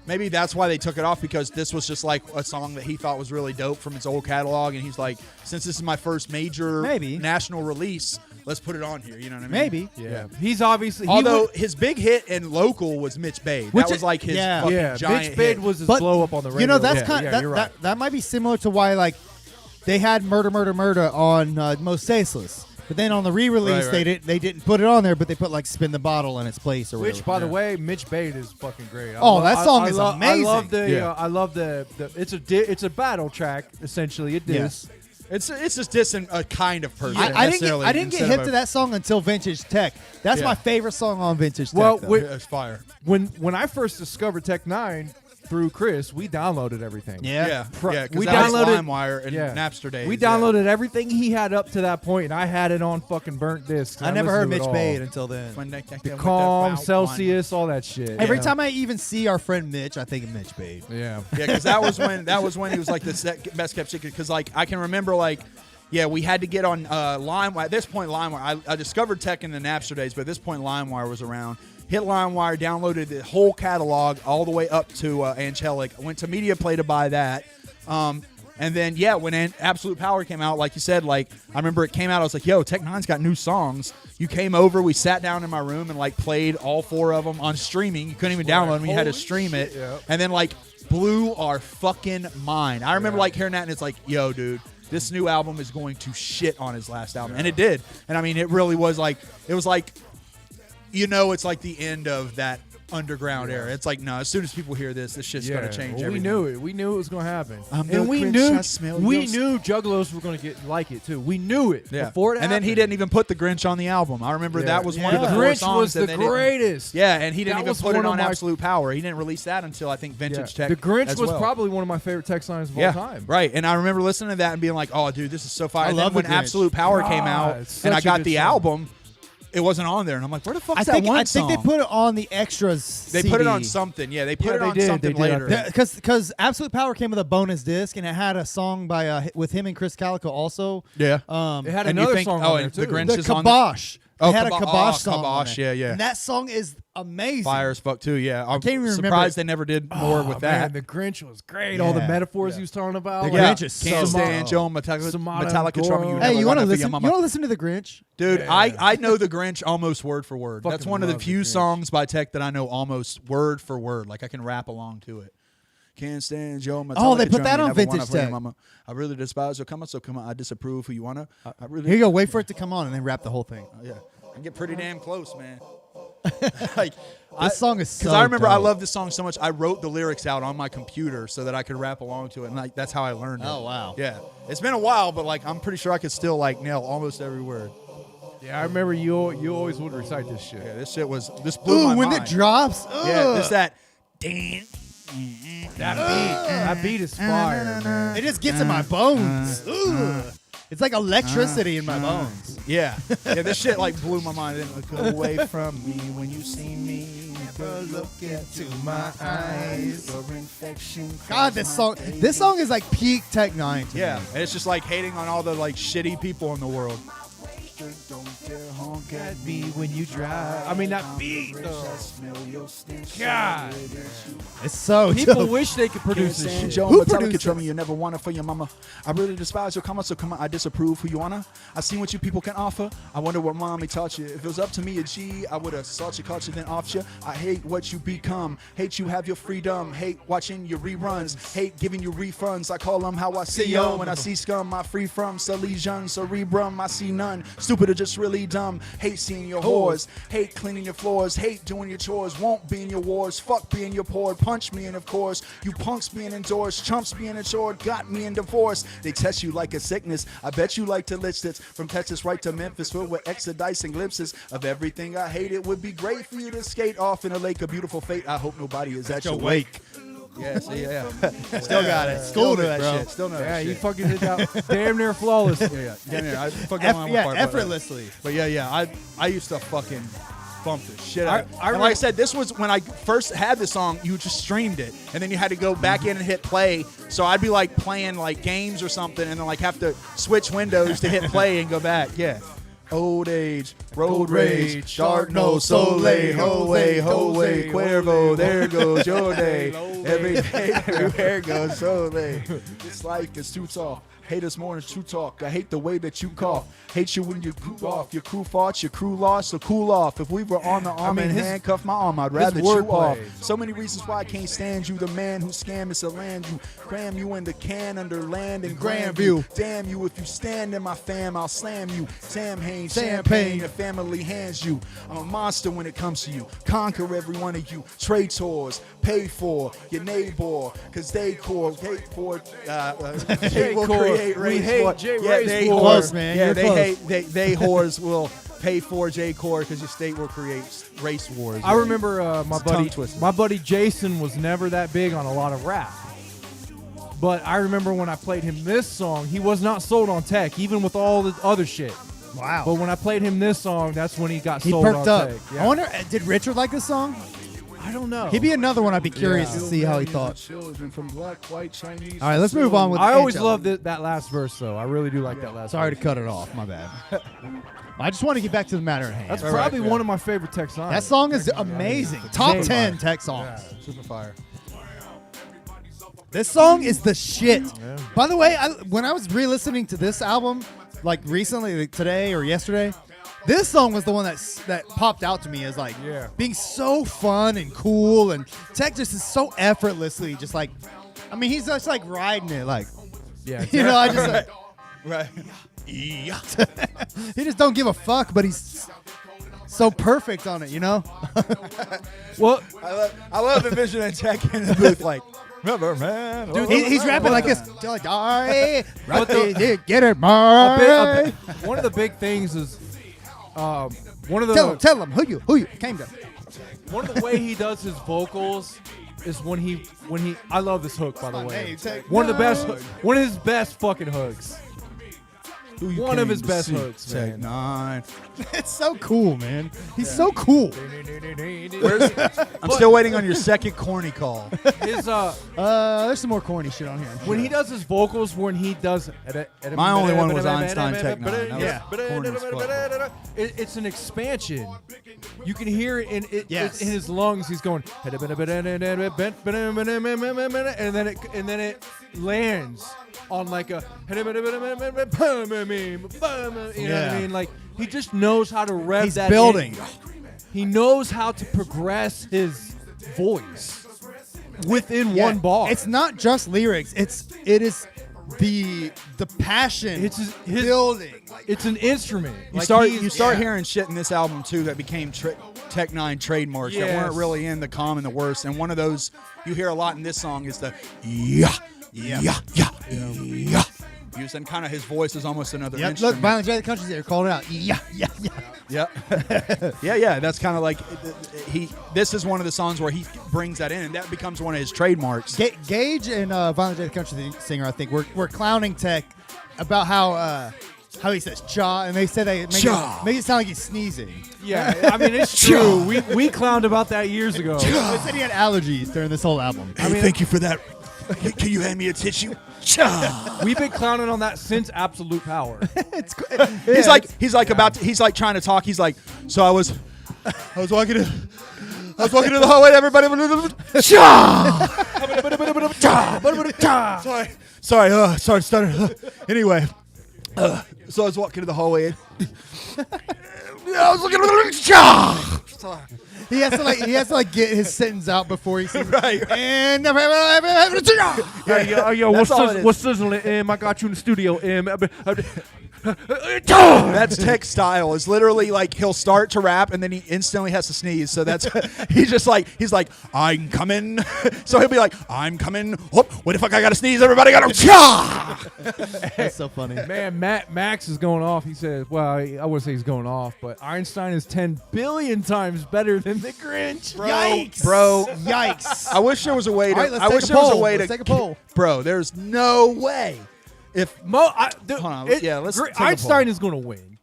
maybe that's why they took it off, because this was just like a song that he thought was really dope from his old catalog, and he's like, since this is my first major national release, let's put it on here. You know what I mean? Maybe. yeah. He's obviously. Although his big hit and local was Mitch Bade. That was like his fucking giant Mitch Bade hit. was his But, blow up on the radio. You know, that's yeah, kind. yeah, that, you're right. that might be similar to why like they had Murder on Most Tasteless, but then on the re-release Right. they didn't put it on there, but they put like Spin the Bottle in its place or Which, whatever. by the way, Mitch Bade is fucking great. That song is amazing. I love the. Yeah. I love the. It's a battle track essentially. It Yes. is. It's just dissing a kind of person. I didn't necessarily, get instead hip of to that song until Vintage Tech. That's Yeah. my favorite song on Vintage Well, Tech. though. It's fire. When I first discovered Tech N9ne through Chris, we downloaded everything. Yeah, Pro- yeah. we We downloaded downloaded- LimeWire and Yeah. Napster days. We yeah. downloaded everything he had up to that point, and I had it on fucking burnt discs. I never heard listened to Mitch it Bade all. until then. The Calm, Celsius, all that shit. Every yeah. time I even see our friend Mitch, I think of Mitch Bade. Yeah. Yeah, because that was when he was like the best kept secret. Because like I can remember like. Yeah, we had to get on LimeWire. At this point, LimeWire. I discovered Tech in the Napster days, but at this point, LimeWire was around. Hit LimeWire, downloaded the whole catalog all the way up to Anghellic. Went to Media Play to buy that. And then, yeah, when Absolute Power came out, like you said, like I remember it came out, I was like, yo, Tech N9ne's got new songs. You came over, we sat down in my room and like played all 4 of them on streaming. You couldn't even download them, you had to stream it. yeah. And then like blew our fucking mind. I remember like hearing that and it's like, yo, dude, this new album is going to shit on his last album. And it did. And I mean, it really was like, it was like, it's like the end of that underground era. It's like, no, as soon as people hear this shit's going to change well, everything. we knew it. We knew it was going to happen. I'm the and we Grinch, knew I smell we your knew Juggalos were going to get like it too. We knew it before it And then he happened. didn't even put the Grinch on the album. I remember that was one of the The 4 Grinch songs was that the they didn't- greatest. Yeah, and he didn't That even was put it one of on my- Absolute Power. He didn't release that until I think Vintage Tech. The Grinch as was well. probably one of my favorite Tech N9nes of Yeah, all time. right. And I remember listening to that and being like, "Oh, dude, this is so fire." I And love then The when Grinch. Absolute Power came God, out, it's and I such a got good the song. album, it wasn't on there, and I'm like, "Where the fuck I is think that one I think they song?" put it on the extras. They put it on something. Yeah, they put it they on did, something they did, I later. think. Because Absolute Power came with a bonus disc and it had a song by with him and Chris Calico also. Yeah. It had And you another think- song oh, on and there the too. Grinch The is on the- Kibosh. Oh, They had a Kibosh- Kibosh oh, song. on Kibosh, there. yeah. And that song is amazing. Fire as fuck too. Yeah, I'm can't even remember surprised it. they never did more with that. Man, the Grinch was great. All the Yeah. metaphors he was talking about. The Yeah, Grinch is can't so stand good. Joe Metallica Samana trouble. You Goro. Hey, never you want wanna to be listen? a You mama. want to listen to the Grinch? Dude, I know the Grinch almost word for word. That's Fucking one of the love the few Grinch. songs by Tech that I know almost word for word. Like I can rap along to it. Can't stand Joe Metallica. Oh, they put that you on never wanna Vintage play Tech. Mama. I really despise your come on, so come on. I disapprove who you wanna. I really. Here you go. Wait for it to come on and then rap the whole thing. Yeah, I get pretty damn close, man. Like This song is so because I remember I dope. love this song so much. I wrote the lyrics out on my computer so that I could rap along to it, and like that's how I learned it. Oh, wow. Yeah, it's been a while, but like I'm pretty sure I could still like nail almost every word. Yeah, I remember you always would recite this shit. Yeah, this blew my Ooh, when mind. it drops. Yeah, ugh. there's that. That beat is fire, man. It just gets in my bones. Ugh. It's like electricity in my bones. Yeah, this shit like blew my mind. Then look away from me when you see me. Look into my eyes. Or infection. God, this song is like peak Tech N9ne. To Yeah, me. and it's just like hating on all the like shitty people in the world. Don't dare honk at me when you drive. I mean, that beat, though. God. It's so People dope. wish they could produce this shit. Joe Who Metallica produced trouble you never want it for your mama. I really despise your comments, so come on, I disapprove who you wanna. I seen what you people can offer. I wonder what mommy taught you. If it was up to me, a G, I would have sought your culture, then off you. I hate what you become. Hate you have your freedom. Hate watching your reruns. Hate giving you refunds. I call them how I see yo. When I see scum, I free from Salesian, cerebrum. I see none. Stupid or just really dumb. hate seeing your whores, hate cleaning your floors, hate doing your chores, won't be in your wars, fuck being your poor, punch me and of course, you punks being endorsed, chumps being insured, got me in divorce. They test you like a sickness. I bet you like to list it from Texas right to Memphis, filled with exodice and glimpses of everything I hate. It would be great for you to skate off in a lake of beautiful fate. I hope nobody is at your wake. Yeah, see, yeah. Still got it. Still know that shit. Still know that shit. you fucking did that damn near flawless. Yeah. I fucking on my part, effortlessly. But yeah. I used to fucking bump the shit out. And like I remember- said, this was when I first had the song. You just streamed it, and then you had to go back in and hit play. So I'd be like playing like games or something, and then like have to switch windows to hit play and go back. Yeah. Old age, road rage, dark no soleil, ho way, Cuervo, there goes your day. Every day, everywhere goes soleil. It's like it's too soft. Hate us more than true talk. I hate the way that you cough. Hate you when you goof off. Your crew fought, your crew lost, so cool off. If we were on the arm and handcuff my arm, I'd rather chew off. So many reasons why I can't stand you. The man who scam is to land you. Cram you in the can under land and Grandview. Damn you, if you stand in my fam, I'll slam you. Sam Hain, champagne, the family hands you. I'm a monster when it comes to you. Conquer every one of you. Trade tours, pay for your neighbor, cause they core, hate for, they will create race for. Yeah, they Close, man. Yeah, You're they close. hate. They whores will pay for J-Core because your state will create race wars. I remember my tongue twister. buddy Jason was never that big on a lot of rap. But I remember when I played him this song, he was not sold on Tech, even with all the other shit. Wow. But when I played him this song, that's when he got He sold perked on up. Tech. Yeah. I wonder, did Richard like this song? I don't know. He'd be another one I'd be curious to see how he thought. Children from black, white, Chinese. All right, let's move on with I always Angelic. loved that last verse, though. I really do like that last Sorry verse. to cut it off. My bad. I just want to get back to the matter at hand. That's probably one of my favorite Tech songs. That song is amazing. Top Amazing. 10 Tech songs. Super fire. This song is the shit. By the way, when I was re-listening to this album, like recently, like today or yesterday, this song was the one that popped out to me as like being so fun and cool, and Tech just is so effortlessly just like, I mean, he's just like riding it, like, you know, I just like, Right. he just don't give a fuck, but he's so perfect on it, you know. Well, I love the vision of Tech in the booth, like, remember, man. Dude, he's rapping like this till I die. But the- Get it, man. one of the big things is one of the Tell him who you came to. one of the way he does his vocals is when he I love this hook, by the way. One of his best fucking hooks. One of his best hooks, Tech man. N9ne. It's so cool, man. He's so cool. I'm still waiting on your second corny call. His There's some more corny shit on here. when he does his vocals, when he does My only one was Einstein Tech N9ne. That was corny as fuck. It's an expansion. You can hear it in Yes. in his lungs. He's going, and then it lands on like a, you know what I mean? Like he just knows how to rev He's that. building. He knows how to progress his voice within Yeah, one bar. It's not just lyrics. it is the passion. It's his building. It's an instrument. You Like start hearing shit in this album too that became Tech N9ne trademarks that weren't Yes. really in the calm and the worst. And one of those you hear a lot in this song is the yeah. Used, and kind of his voice is almost another Yep. instrument. Look, Violent J, the country's there. Called it out. Yeah. Yeah. That's kind of like this is one of the songs where he brings that in, and that becomes one of his trademarks. Gage and Violent J, the country singer, I think, we're clowning Tech about how he says cha, and they said they make it sound like he's sneezing. Yeah, I mean it's true. We clowned about that years ago. They said he had allergies during this whole album. Thank you for that. Can you hand me a tissue? We've been clowning on that since Absolute Power. He's like trying to talk. He's like, so I was walking to the hallway. Everybody, sorry, stutter. Anyway, so I was walking to the hallway. I was looking at He has to like get his sentence out before he sings. Right. And Yo, That's all it is. what's sizzling? I got you in the studio. That's Tech style. It's literally like he'll start to rap and then he instantly has to sneeze. So that's he's like I'm coming. So he'll be like I'm coming. Oh, what the fuck? I gotta sneeze. Everybody gotta. That's so funny. Man, Max is going off. He says, well, I wouldn't say he's going off, but Einstein is 10 billion times better than the Grinch. Yikes, bro. Yikes. I wish there was a way to. All right, let's I take wish a there was a poll. way Let's to. take a poll. Bro, there's no way. If Hold on, let's take a Einstein poll. is going to win.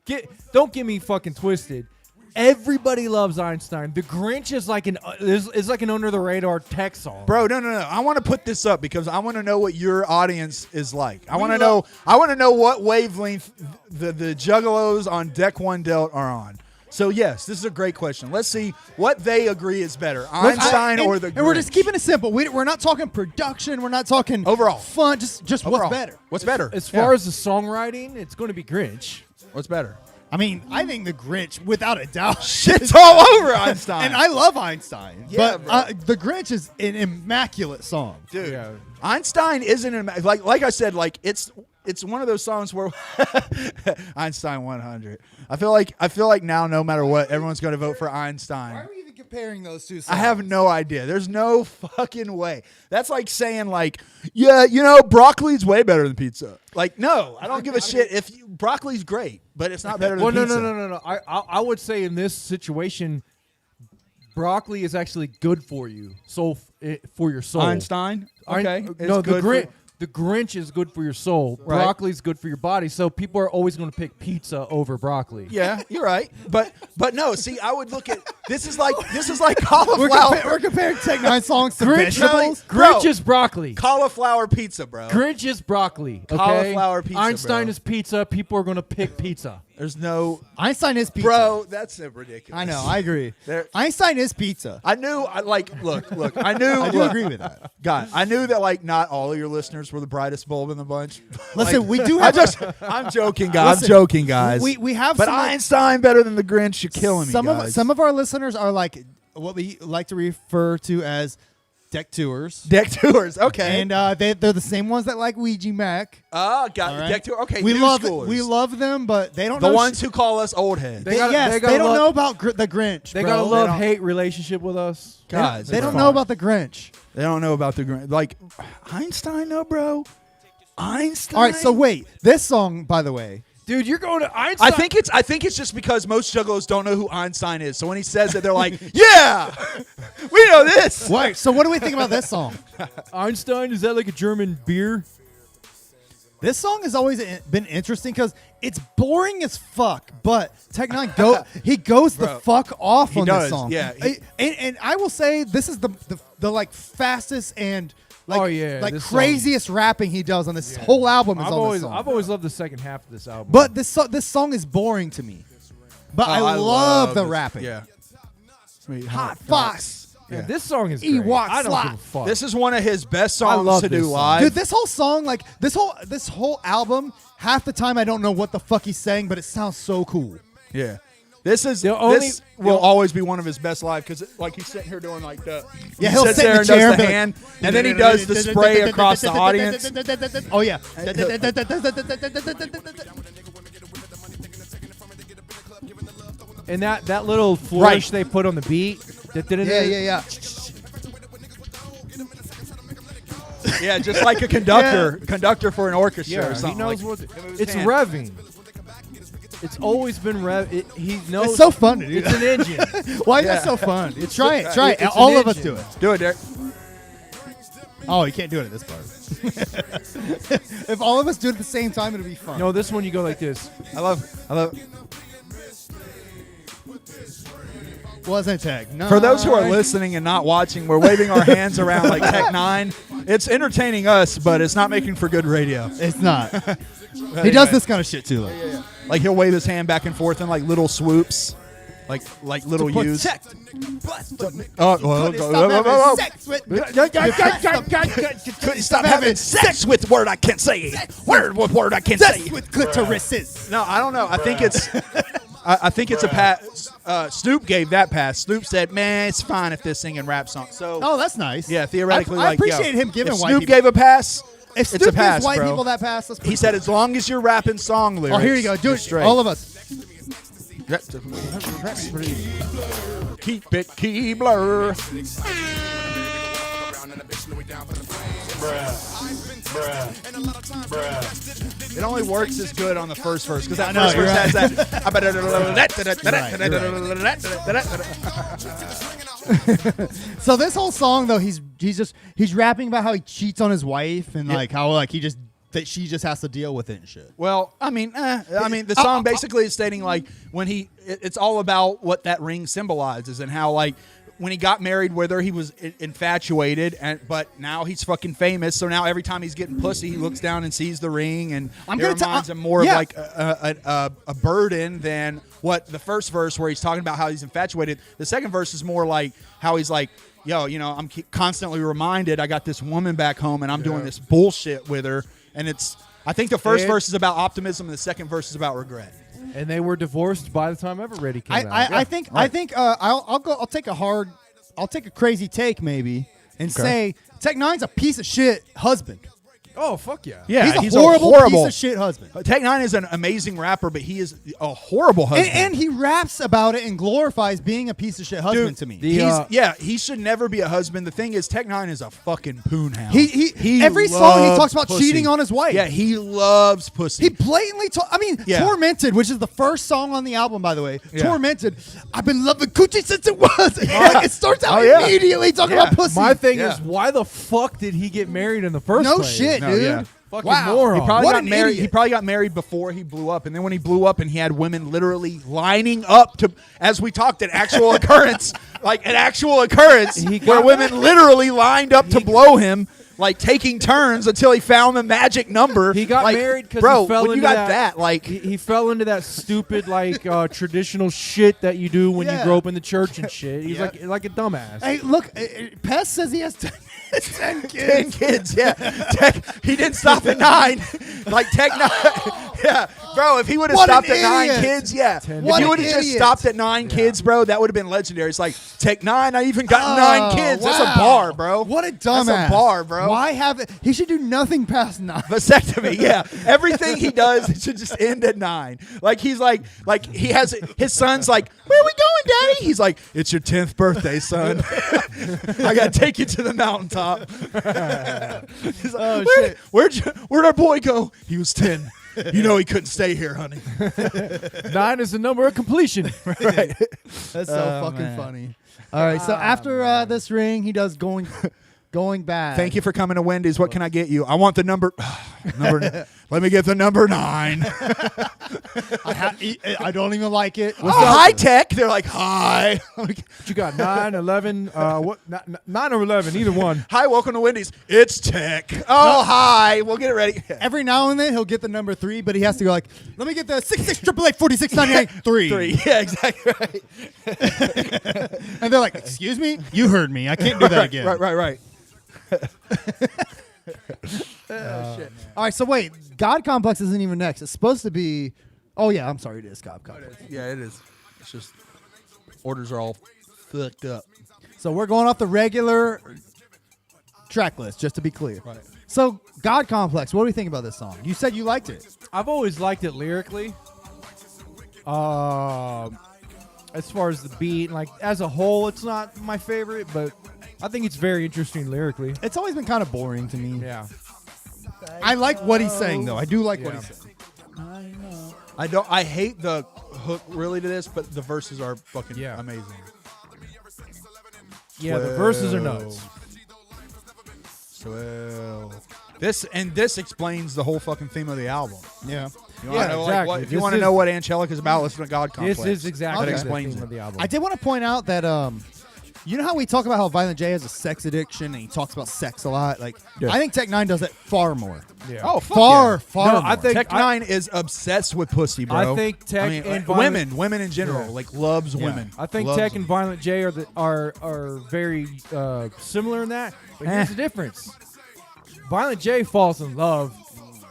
Don't get me fucking twisted. Everybody loves Einstein. The Grinch is like is like an under the radar tech song. Bro, no. I want to put this up because I want to know what your audience is like. I want to know what wavelength the juggalos on Deck One Delt are on. So yes, this is a great question. Let's see what they agree is better, Einstein or the Grinch. And we're just keeping it simple. We're not talking production. We're not talking Overall. fun. Just Overall. what's better. What's better? As far as the songwriting, it's going to be Grinch. What's better? I mean, I think the Grinch, without a doubt, Shit's all over Einstein. and I love Einstein. Yeah, but the Grinch is an immaculate song. Dude, Yeah. Einstein isn't like I said, like it's one of those songs where Einstein 100. I feel like now no matter what, everyone's going to vote for Einstein. Why are we even comparing those two songs? I have no idea. There's no fucking way. That's like saying like, yeah, broccoli's way better than pizza. Like, no, I don't give a shit if broccoli's great, but it's not better than pizza. No. I would say in this situation, broccoli is actually good for you. For your soul. Einstein. Okay. No, It's good for- the Grinch is good for your soul. Right. Broccoli's good for your body. So people are always going to pick pizza over broccoli. Yeah, you're right. But no, see, I would look at this is like cauliflower. We're comparing Tech N9ne songs to Grinch, vegetables. Bro. Grinch is broccoli. Cauliflower pizza, bro. Grinch is broccoli. Okay? Cauliflower pizza, Einstein bro. is pizza. People are going to pick pizza. There's no Einstein is pizza. bro. That's ridiculous. I know. I agree. There- Einstein is pizza. I knew. Look. I knew. I do look, agree with that. God, I knew that like not all of your listeners were the brightest bulb in the bunch. Listen, we do have I'm joking, guys. Listen, I'm joking, guys. we have but some Einstein better than the Grinch. You're killing me, some guys. some of our listeners are like what we like to refer to as deck tours. Deck tours. Okay. And they're the same ones that like Ouija Mac. Oh, got All right? deck tour. Okay. we new love schoolers. we love them, but they don't the know ones who call us old heads. They gotta- they gotta don't love- know about the Grinch. They bro. got a They don't- love-hate relationship with us. Guys, They it's don't fine. know about the Grinch. They don't know about the Grinch. Like Einstein, though, bro. Einstein. All right, so wait. This song, by the way, Dude, you're going to Einstein. I think it's just because most juggalos don't know who Einstein is. So when he says it, they're like, "Yeah, we know this." wait. So what do we think about this song? Einstein, is that like a German beer? This song has always been interesting because it's boring as fuck, but Tech N9ne he goes the Bro, fuck off he on does, this song. yeah. And I will say this is the like fastest and like, Oh, yeah, like this craziest rapping he does on this whole album is on this song. I've always loved the second half of this album. But this song is boring to me. But I love the this. rapping. Yeah. Sweet Hot Fox. Man, Yeah. this song is great. Ewok I don't slot. give a fuck. This is one of his best I songs love to this do song. live. Dude, this whole song, like this whole album, half the time I don't know what the fuck he's saying, but it sounds so cool. Yeah. This The only- this will always be one of his best live because like he's sitting here doing like the Yeah, he he'll sits sit in there the and chair does the and be hand and then he does the spray across the audience. Oh yeah. and that little flourish Right. they put on the beat. Yeah. Yeah, just like a conductor for an orchestra Yeah, or he something. knows like, what. his It's hand. revving. It's always been he knows. It's so fun to do It's that. an engine. Why is that so fun? Try it. It's an All of us engine. do it. Do it, Derek. Oh, you can't do it at this part. If all of us do it at the same time, it'll be fun. No, this one you go like this. I love Wasn't Tech. No. For those who are listening and not watching, we're waving our hands around like Tech N9ne. It's entertaining us, but it's not making for good radio. It's not. He does this kind of shit too. Like he'll wave his hand back and forth in like little swoops, like little U's. Protect. Oh, whoa. Sex with. Couldn't stop having sex with word I can't say. Word with word I can't say. Sex with clitorises. No, I don't know. I think it's. I think it's a pass. Snoop gave that pass. Snoop said, "Man, it's fine if they're singing rap songs." So, Oh, that's nice. yeah, theoretically, I like, appreciate yo, him giving if white Snoop people. gave a pass. If it's a Stu pass, gives white bro. people that pass, that's He said, as long as you're rapping song lyrics. Oh, here you go. Do you're it. straight. All of us. Keep it Keebler. It only works as good on the first verse because that know, first you're verse right. has that. So this whole song though, he's rapping about how he cheats on his wife and like how like that she just has to deal with it and shit. Well, I mean, the song basically is stating like when it's all about what that ring symbolizes and how like when he got married, whether he was infatuated, but now he's fucking famous. So now every time he's getting pussy, he looks down and sees the ring, and it reminds him more of like a burden than what the first verse where he's talking about how he's infatuated. The second verse is more like how he's like, yo, you know, I'm constantly reminded I got this woman back home and I'm doing this bullshit with her. And I think the first verse is about optimism and the second verse is about regret. And they were divorced by the time Everready came out. I think I'll take a crazy take maybe and say Tech N9ne's a piece of shit husband. Oh, fuck yeah. Yeah, he's a horrible piece of shit husband. Tech N9ne is an amazing rapper, but he is a horrible husband. And he raps about it and glorifies being a piece of shit husband to me. He should never be a husband. The thing is, Tech N9ne is a fucking poon hound. He every song he talks about pussy. cheating on his wife. Yeah, he loves pussy. He blatantly Tormented, which is the first song on the album, by the way. Yeah. Tormented. I've been loving coochie since it was. Like, it starts out immediately talking about pussy. My thing is, why the fuck did he get married in the first No place? shit, No, dude. yeah. Fucking Wow. moron. He probably What got an married. idiot. He probably got married before he blew up, and then when he blew up, and he had women literally lining up to, as we talked, an actual occurrence, like an actual occurrence, where women literally lined up to blow him, like taking turns until he found the magic number. He got like, married because bro, he fell when into you got that, like he fell into that stupid like traditional shit that you do when you Yeah. grow up in the church and shit. He's Yeah. like a dumbass. Hey, look, Pest says he has 10 10 kids. kids, yeah. He didn't stop at 9. Like Tech N9ne, yeah, bro. If he would have What an stopped at 9 idiot. kids, yeah. What If he an would have just idiot. stopped at 9 kids, bro, that would have been legendary. It's like Tech N9ne, I even got 9 kids. That's a wow. bar, bro. What a dumbass. That's a bar, bro. Why have it? He should do nothing past 9. Vasectomy, yeah. Everything he does, it should just end at 9. Like he's like he has his son's like, where are we going, Daddy? He's like, it's your 10th birthday, son. I gotta take you to the mountaintop. He's like, where'd our boy go? He was 10. You know he couldn't stay here, honey. 9 is the number of completion. Right. That's so fucking funny. All right, so after this ring, he does going bad. Thank you for coming to Wendy's. What can I get you? I want the number. Let me get the number 9. I don't even like it. Hi, Tech. They're like, hi. What you got 9, 11, 9 or 11, either one. Hi, welcome to Wendy's. It's Tech. Oh, hi. We'll get it ready. Every now and then he'll get the number 3, but he has to go like, let me get the 66884698 3. 3. Yeah, exactly right. And they're like, excuse me? You heard me. I can't do that again. Right. All right, so wait. God Complex isn't even next. It's supposed to be. Oh, yeah. I'm sorry. It is God Complex. Yeah, it is. It's just orders are all fucked up. So we're going off the regular track list, just to be clear. Right. So, God Complex, what do we think about this song? You said you liked it. I've always liked it lyrically. As far as the beat, like as a whole, it's not my favorite, but I think it's very interesting lyrically. It's always been kind of boring to me. Yeah. I like what he's saying, though. I do like what Yeah. he's saying. I hate the hook really to this, but the verses are fucking amazing. Yeah, the verses are nuts. This explains the whole fucking theme of the album. Yeah. You wanna know, exactly. like, if you This want to is- know what Angelic is about, listen to God Complex. This is exactly That the explains theme it. of the album. I did want to point out that you know how we talk about how Violent J has a sex addiction and he talks about sex a lot? Like, Yeah. I think Tech N9ne does it far more. Yeah. Oh, fuck Far yeah. more. I think Tech N9ne is obsessed with pussy, bro. I think Tech and like, Violent- women in general, Yeah. like loves women. I think Loves Tech them. and Violent J are very similar in that. But here's the difference. Violent J falls in love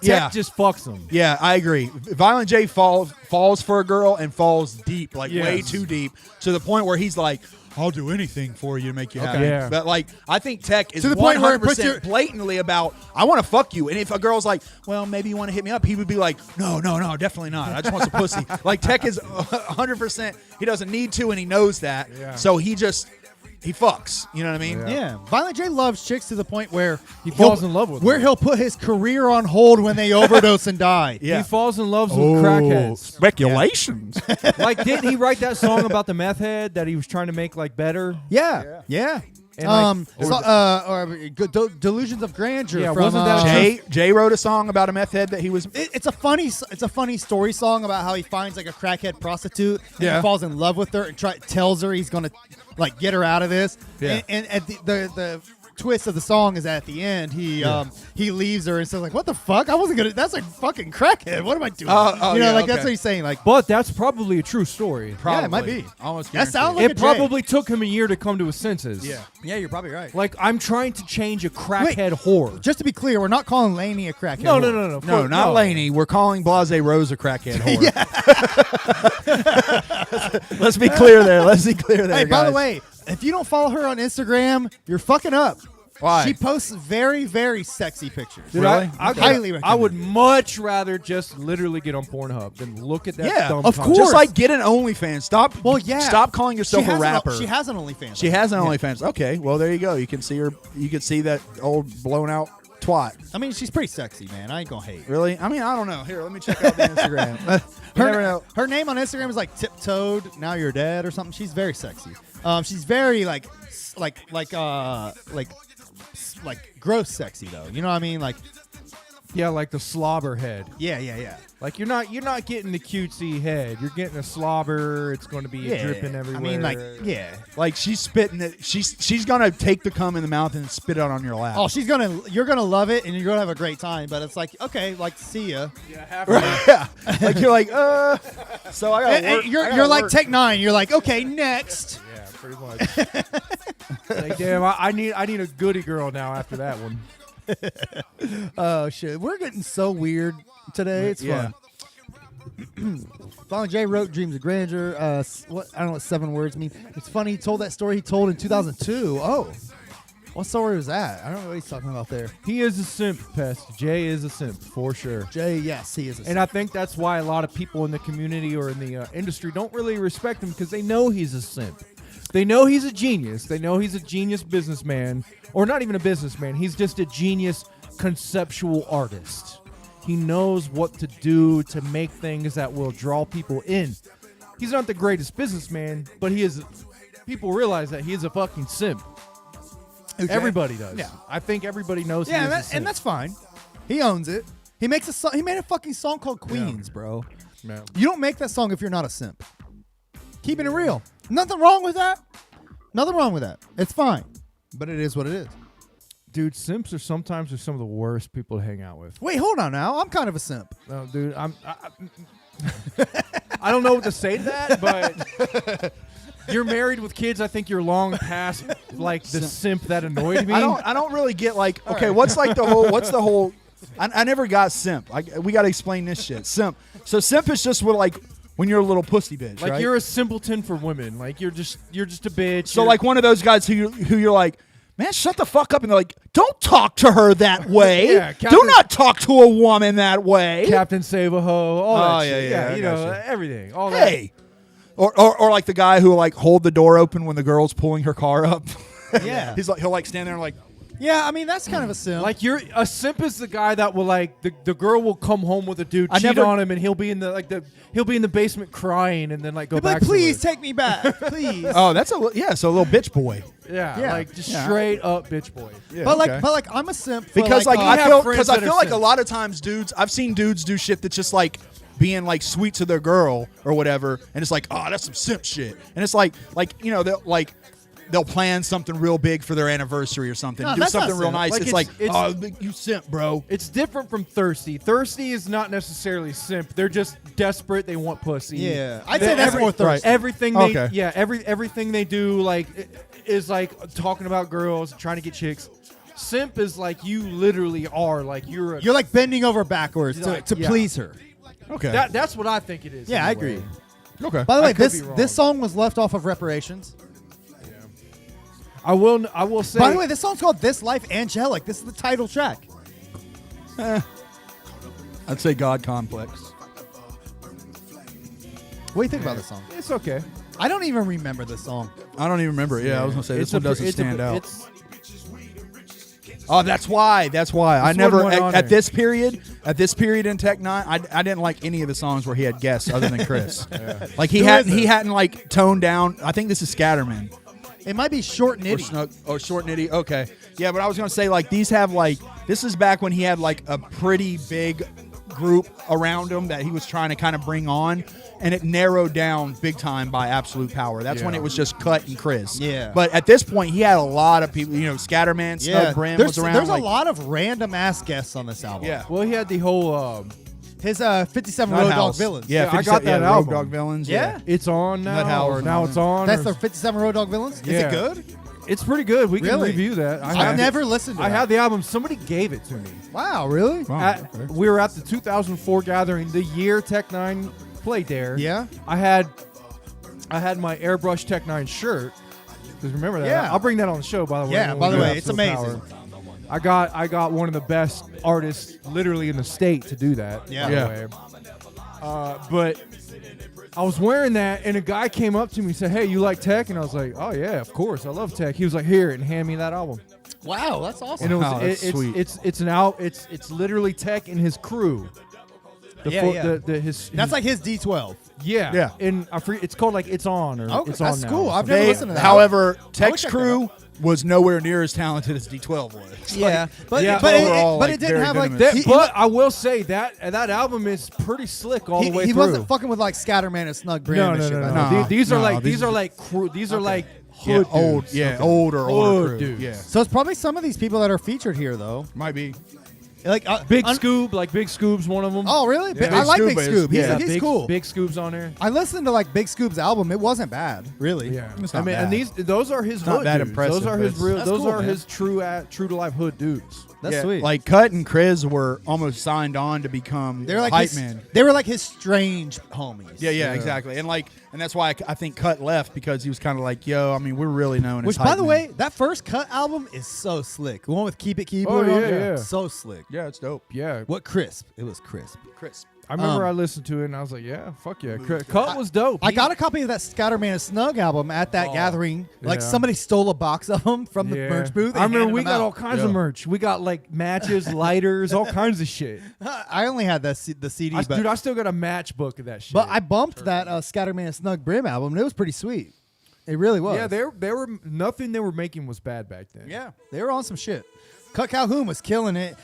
Yeah. just fucks them. Yeah, I agree. Violent J falls for a girl and falls deep, like way Yes. too deep, to the point where he's like, I'll do anything for you to make you happy. Yeah. But like, I think Tech is To the point where it 100% puts your- blatantly about, I want to fuck you. And if a girl's like, well, maybe you want to hit me up, he would be like, no, definitely not. I just want some pussy. Like, Tech is 100%, he doesn't need to, and he knows that. Yeah. So he fucks. You know what I mean? Yeah, Violent J loves chicks to the point where He falls in love with where them. he'll put his career on hold when they overdose and die. Yeah. He falls in love with crackheads. Speculations. Like, didn't he write that song about the meth head that he was trying to make like better? Yeah. And, Delusions of Grandeur. Yeah, from, wasn't that Jay wrote a song about a meth head that he was. It's a funny story song about how he finds like a crackhead prostitute and Yeah. he falls in love with her and tells her he's gonna like get her out of this. Yeah. And at the twist of the song is at the end he leaves her and says like, what the fuck? I wasn't gonna. That's like fucking crackhead. What am I doing? Oh, yeah, that's okay. what he's saying. Like, But that's probably a true story. yeah, it might be. Almost That sounds guaranteed. like It probably took him a year to come to his senses. Yeah, you're probably right. Like, I'm trying to change a crackhead whore. Just to be clear, we're not calling Laney a crackhead. No. whore. No, not Laney. We're calling Blase Rose a crackhead whore. Let's be clear there. Hey, by the guys. way, if you don't follow her on Instagram, you're fucking up. Why? She posts very, very sexy pictures. Dude, Really? I Highly recommend. I would much rather just literally get on Pornhub than look at that Yeah, dumb of content. course. Just like get an OnlyFans. Stop. Well, yeah. Stop calling yourself a rapper. She has an OnlyFans. She has an OnlyFans. Okay, well there you go. You can see her. You can see that old blown out twat. I mean, she's pretty sexy, man. I ain't gonna hate. Really? I mean, I don't know. Here, let me check out the Instagram. You never know. Her name on Instagram is like Tiptoed. Now You're Dead or something. She's very sexy. She's very like gross sexy though. You know what I mean? Like, Yeah, like the slobber head. yeah. Like you're not getting the cutesy head. You're getting a slobber. It's going to be Yeah. dripping everywhere. I mean, like, yeah. Like she's spitting it. She's gonna take the cum in the mouth and spit it on your lap. Oh, you're gonna love it and you're gonna have a great time. But it's like, okay, like, see ya. yeah. Like you're like, So I gotta And work. you're like Tech N9ne. You're like, okay, next. yeah, pretty much. Like, damn, I need a goody girl now after that one. Oh shit, we're getting so weird today. It's Yeah. fun. Violent J wrote Dreams of Grandeur. I don't know what 7 words mean. It's funny. He told that story he told in 2002. Oh, what story was that? I don't know what he's talking about there. He is a simp, Pest. Jay is a simp for sure. Jay, yes, he is. And I think that's why a lot of people in the community or in the industry don't really respect him because they know he's a simp. They know he's a genius. They know he's a genius businessman, or not even a businessman. He's just a genius conceptual artist. He knows what to do to make things that will draw people in. He's not the greatest businessman, but he is. People realize that he is a fucking simp. Okay. Everybody does. Yeah. I think everybody knows. Yeah, he is a and simp. that's fine. He owns it. He makes a song. He made a fucking song called Queens, bro. Yeah. You don't make that song if you're not a simp. Keeping it real. Nothing wrong with that. Nothing wrong with that. It's fine. But it is what it is. Dude, simps are sometimes some of the worst people to hang out with. Wait, hold on now. I'm kind of a simp. No, dude, I don't know what to say to that, but you're married with kids. I think you're long past like the simp that annoyed me. I don't really get like. Okay, what's like the whole? What's the whole? I never got simp. We got to explain this shit. Simp. So simp is just what like when you're a little pussy bitch, Like right? you're a simpleton for women. Like you're just a bitch. So You're- like one of those guys who you're like, man, shut the fuck up, and they're like, don't talk to her that way. Yeah, Do Captain- not talk to a woman that way. Captain Save a Ho, all that Oh, shit. yeah, I you know, gotcha. everything. All Hey. Or like the guy who like hold the door open when the girl's pulling her car up. Yeah. He'll like stand there and like, Yeah, I mean, that's kind of a simp. that. Like you're a simp is the guy that will like the girl will come home with a dude, I cheat never- on him, and he'll be in the basement crying, and then like go He'd be back. like, please to take me back, please. oh, that's so a little bitch boy. yeah, Yeah. like just Yeah. straight up bitch boy. Yeah, but okay. like, I'm a simp for Because like, we I have feel friends that are like a simps. lot of times I've seen dudes do shit that's just like being like sweet to their girl or whatever, and it's like, oh, that's some simp shit, and it's like you know they'll plan something real big for their anniversary or something, No, do that's not something real simp. nice. Like, it's it's- like, oh, you simp, bro. It's different from thirsty. Thirsty is not necessarily simp. They're just desperate. They want pussy. Yeah, I'd They- say that's more thirsty. Everything they Okay. everything they do like is like talking about girls, trying to get chicks. Simp is like you literally are like you're You're like bending over backwards You're like- to yeah. please her. Okay. that's what I think it is. Yeah, I anyway. agree. okay. By the way, could this be wrong. this song was left off of Reparations. I will say. By the way, this song's called "This Life Angelic." This is the title track. I'd say God Complex. What do you think about this song? it's okay. I don't even remember this song. I don't even remember it. Yeah, I was gonna say this It's one a- doesn't it's a- stand out. It's, Oh, that's why. That's why. I That's never what went on at there. this period in Tech N9ne, I didn't like any of the songs where he had guests other than Chris. Like he hadn't like toned down. I think this is Scatterman It might be Short or Nitty. Snug or Short Nitty. Okay, yeah, but I was gonna say like these have like this is back when he had like a pretty big group around him that he was trying to kind of bring on, and it narrowed down big time by Absolute Power. That's when Yeah. it was just Cut and Chris. Yeah. But at this point, he had a lot of people. You know, Scatterman, Snug Brim there's, was around. there's like, a lot of random ass guests on this album. Yeah. well, he had the whole. His 57 Road Dog Nuthouse. Villains. Yeah, Yeah, I 57 got that Road album. Dog Villains. Yeah? It's on now. Nuthouse Or and now all it's that. on. That's or- the 57 Road Dog Villains? Is Yeah. it good? It's pretty good. We can Really? review that. I've never listened to I that. have the album. Somebody gave it to me. Wow, really? Wow. We were at the 2004 gathering, the year Tech N9ne played there. Yeah? I had my airbrush Tech N9ne shirt. Because remember that? Yeah. I'll bring that on the show. By the way. Yeah, when by we the do way, it's Absolute amazing. Power. I got one of the best artists literally in the state to do that. Yeah. By Yeah. the way. But I was wearing that, and a guy came up to me and said, "Hey, you like Tech?" And I was like, "Oh yeah, of course, I love Tech." He was like, "Here," and hand me that album. Wow, that's awesome. And it was Wow, that's sweet. it's an out. It's literally Tech and his crew. His That's like his D12. yeah Yeah. And I forget, it's called like It's On or Okay, It's On that's Now. cool. I've Something. never listened to that. However, Tech's check that crew was nowhere near as talented as D12 was. Yeah, but Yeah. but, Overall, it like, didn't very have like venomous. But I will say that album is pretty slick all the way he through. wasn't fucking with like Scatterman and Snug Brim no, and no, shit. no, like no. that. No. These are No, like these these are like these are like Yeah, hood old, dudes. yeah, Okay. older Hood crew. dudes. Yeah, So it's probably some of these people that are featured here, though. might be. Like Big Scoob, like Big Scoob's one of them. Oh, really? Yeah. I like Big Big Scoob is- Scoob. He's, yeah. he's Big, cool. Big Scoob's on there. I listened to like Big Scoob's album. It wasn't bad, really. Yeah, It's I not mean, and bad. those are his not hood that dudes. impressive, Those are but his real. That's Those cool, are man. his true to life hood dudes. That's Yeah, sweet. like Cut and Chris were almost signed on to become they're like hype his, men. they were like his strange homies. Yeah, exactly. And that's why I think Cut left because he was kind of like, yo, I mean, we're really known Which, as by hype the men. way, that first Cut album is so slick. The one with Keep It Keyboard Oh, on yeah, it, yeah. so slick. yeah, it's dope. Yeah, What crisp? It was crisp. Chris. I remember Um, I listened to it and I was like, yeah, fuck yeah. Cut was dope. I got a copy of that Scatterman and Snug album at that gathering. Like yeah. somebody stole a box of them from the Yeah. merch booth. I and remember handed we them got out. all kinds of merch. We got like matches, lighters, all kinds of shit. I only had the CD, but Dude, I still got a matchbook of that shit. but I bumped that Scatterman and Snug Brim album. And it was pretty sweet. It really was. yeah, they were nothing they were making was bad back then. Yeah, they were on some shit. Cut Calhoun was killing it.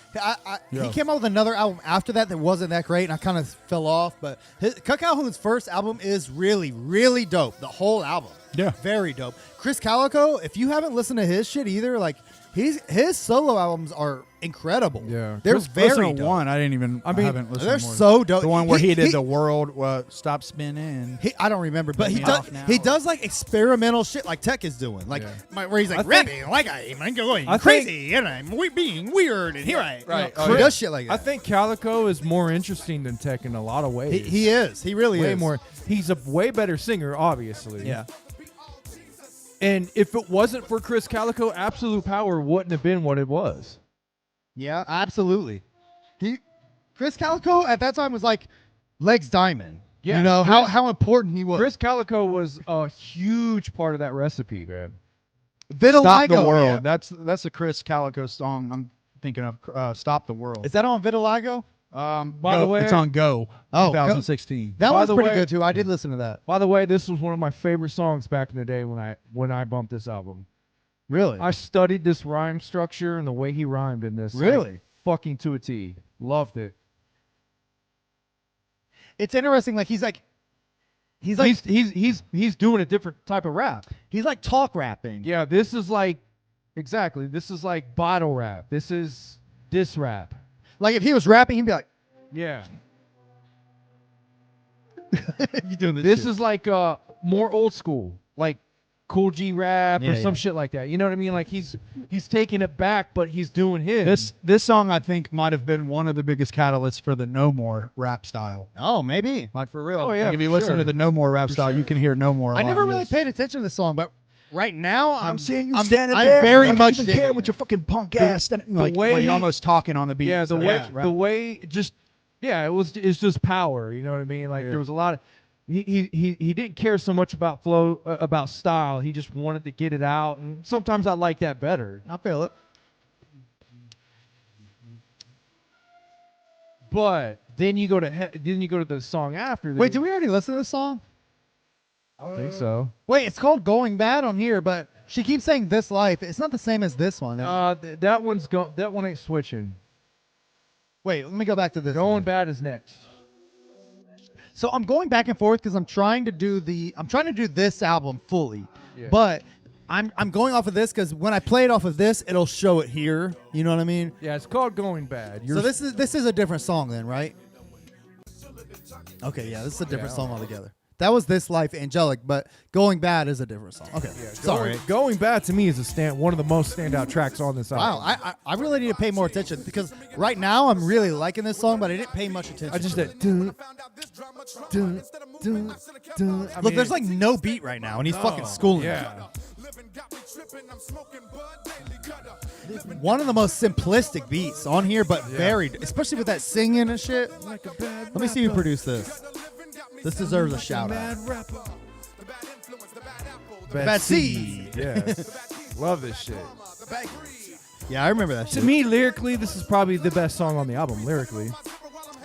He came out with another album after that wasn't that great, and I kind of fell off. But Cut Calhoun's first album is really, really dope. The whole album. Yeah. Very dope. Chris Calico, if you haven't listened to his shit either, like his solo albums are incredible. Yeah. They're Chris very listened to dope. one. I didn't even. I mean, haven't listened. They're to more. so dope. The one where he did he- the world stop spinning. I don't remember, but Cut he me does. off now. He does like experimental shit, like Tech is doing, like Yeah. where he's like I think- rapping, like I'm going I think- crazy, and I'm being weird, and here I Right. He Oh, yeah. does shit like that. I think Calico is more interesting than Tech in a lot of ways. he is. He really way is. more. He's a way better singer, obviously. Yeah. And if it wasn't for Chris Calico, Absolute Power wouldn't have been what it was. Yeah, absolutely. Chris Calico at that time was like Legs Diamond. Yeah. You know how important he was. Chris Calico was a huge part of that recipe, man. Vitiligo. Stop the world. yeah. That's a Chris Calico song. I'm thinking of. Stop the world. Is that on Vitiligo? By the way, it's on Go. Oh, 2016. That By one's the pretty way- good too. I did listen to that. by the way, this was one of my favorite songs back in the day when I bumped this album. Really? I studied this rhyme structure and the way he rhymed in this. Really? like, fucking to a T. Loved it. It's interesting. Like he's He's doing a different type of rap. he's like talk rapping. Yeah, this is like exactly. This is like bottle rap. This is diss rap. Like if he was rapping, he'd be like, Yeah. "You doing This is like more old school. Like Cool G rap or Yeah, some yeah. shit like that. You know what I mean? Like he's taking it back, but he's doing his. This song I think might have been one of the biggest catalysts for the No More rap style. Oh, maybe. Like for real. Oh, yeah, Like if you for listen sure. to the No More rap style, you can hear No More. I never really paid attention to the song, but right now I'm very much digging it. your fucking punk ass. Like, way you're he- almost talking on the beat. Yeah, So, the way just it's just power. You know what I mean? Like there was a lot of he didn't care so much about flow about style. He just wanted to get it out, and sometimes I like that better. I feel it. But then you go to the song after. Wait, did we already listen to the song? I think so. Wait, it's called Going Bad on here, but she keeps saying This Life. It's not the same as this one. That one ain't switching. Wait, let me go back to this. Going Bad is next. So I'm going back and forth because I'm trying to do this album fully, Yeah. but I'm going off of this because when I play it off of this, it'll show it here. You know what I mean? Yeah, it's called Going Bad. So this is a different song then, right? Okay, yeah, this is a different song altogether. That was This Life, Angelic, but Going Bad is a different song. Okay, sorry. Going Bad to me is one of the most standout tracks on this album. Wow, I really need to pay more attention because right now I'm really liking this song, but I didn't pay much attention. I just to did. it. Look, there's like no beat right now, and he's fucking schooling. Yeah. One of the most simplistic beats on here, but varied, especially with that singing and shit. Let me see who produced this. This deserves a shout out. Bad Seed. Yes. Love this shit. Yeah, I remember that To shit. me, lyrically, this is probably the best song on the album. Lyrically,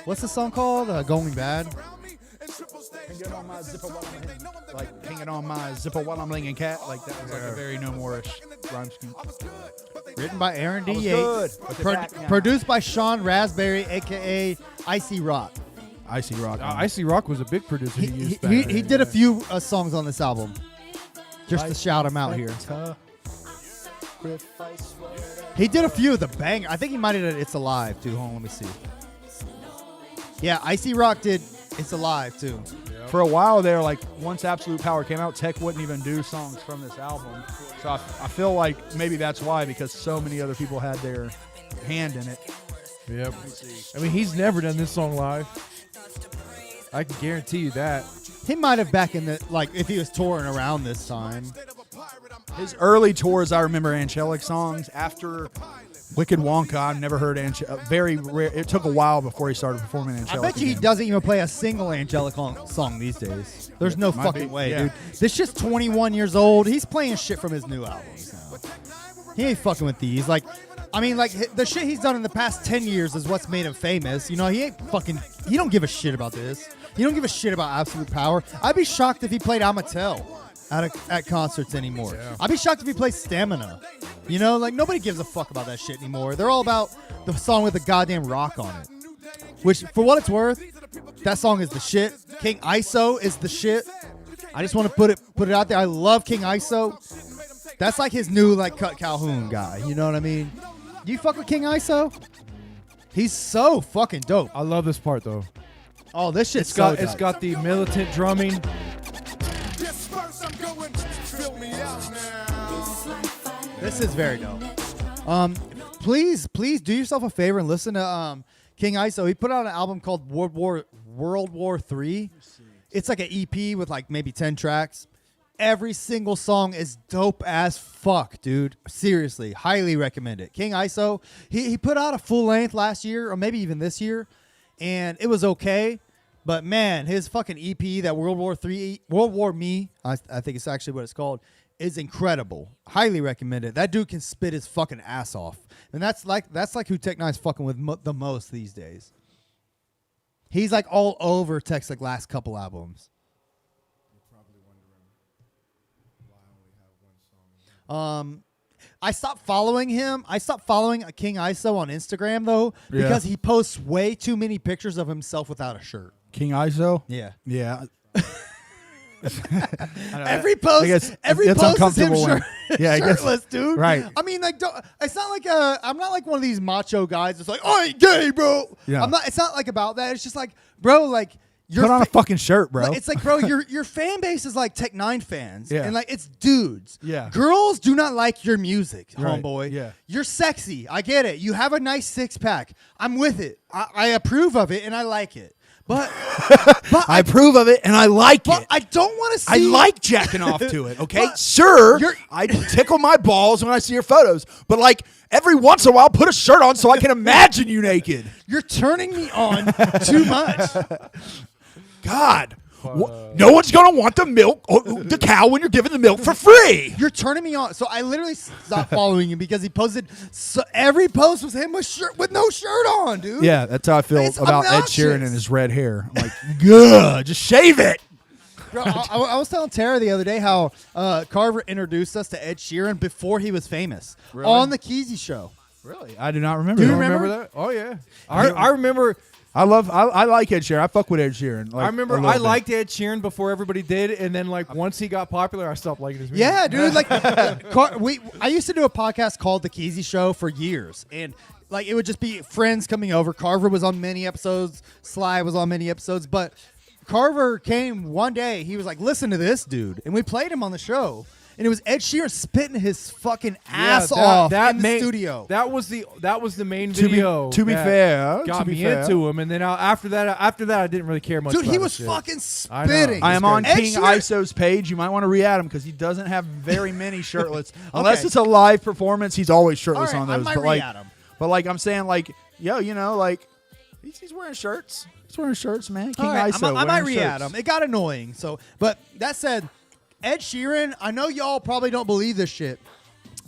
What's the song called? Going Bad. Hanging on my zipper while I'm hanging on my zipper while I'm laying cat. Like that was like a very No More-ish rhyme scheme. Written by Aaron D. was Yates. good. With the back now. Produced by Sean Raspberry, a.k.a. Icy Rock. Icy Rock. Icy Rock was a big producer. He, He, he, used back he, then. he did a few songs on this album. Just to shout him out here. He did a few of the bang. I think he might have done It's Alive too. Hold on, let me see. Yeah, Icy Rock did It's Alive too. For a while there, like once Absolute Power came out, Tech wouldn't even do songs from this album. So I feel like maybe that's why, because so many other people had their hand in it. Yep. I mean, he's never done this song live. I can guarantee you that. He might have back in the, like, if he was touring around this time. His early tours, I remember Angelic songs. After Wicked Wonka, I've never heard very rare. It took a while before he started performing I Angelic. bet you he again. doesn't even play a single Angelic song these days. There's no Might fucking be, way, yeah. dude. This shit's 21 years old. He's playing shit from his new albums now. He ain't fucking with these. Like, I mean, like, the shit he's done in the past 10 years is what's made him famous. You know, he don't give a shit about this. He don't give a shit about Absolute Power. I'd be shocked if he played Amatel at concerts anymore. Yeah. I'd be shocked if he plays Stamina. You know, like, nobody gives a fuck about that shit anymore. They're all about the song with the goddamn rock on it. Which, for what it's worth, that song is the shit. King ISO is the shit. I just want to put it out there. I love King ISO. That's like his new, like, Cut Calhoun guy. You know what I mean? Do you fuck with King ISO? He's so fucking dope. I love this part though. Oh, this shit's It's got the militant drumming. This is very dope. Please do yourself a favor and listen to King ISO. He put out an album called World War III. It's like an EP with like maybe 10 tracks. Every single song is dope as fuck, dude. Seriously, highly recommend it. King ISO, he put out a full length last year or maybe even this year, and it was okay. But man, his fucking EP, that World War Me, I think it's actually what it's called, is incredible. Highly recommend it. That dude can spit his fucking ass off, and that's like who Tech N9ne's fucking with the most these days. He's like all over Tech's like last couple albums. I stopped following him. I stopped following King ISO on Instagram though because he posts way too many pictures of himself without a shirt. King ISO? Yeah. Yeah. Every post, it's post is him uncomfortable when- yeah, I guess- shirtless, dude. right. I mean, like, it's not like I'm not like one of these macho guys that's like, I ain't gay, bro. Yeah. It's not like about that. It's just like, bro, like, Put on a fucking shirt, bro. It's like, bro, your fan base is like Tech N9ne fans, Yeah. and like it's dudes. Yeah. Girls do not like your music, Right. homeboy. Yeah. You're sexy. I get it. You have a nice 6-pack. I'm with it. I approve of it, and I like it. But I approve of it and I like it. I don't want to see. I like jacking off to it, okay? But Sure, you're- I tickle my balls when I see your photos, but like every once in a while, put a shirt on so I can imagine you naked. You're turning me on too much. God, no one's gonna want the milk, or the cow when you're giving the milk for free. You're turning me on. So I literally stopped following him because he posted. So every post was him with no shirt on, dude. Yeah, that's how I feel It's about obnoxious. Ed Sheeran and his red hair. I'm like, good, just shave it. Bro, I was telling Tara the other day how Carver introduced us to Ed Sheeran before he was famous on the Keezy show. Really, I do not remember. Do you that. remember? that? Oh yeah, I remember. I like Ed Sheeran. I fuck with Ed Sheeran. Like, I remember a little I bit. liked Ed Sheeran before everybody did, and then like once he got popular, I stopped liking his music. Yeah, dude. Like, I used to do a podcast called The Keezy Show for years, and like it would just be friends coming over. Carver was on many episodes. Sly was on many episodes, but Carver came one day. He was like, "Listen to this dude," and we played him on the show. And it was Ed Sheeran spitting his fucking ass off in the studio. That was the main To be- video. to be that fair, got to be me fair. into him, and then after that, I didn't really care much. Dude, about he his was shit. fucking I know. spitting. I am on Ed King Sheeran- ISO's page. You might want to re-add him because he doesn't have very many shirtless. Unless Okay. it's a live performance, he's always shirtless All right, on I those. might But like, re-add him. I'm saying like, yo, you know, like he's wearing shirts. He's wearing shirts, man. King All right, ISO. I might wearing re-add shirts. him. It got annoying. So, but that said, Ed Sheeran, I know y'all probably don't believe this shit.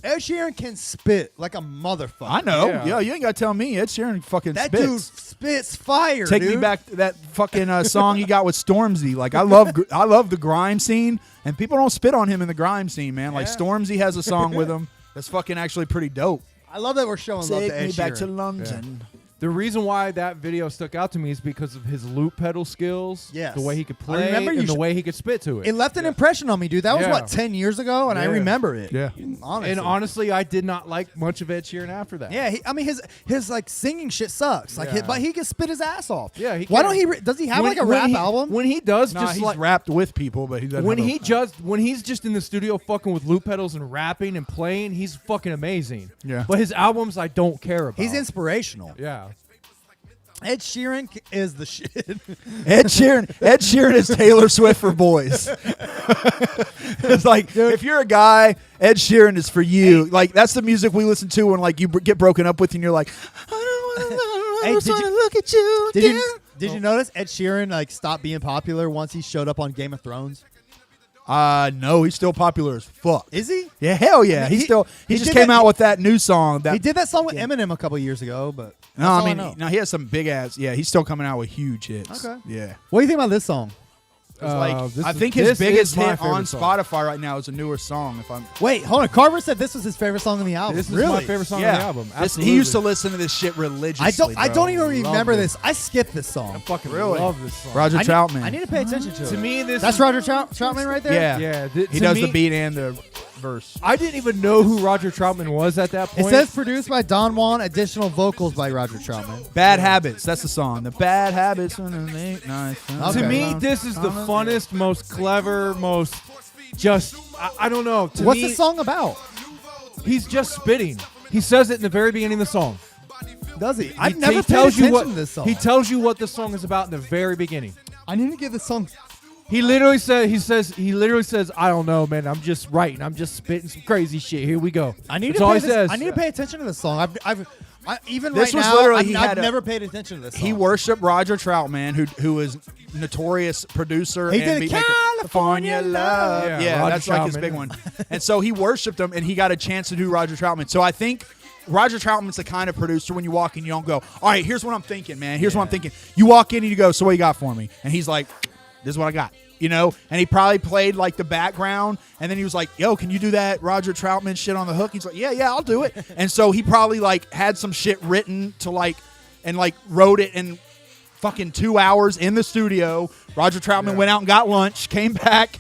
Ed Sheeran can spit like a motherfucker. I know. Yeah. Yeah, you ain't got to tell me. Ed Sheeran fucking That spits. dude spits fire. Take me dude. back to that fucking song he got with Stormzy. Like I love the grime scene, and people don't spit on him in the grime scene, man. Like Yeah. Stormzy has a song with him that's fucking actually pretty dope. I love that we're showing love Take to Ed me back Sheeran. to London. The reason why that video stuck out to me is because of his loop pedal skills, Yes. the way he could I play, remember you and the sh- way he could spit to it. It left an impression on me, dude. That was Yeah. what 10 years ago, and I Yeah. remember it. Yeah. honestly. And honestly, I did not like much of Ed Sheeran after that. Yeah, I mean his like singing shit sucks. Like, Yeah. but he can spit his ass off. Yeah, he Why can. don't he? Does he have When- like a when rap he- album? When he does, Nah, just he's like rapped with people, but he doesn't. when have when he's just in the studio fucking with loop pedals and rapping and playing, he's fucking amazing. Yeah. But his albums, I don't care about. He's inspirational. Yeah. Ed Sheeran is the shit. Ed Sheeran is Taylor Swift for boys. It's like if you're a guy, Ed Sheeran is for you. Like that's the music we listen to when like you get broken up with and you're like, I don't want to. Hey, I just did want to you- look at you. Did again. you notice Ed Sheeran like stopped being popular once he showed up on Game of Thrones? No, he's still popular as fuck. Is he? Yeah, hell yeah. He- He just did came that- out with that new song. That He did that song with Eminem a couple years ago, but No, that's all I mean, know. no, he has some big ass. Yeah, he's still coming out with huge hits. Okay. Yeah. What do you think about this song? It's like this I is- think his this biggest is my hit on favorite song. Spotify right now is a newer song. If I'm Wait, hold on. Carver said this was his favorite song on the album. This is really? my favorite song yeah, on the album. This- Absolutely. he used to listen to this shit religiously. I don't even remember it. this. I skipped this song. I fucking Really? love this song. Roger I need- Troutman. I need to pay attention to it. To me, this That's is- Roger Troutman right there. Yeah, Yeah, he to does me- the beat and the verse. I didn't even know who Roger Troutman was at that It point. says produced by Don Juan, additional vocals by Roger Troutman. Bad Habits. That's the song. The Bad Habits. When the late night Okay. To me, this is the funnest, most clever, most just. I don't know. To What's me, the song about? He's just spitting. He says it in the very beginning of the song. Does he? He- I've never he paid tells attention you what to this song. he tells you what the song is about in the very beginning. I need to give this song. He literally says, I don't know, man. I'm just writing. I'm just spitting some crazy shit. Here we go. I need That's to all pay he this, says. I need to pay attention to this song. Even This right was now, literally- I've, he I've had a- never paid attention to this song. He worshipped Roger Troutman, who is notorious producer He and did beatmaker. California Love. Yeah, Roger that's like his Troutman. big one. And so he worshipped him, and he got a chance to do Roger Troutman. So I think Roger Troutman's the kind of producer when you walk in, you don't go, all right, here's what I'm thinking, man. Here's what I'm thinking. You walk in and you go, so what you got for me? And he's like, this is what I got. You know, and he probably played like the background, and then he was like, "Yo, can you do that Roger Troutman shit on the hook?" He's like, "Yeah, I'll do it." And so he probably like had some shit written to like, and like wrote it in fucking 2 hours in the studio. Roger Troutman went out and got lunch, came back,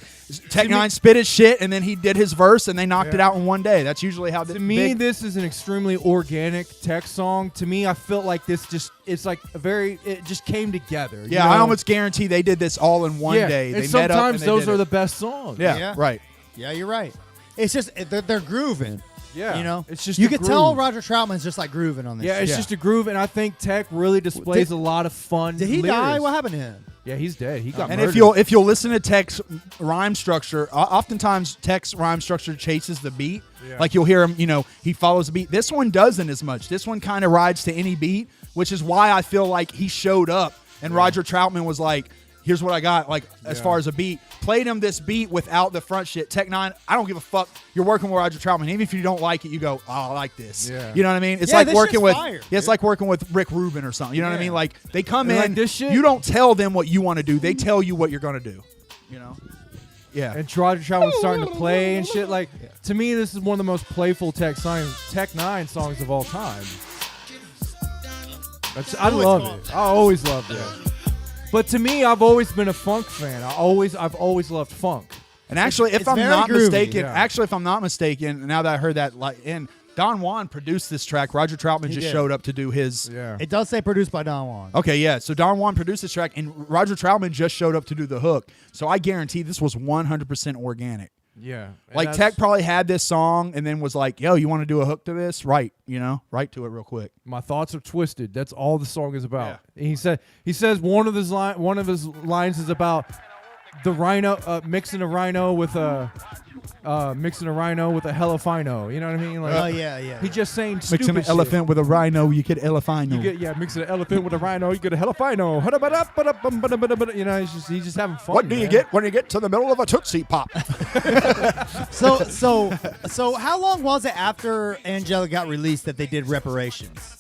Tech N9ne spit his shit, and then he did his verse, and they knocked it out in one day. That's usually how. To me, this is an extremely organic Tech song. To me, I felt like it's like it just came together. Yeah, you know? I almost guarantee they did this all in one day. They and met up sometimes and they those did are it. the best songs. Yeah, right. Yeah, you're right. It's just they're grooving. Yeah, You know, it's just you a could tell groove. Roger Troutman's just like grooving on this. Yeah, shit. it's just a groove, and I think Tech really displays a lot of fun. Did he lyrics. die? What happened to him? Yeah, he's dead. He got And murdered. if you'll listen to Tech's rhyme structure, oftentimes Tech's rhyme structure chases the beat. Yeah. Like you'll hear him, he follows the beat. This one doesn't as much. This one kind of rides to any beat, which is why I feel like he showed up and Roger Troutman was like, here's what I got, like as far as a beat. Played him this beat without the front shit. Tech N9ne, I don't give a fuck. You're working with Roger Troutman. Even if you don't like it, you go, oh, I like this. Yeah. You know what I mean? It's Yeah, like this working shit's with fire, it's like working with Rick Rubin or something. You know what I Yeah. mean? Like they come And in, like this shit- you don't tell them what you want to do. They tell you what you're gonna do. You know? Yeah. and Roger Troutman's starting to play and shit. Like to me, this is one of the most playful Tech N9ne songs of all time. I love it. I always loved it. But to me, I've always been a funk fan. I've always loved funk. And actually, if it's I'm very not groovy. mistaken, Yeah. if I'm not mistaken, now that I heard that, Don Juan produced this track. Roger Troutman just did. showed up to do his. Yeah. It does say produced by Don Juan. Okay, yeah. So Don Juan produced this track, and Roger Troutman just showed up to do the hook. So I guarantee this was 100% organic. Yeah. And Like that's- Tech probably had this song and then was like, "Yo, you want to do a hook to this? Write to it real quick." My thoughts are twisted. That's all the song is about. And he says one of his lines is about the rhino mixing a rhino with a hella fino. You know what I mean? Like, Oh yeah. He just saying Mixing stupid an shit. elephant with a rhino, you get elephant. You get mixing an elephant with a rhino, you get a hella fino. You know, he's just having fun. What do you man. get when you get to the middle of a Tootsie Pop? So how long was it after Angelic got released that they did Reparations?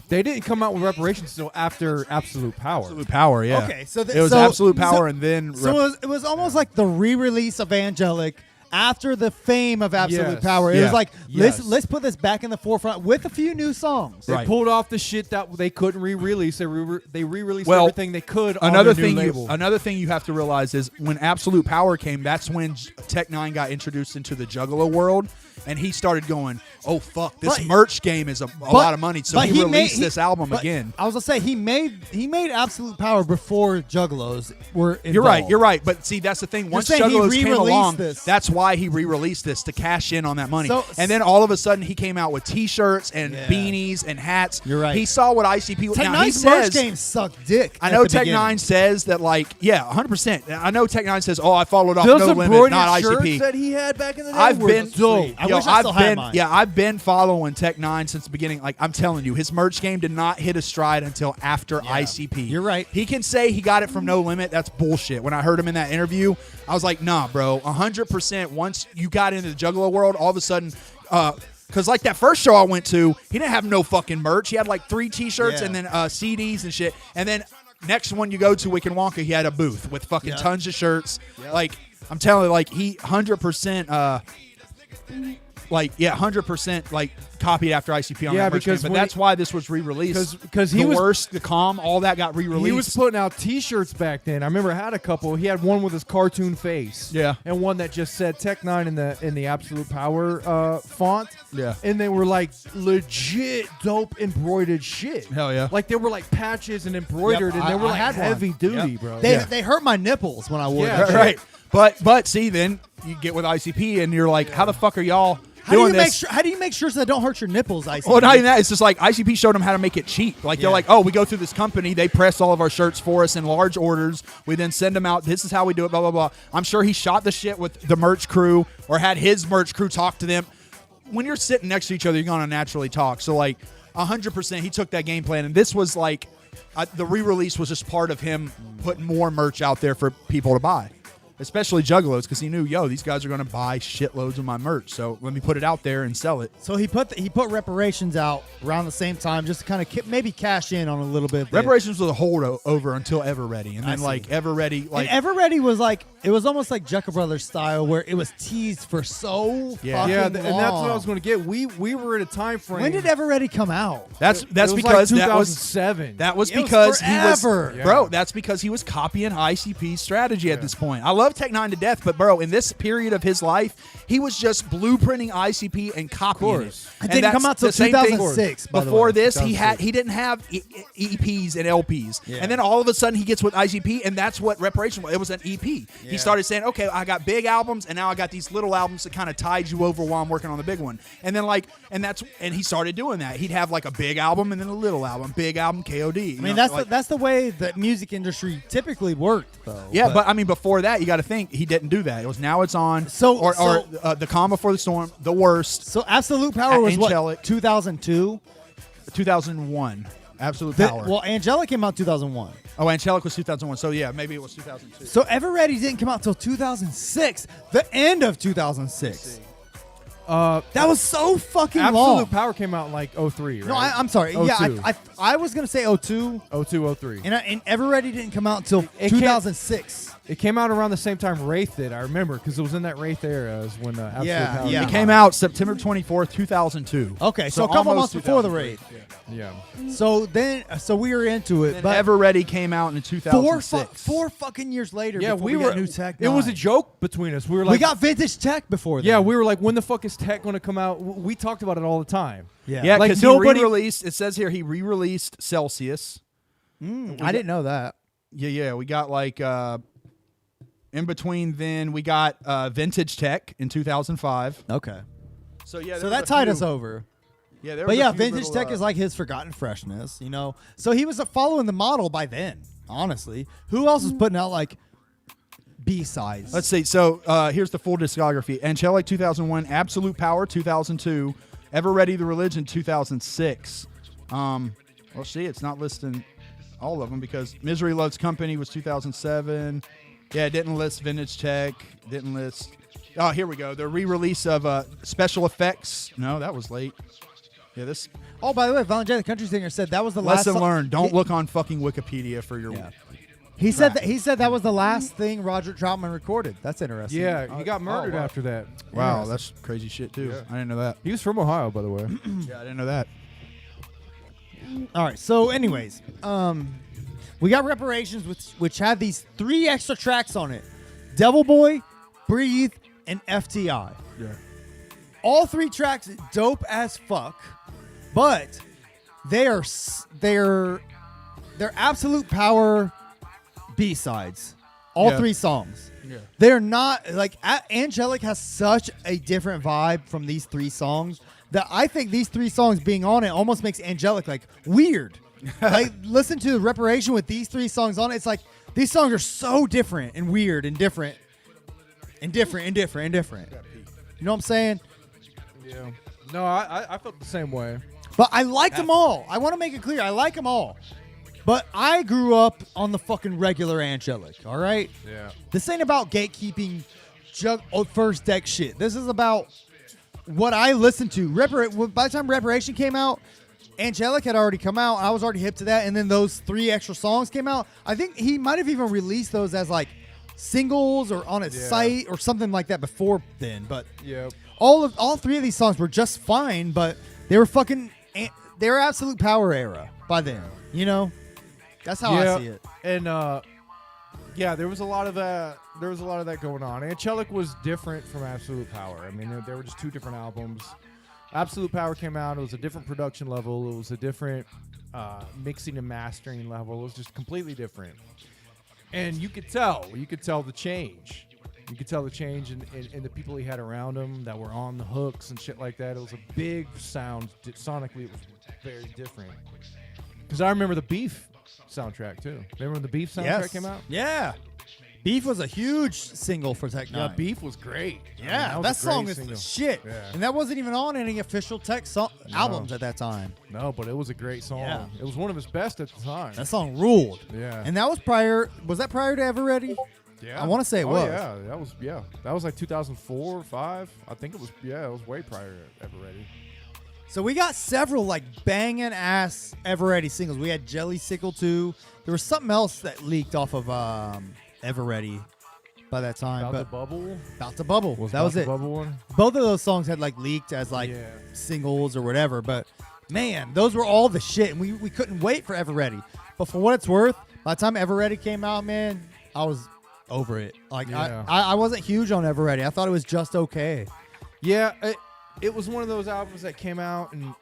They didn't come out with Reparations until after Absolute Power. Absolute Power, yeah. Okay, so it was Absolute Power, and then So it was almost like the re-release of Angelic after the fame of Absolute Yes. Power. It Yeah. was like Yes. let's put this back in the forefront with a few new songs. They Right. pulled off the shit that they couldn't re-release. They re-released Well, everything they could another on the thing new label. another thing you have to realize is when Absolute Power came, that's when Tech N9ne got introduced into the Juggalo world, and he started going, "Oh fuck, this But- merch game is a lot of money." So but he released made- this album but again. I was gonna say he made Absolute Power before Juggalos were involved. You're right. But see, that's the thing. Once saying he Juggalos came re-released along, this. that's why he re-released this, to cash in on that money. So- and then all of a sudden, he came out with T-shirts and Yeah. beanies and hats. You're right. He saw what ICP. Tech Now he N9ne's merch says, game sucked dick. I at know the Tech beginning. N9ne says that, 100%. I know Tech N9ne says, "Oh, I followed off Those No Limit, embroidered not shirts ICP." that he had back in the day I've were been dope. I wish I still had mine. I've been following Tech N9ne since the beginning. Like I'm telling you, his merch game did not hit a stride until after ICP. You're right. He can say he got it from No Limit. That's bullshit. When I heard him in that interview, I was like, nah, bro, 100%. Once you got into the Juggalo world, all of a sudden, because like that first show I went to, he didn't have no fucking merch. He had like 3 T-shirts Yeah. and then CDs and shit. And then next one you go to, Wicked Wonka, he had a booth with fucking Yeah. tons of shirts. Like I'm telling you, like he 100%. 100% like copied after ICP on Yeah, that merch game. because But when that's why this was re-released. because he the was- worst, the calm, all that got re-released. He was putting out T-shirts back then. I remember I had a couple. He had one with his cartoon face, Yeah. and one that just said Tech N9ne in the Absolute Power font, Yeah. and they were like legit dope embroidered shit. Hell yeah. Like they were like patches and embroidered, Yep, and they were I like had one. heavy duty, bro. They hurt my nipples when I wore Yeah, that. shit. right. But see, then you get with ICP and you're like, how the fuck are y'all How do doing you make this? sure? How do you make sure so that don't hurt your nipples? ICP? Well, not even that. It's just like ICP showed them how to make it cheap. Like they're Yeah. like, oh, we go through this company. They press all of our shirts for us in large orders. We then send them out. This is how we do it. Blah blah blah. I'm sure he shot the shit with the merch crew or had his merch crew talk to them. When you're sitting next to each other, you're gonna naturally talk. So like 100%, he took that game plan, and this was like the re-release was just part of him putting more merch out there for people to buy. Especially Juggalos, because he knew, these guys are going to buy shitloads of my merch. So let me put it out there and sell it. So he put Reparations out around the same time, just to kind of maybe cash in on a little bit. Of the- Reparations was a holdover until Ever Ready, and I then see. like Ever Ready, like and Ever Ready was like it was almost like Jucker Brothers style, where it was teased for so Yeah. fucking yeah, and that's what long. I was going to get. We were at a time frame. When did Ever Ready come out? that's It was because like that was 2007. that was It was because he was forever. Yeah. bro. That's because he was copying ICP's strategy at this point. I love love Tech N9ne to death, but bro, in this period of his life, he was just blueprinting ICP and copying it. It didn't come out till the same thing 2006. By the Before way. this, he didn't have EPs and LPs, and then all of a sudden he gets with ICP, and that's what Reparation was. It was an EP. He started saying, "Okay, I got big albums, and now I got these little albums that kind of tide you over while I'm working on the big one." And then and he started doing that. He'd have like a big album and then a little album, big album, KOD. I mean, that's the way the music industry typically worked, though. Yeah, but I mean, before that, you got to think he didn't do that. It was Now It's On, or The Calm Before the Storm, The Worst. So Absolute Power was Angelic. what, 2002? 2001. Absolute Power. Well, Angelic came out 2001. Oh, Angelic was 2001. So yeah, maybe it was 2002. So Ever Ready didn't come out till 2006, the end of 2006. That was so fucking Absolute long. Power came out in like 03, right? No, I'm sorry. 02. Yeah, I was gonna say 02. 02, 03. And Ever Ready didn't come out until It 2006. It came out around the same time Wraith did, I remember, because it was in that Wraith era is when Absolute Yeah, Power yeah. It came out September 24th, 2002. Okay, so a couple almost months before the 2003. raid. Yeah. So we were into it, And but Ever Ready came out in 2006. four fucking years later. Yeah, before we got were. new Tech. It was a 9. joke between us. We were like, We got vintage Tech before that. yeah, we were like, when the fuck is Tech going to come out? We talked about it all the time. Yeah, Like, because nobody- he re-released. It says here he re-released Celsius. I didn't know that. Yeah. We got like in between. Then we got Vintage Tech in 2005. Okay, So yeah, so that tied us over. Yeah, there But was a yeah, few vintage little, Tech is like his forgotten freshness, you know. So he was following the model by then. Honestly, who else was putting out like B-sides? Let's see. So here's the full discography: Angelic 2001, Absolute Power 2002, Ever Ready the Religion 2006. Well, see, it's not listing all of them because Misery Loves Company was 2007. Yeah, it didn't list Vintage Tech. Didn't list. Oh, here we go. The re-release of Special Effects. No, that was late. Yeah, this Oh, by the way, Valentine the Country Singer said that was the last. lesson learned. Don't look on fucking Wikipedia for your. Yeah. He said that was the last thing Roger Troutman recorded. That's interesting. Yeah, he got murdered wow. after that. Wow, that's crazy shit too. I didn't know that. He was from Ohio, by the way. Yeah, I didn't know that. All right. So, anyways, we got Reparations, which had these 3 extra tracks on it: Devil Boy, Breathe, and FTI. Yeah. All 3 tracks dope as fuck, but they're Absolute Power B-sides. All Yeah. 3 songs. Yeah. They're not like Angelic has such a different vibe from these 3 songs that I think these 3 songs being on it almost makes Angelic like weird. Like listen to Reparation with these 3 songs on it. It's like these songs are so different and weird and different and different and different and different. You know what I'm saying? Yeah. No, I felt the same way. But I liked them all. I want to make it clear. I like them all. But I grew up on the fucking regular Angelic, all right? Yeah. This ain't about gatekeeping first deck shit. This is about what I listened to. By the time Reparation came out, Angelic had already come out. I was already hip to that. And then those 3 extra songs came out. I think he might have even released those as like singles or on his site or something like that before then. But Yeah. all 3 of these songs were just fine, but they were they were Absolute Power era by then, you know? That's how I see it. And yeah, there was a lot of that. There was a lot of that going on. Angelic was different from Absolute Power. I mean, they were just 2 different albums. Absolute Power came out. It was a different production level. It was a different mixing and mastering level. It was just completely different. And you could tell. You could tell the change. You could tell the change in the people he had around him that were on the hooks and shit like that. It was a big sound. Sonically, it was very different. Because I remember the Beef soundtrack, too. Remember when the Beef soundtrack came out? Yeah. Beef was a huge single for Tech N9ne. Yeah, Beef was great. Yeah, I mean, that was a song great is the single. shit. Yeah. And that wasn't even on any official Tech albums at that time. No, but it was a great song. Yeah. It was one of his best at the time. That song ruled. Yeah. And that was that prior to Ever Ready? Yeah. I wanna say it was. Yeah, that was like 2004 or 5. I think it was. Yeah, it was way prior to Ever Ready. So we got several like banging ass Ever Ready singles. We had Jelly Sickle 2. There was something else that leaked off of Ever Ready by that time. About but to Bubble. About to Bubble. Was that About was to it. Bubble one. Both of those songs had like leaked as like singles or whatever. But man, those were all the shit, and we couldn't wait for Ever Ready. But for what it's worth, by the time Ever Ready came out, man, I was over it. Like Yeah. I wasn't huge on Ever Ready. I thought it was just okay. Yeah, it was one of those albums that came out and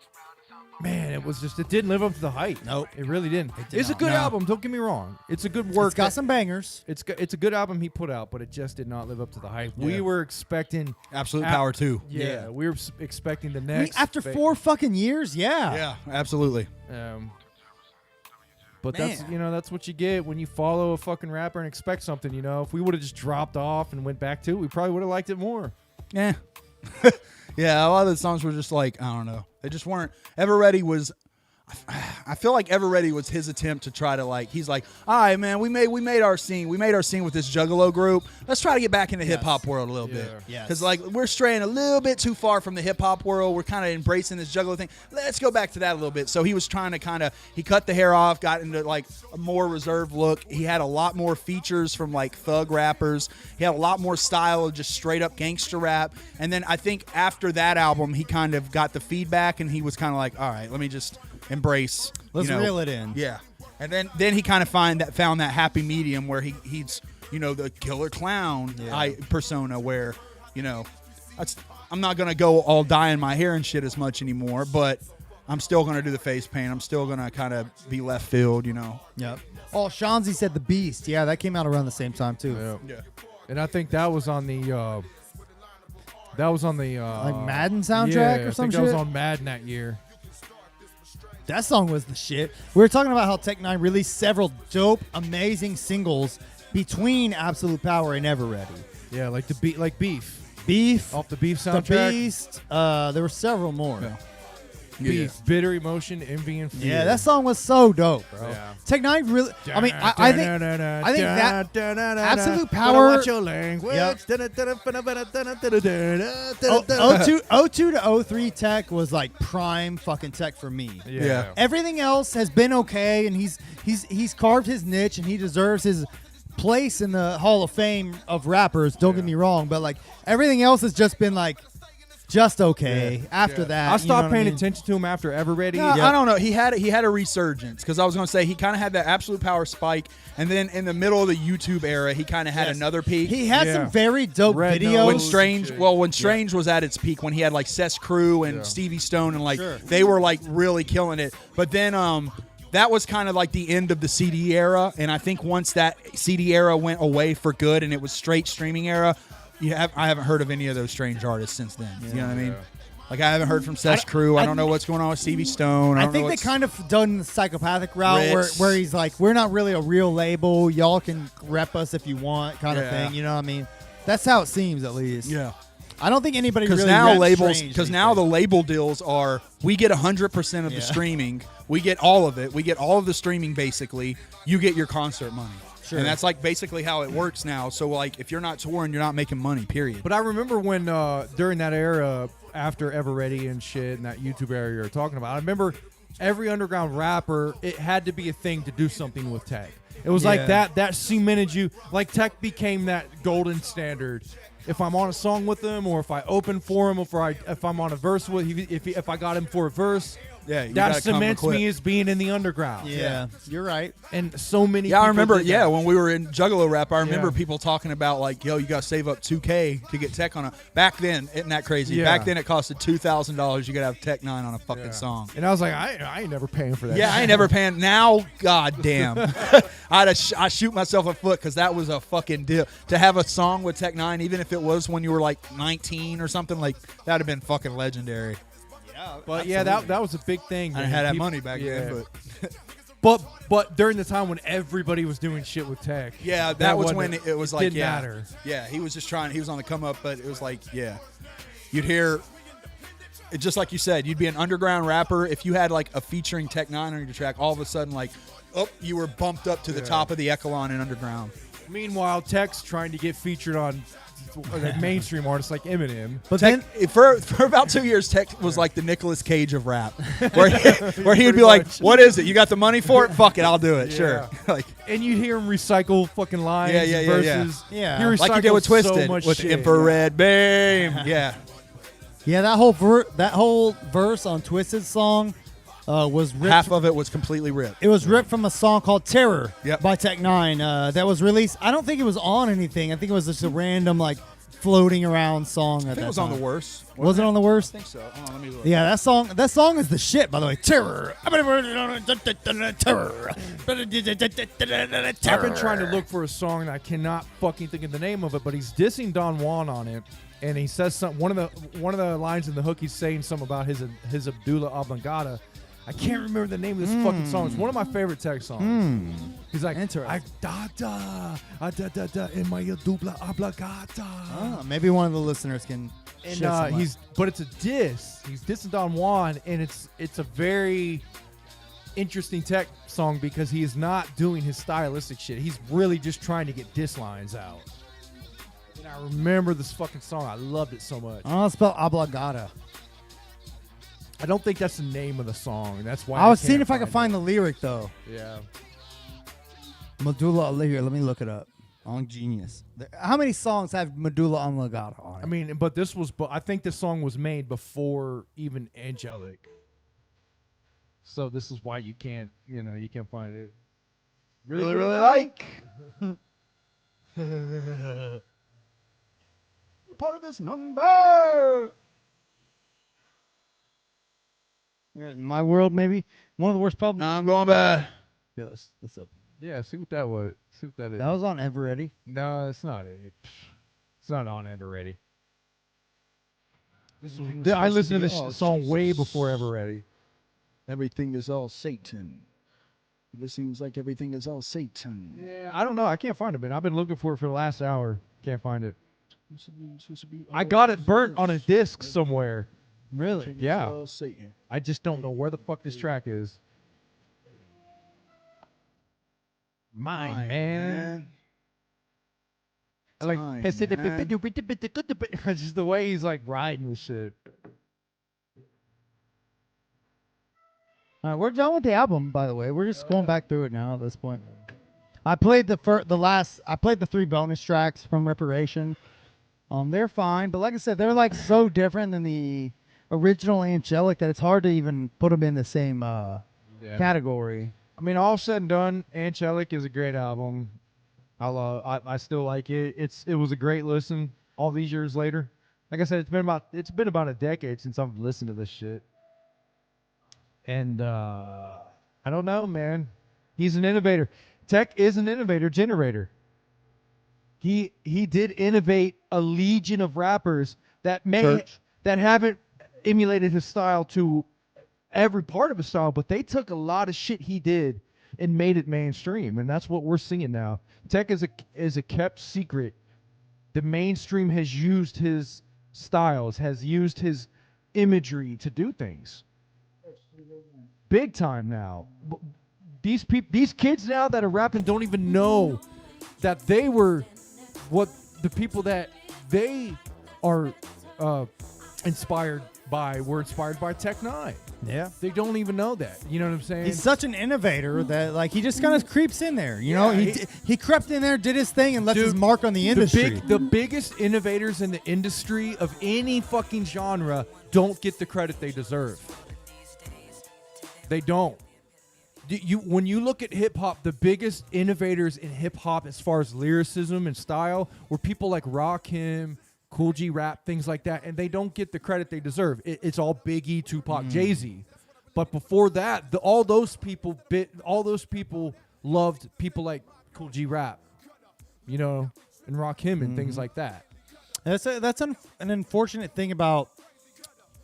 man, it didn't live up to the hype. Nope. It really didn't. did It's a not. good No. album. Don't get me wrong. It's a good work. It's got some bangers. It's a good album he put out, but it just did not live up to the hype. We were expecting Absolute Power 2. Yeah, we were expecting the I mean, next. after 4 fucking years, yeah. Yeah, absolutely. But that's Man. that's what you get when you follow a fucking rapper and expect something. If we would have just dropped off and went back to it, we probably would have liked it more. Yeah. Yeah, a lot of the songs were just like, I don't know. They just weren't. Ever Ready was, I feel like Ever Ready was his attempt to try to like, he's like, all right, man, we made our scene. We made our scene with this Juggalo group. Let's try to get back in the hip hop world a little bit. Yes. Because like we're straying a little bit too far from the hip hop world. We're kind of embracing this Juggalo thing. Let's go back to that a little bit. So he was trying to he cut the hair off, got into like a more reserved look. He had a lot more features from like thug rappers. He had a lot more style of just straight up gangster rap. And then I think after that album, he kind of got the feedback and he was kind of like, all right, let me just embrace. Let's reel it in. Yeah. And then he kind of found that happy medium where he's the killer clown persona where I'm not gonna go all dye in my hair and shit as much anymore, but I'm still gonna do the face paint. I'm still gonna kind of be left field, Yep. Oh, Shanzi said The Beast. Yeah, that came out around the same time too. Yeah. And I think that was on the Like Madden soundtrack yeah, or some I think shit. that was on Madden that year. That song was the shit. We were talking about how Tech N9ne released several dope, amazing singles between Absolute Power and Ever Ready. Yeah, like Beef. Beef, Off the Beef The soundtrack. Beast. There were several more. Yeah. Beef, Bitter Emotion, Envy, and Fear. Yeah, that song was so dope, bro. Yeah. Tech N9ne really. I mean, I think that Absolute Power. Watch your language. Yep. 02 to 03 Tech was like prime fucking Tech for me. Yeah. Everything else has been okay, and he's carved his niche, and he deserves his place in the Hall of Fame of rappers. Don't get me wrong, but like everything else has just been like just okay. After that, I stopped paying attention. attention to him after Ever Ready. No, I don't know. He had a resurgence because I was going to say he kind of had that Absolute Power spike, and then in the middle of the YouTube era, he kind of had another peak. He had Yeah. some very dope Red videos. Nose. when Strange was at its peak, when he had like Cess Crew and Stevie Stone, and like Sure. they were like really killing it. But then that was kind of like the end of the CD era, and I think once that CD era went away for good and it was straight streaming era, I haven't heard of any of those Strange artists since then. You know what I mean? Like I haven't heard from Cess Crew. I don't know what's going on with Stevie Stone. I think they kind of done the psychopathic route where he's like, we're not really a real label. Y'all can rep us if you want, kind of thing. You know what I mean? That's how it seems, at least. Yeah. I don't think anybody Because really now reps labels, Strange because these now the days. label deals are we get 100% of the Yeah. streaming, we get all of it, we get all of the streaming basically. You get your concert money, and that's like basically how it works now. So like if you're not touring, you're not making money. Period. But I remember when during that era, after Ever Ready and shit, and that YouTube era you're talking about, I remember every underground rapper, it had to be a thing to do something with Tech. It was like that cemented you. Like Tech became that golden standard. If I'm on a song with him, or if I open for him, or if I'm on a verse with, if I got him for a verse, Yeah, you gotta that come cements equipped. me as being in the underground. Yeah, you're right. And so many. Yeah, I people remember. did Yeah, that. when we were in Juggalo rap, I remember Yeah. people talking about like, "Yo, you got to save up $2K to get Tech on a." Back then, isn't that crazy? Yeah. Back then, it costed $2,000. You could have Tech N9ne on a fucking Yeah. song. And I was like, I ain't never paying for that. Yeah, I ain't never paying. Now, goddamn, I shoot myself a foot because that was a fucking deal. To have a song with Tech N9ne, even if it was when you were like 19 or something, like that'd have been fucking legendary. But yeah, that was a big thing. I man. had that People- money back yeah. then, but But during the time when everybody was doing shit with Tech, yeah, that was when wasn't- it was like, didn't yeah, matter. yeah, he was just trying. He was on the come up, but it was like, yeah, you'd hear. It just like you said, you'd be an underground rapper if you had like a featuring Tech N9ne on your track. All of a sudden, like, oh, you were bumped up to the top of the echelon in underground. Meanwhile, Tech's trying to get featured on like mainstream artists like Eminem. But Tech, then for about 2 years, Tech was like the Nicolas Cage of rap, where he would be like, "What is it? You got the money for it? Fuck it, I'll do it. Sure." Like, And you'd hear him recycle fucking lines Yeah, yeah, and yeah, yeah. verses. Yeah. He like you did with recycled Twisted, so much with shit. infrared beam. Yeah, yeah, that whole verse on Twisted's song, was ripped. Half of it was completely ripped. It was ripped from a song called Terror Yep. by Tech N9ne that was released. I don't think it was on anything. I think it was just a random like floating around song. I think it was on the worst. Was it on the worst? I think so. Hold on, let me look. Yeah, that song is the shit, by the way. Terror. Terror. I've been trying to look for a song and I cannot fucking think of the name of it, but he's dissing Don Juan on it, and he says something. One of the lines in the hook, he's saying something about his Abdullah Oblongata. I can't remember the name of this fucking song. It's one of my favorite Tech songs. He's like, Interesting. I da in my Abdullah Oblongata. Maybe one of the listeners can. And shed some light. but it's a diss. He's dissing Don Juan, and it's a very interesting Tech song because he is not doing his stylistic shit. He's really just trying to get diss lines out. And I remember this fucking song. I loved it so much. I don't know how to spell oblongata. I don't think that's the name of the song, and that's why I was can't seeing if I could find the lyric though. Yeah. Medulla here. Let me look it up. On Genius. How many songs have Medulla Oblongata on it? I mean, but I think this song was made before even Angelic. So this is why you can't find it. Really like. Part of this number. My World, maybe one of the worst problems. No, I'm going back. Yeah, that's up. Yeah, see what that was. See what that is. That was on Ever Ready. No, it's not it. It's not on Ever Ready. I listened to this song way before Ever Ready. Everything is all Satan. It seems like everything is all Satan. Yeah, I don't know. I can't find it, man. I've been looking for it for the last hour. Can't find it. I got it burnt on a disc somewhere. Really? Yeah. All Satan. I just don't know where the fuck this track is. Mine, man. Like, Time, it's just man. the way he's like riding this shit. All right, we're done with the album, by the way. We're just going back through it now at this point. I played I played the 3 bonus tracks from Reparation. They're fine, but like I said, they're like so different than the original Angelic that it's hard to even put them in the same category. I mean, all said and done, Angelic is a great album. I still like it. It was a great listen all these years later. Like I said, it's been about a decade since I've listened to this shit. And I don't know, man. He's an innovator. Tech is an innovator generator. He did innovate a legion of rappers that haven't emulated his style to every part of his style, but they took a lot of shit he did and made it mainstream, and that's what we're seeing now. Tech is a kept secret. The mainstream has used his styles, has used his imagery to do things. Big time now. These kids now that are rapping don't even know that they were what the people that they are inspired by were inspired by Tech N9ne. Yeah. They don't even know that. You know what I'm saying? He's such an innovator that like he just kind of creeps in there. You know, he crept in there, did his thing, and left his mark on the industry. The biggest innovators in the industry of any fucking genre don't get the credit they deserve. They don't. When you look at hip hop, the biggest innovators in hip hop as far as lyricism and style were people like Rakim, Cool G Rap, things like that, and they don't get the credit they deserve. It's all Biggie, Tupac, Jay-Z. But before that, all those people loved people like Cool G Rap, you know, and Rakim and things like that. That's an unfortunate thing about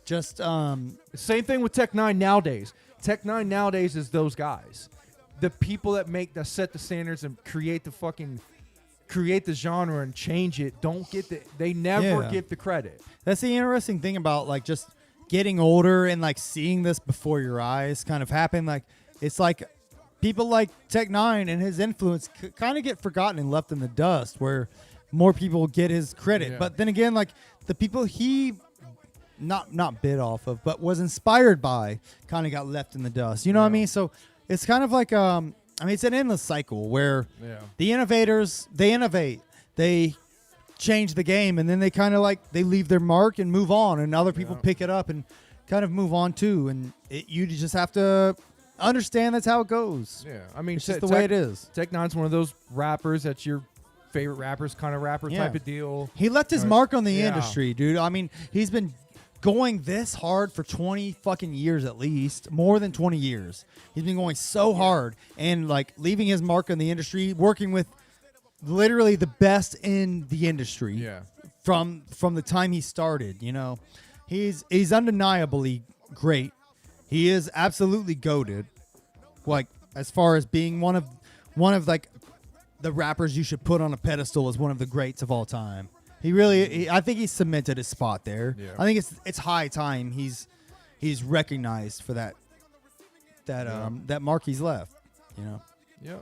just Same thing with Tech N9ne nowadays. Tech N9ne nowadays is those guys, the people that set the standards and create the genre and change it. They never get the credit. That's the interesting thing about like just getting older and like seeing this before your eyes kind of happen. Like it's like people like Tech N9ne and his influence kind of get forgotten and left in the dust, where more people get his credit. Yeah. But then again, like the people he not bit off of, but was inspired by, kind of got left in the dust. You know what I mean? So it's kind of like I mean, it's an endless cycle where the innovators, they innovate, they change the game, and then they kind of like they leave their mark and move on, and other people pick it up and kind of move on too, and you just have to understand that's how it goes. Yeah, I mean, It's just the way it is. Tech N9ne's one of those rappers that's your favorite rappers kind of rapper Yeah. type of deal. He left his mark on the Yeah. industry, dude. I mean, he's been going this hard for 20 fucking years at least, more than 20 years. He's been going so hard and like leaving his mark on the industry, working with literally the best in the industry. Yeah. From the time he started, you know. He's undeniably great. He is absolutely goated. Like as far as being one of like the rappers you should put on a pedestal as one of the greats of all time. He really, I think he's cemented his spot there. Yeah. I think it's high time he's recognized for that mark he's left. You know, Yeah.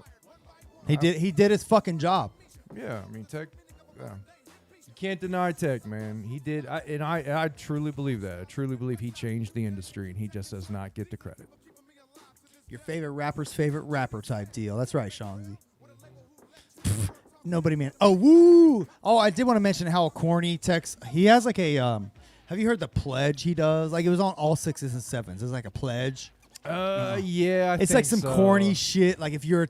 he did his fucking job. Yeah, I mean, Tech. You can't deny Tech, man. He did, I truly believe that. I truly believe he changed the industry, and he just does not get the credit. Your favorite rapper's favorite rapper type deal. That's right, Sean. Nobody, man. Oh, woo! Oh, I did want to mention how corny Tech's. He has like a. Have you heard the pledge he does? Like it was on all 6s and 7s. It's like a pledge. Yeah, It's like some corny shit. Like if you're a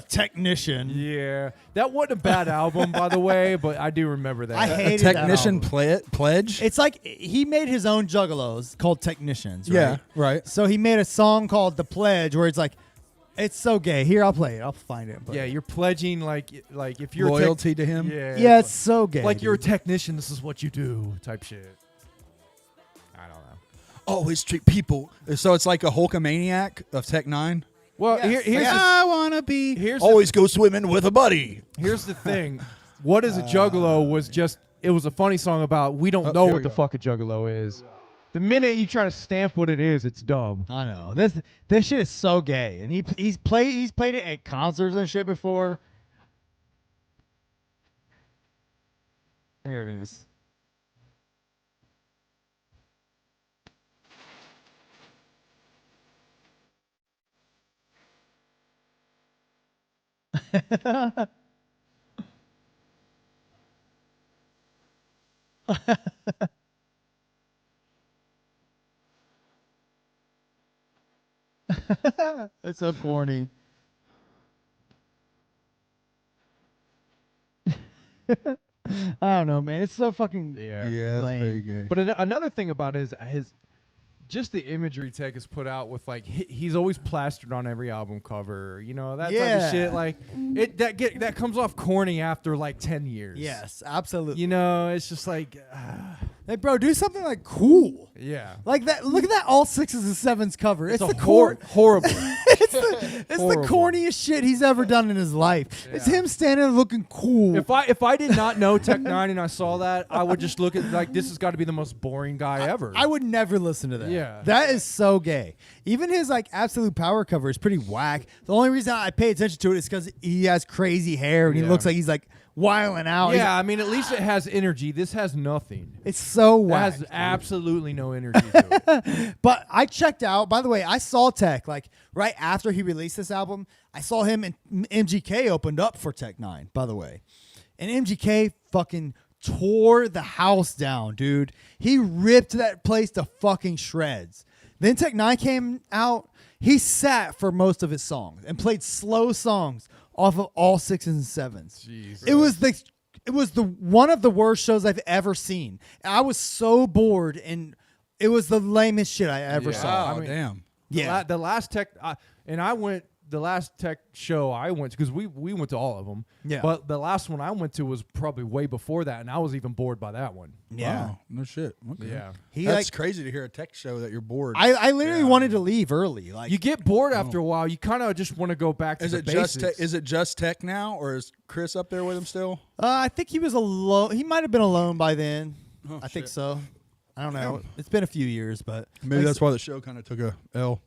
technician. Yeah, that wasn't a bad album, by the way, but I do remember that. I A hated that technician album. pledge. It's like he made his own juggalos called Technicians. Right? Yeah, right. So he made a song called The Pledge where it's like, it's so gay. Here, I'll play it. I'll find it. But Yeah, you're pledging like if you're Loyalty to him. Yeah, yeah, it's so gay. like you're a dude. technician. This is what you do, type shit. I don't know. Always treat people. So it's like a Hulkamaniac of Tech N9ne. Well, Yes. here's I wanna be. here's Always go swimming with a buddy. here's the thing. What is a juggalo was just it was a funny song about we don't know here what we the go. fuck a juggalo is. The minute you try to stamp what it is, it's dumb. I know this shit is so gay, and he's played it at concerts and shit before. There it is. It's so corny. I don't know, man. It's so fucking Yeah, lame. very gay. But another thing about his just the imagery Tech has put out with like he's always plastered on every album cover, you know, that type Yeah. of shit. Like that comes off corny after like 10 years. Yes, absolutely. You know, it's just like Hey, bro, do something like cool. yeah. Like that. Look at that all 6s and 7s cover. It's a the core. horrible. It's the Horrible. corniest shit he's ever done in his life. It's Yeah. him standing there looking cool. If I did not know Tech N9ne and I saw that, I would just look at like this has got to be the most boring guy ever. I would never listen to that. Yeah. That is so gay. Even his like Absolute Power cover is pretty whack. The only reason I pay attention to it is because he has crazy hair and he Yeah. looks like he's like wiling out. yeah, I mean at least it has energy. This has nothing. It's so It whack. has absolutely no energy to it. But I checked out. By the way, I saw Tech like right after he released this album. I saw him and MGK opened up for Tech N9ne. By the way, and MGK fucking tore the house down, dude. He ripped that place to fucking shreds. Then Tech N9ne came out. He sat for most of his songs and played slow songs off of all 6s and 7s. Jesus. It was the one of the worst shows I've ever seen. I was so bored, and it was the lamest shit I ever Yeah. saw. Oh, I mean- damn. Yeah. The last Tech the last Tech show I went to, because we went to all of them. Yeah. But the last one I went to was probably way before that, and I was even bored by that one. Yeah. Wow, no shit. Okay. Yeah. He That's like crazy to hear a tech show that you're bored. I literally wanted to leave early. Like You get bored after a while. You kind of just want to go back to is the it basics. is it just tech now, or is Chris up there with him still? I think he was alone. He might have been alone by then. Oh, I think shit. so. I don't know. It's been a few years, but Maybe that's why the show kind of took a L.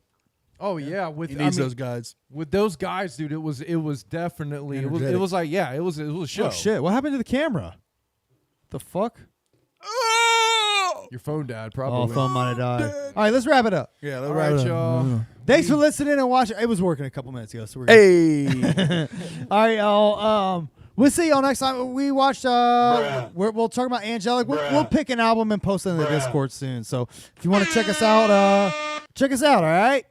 Oh yeah, with He I needs mean, those guys. with those guys, dude. It was definitely it Energetic. was like yeah, it was a show. oh shit! What happened to the camera? The fuck? Your phone died Oh, probably. phone might have died. All right, let's wrap it up. Yeah, All right, y'all. Thanks for listening and watching. It was working a couple minutes ago, so we're good. Hey. All right, y'all. We'll see y'all next time. We watched. We'll talk about Anghellic. We'll pick an album and post it in the Discord soon. So if you want to check us out, check us out. All right.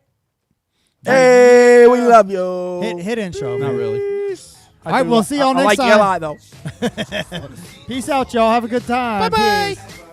Hey, we love you. Hit intro. Not man. really. All right. We'll see y'all next I like time. Eli though. Peace out, y'all. Have a good time. Bye-bye. Peace.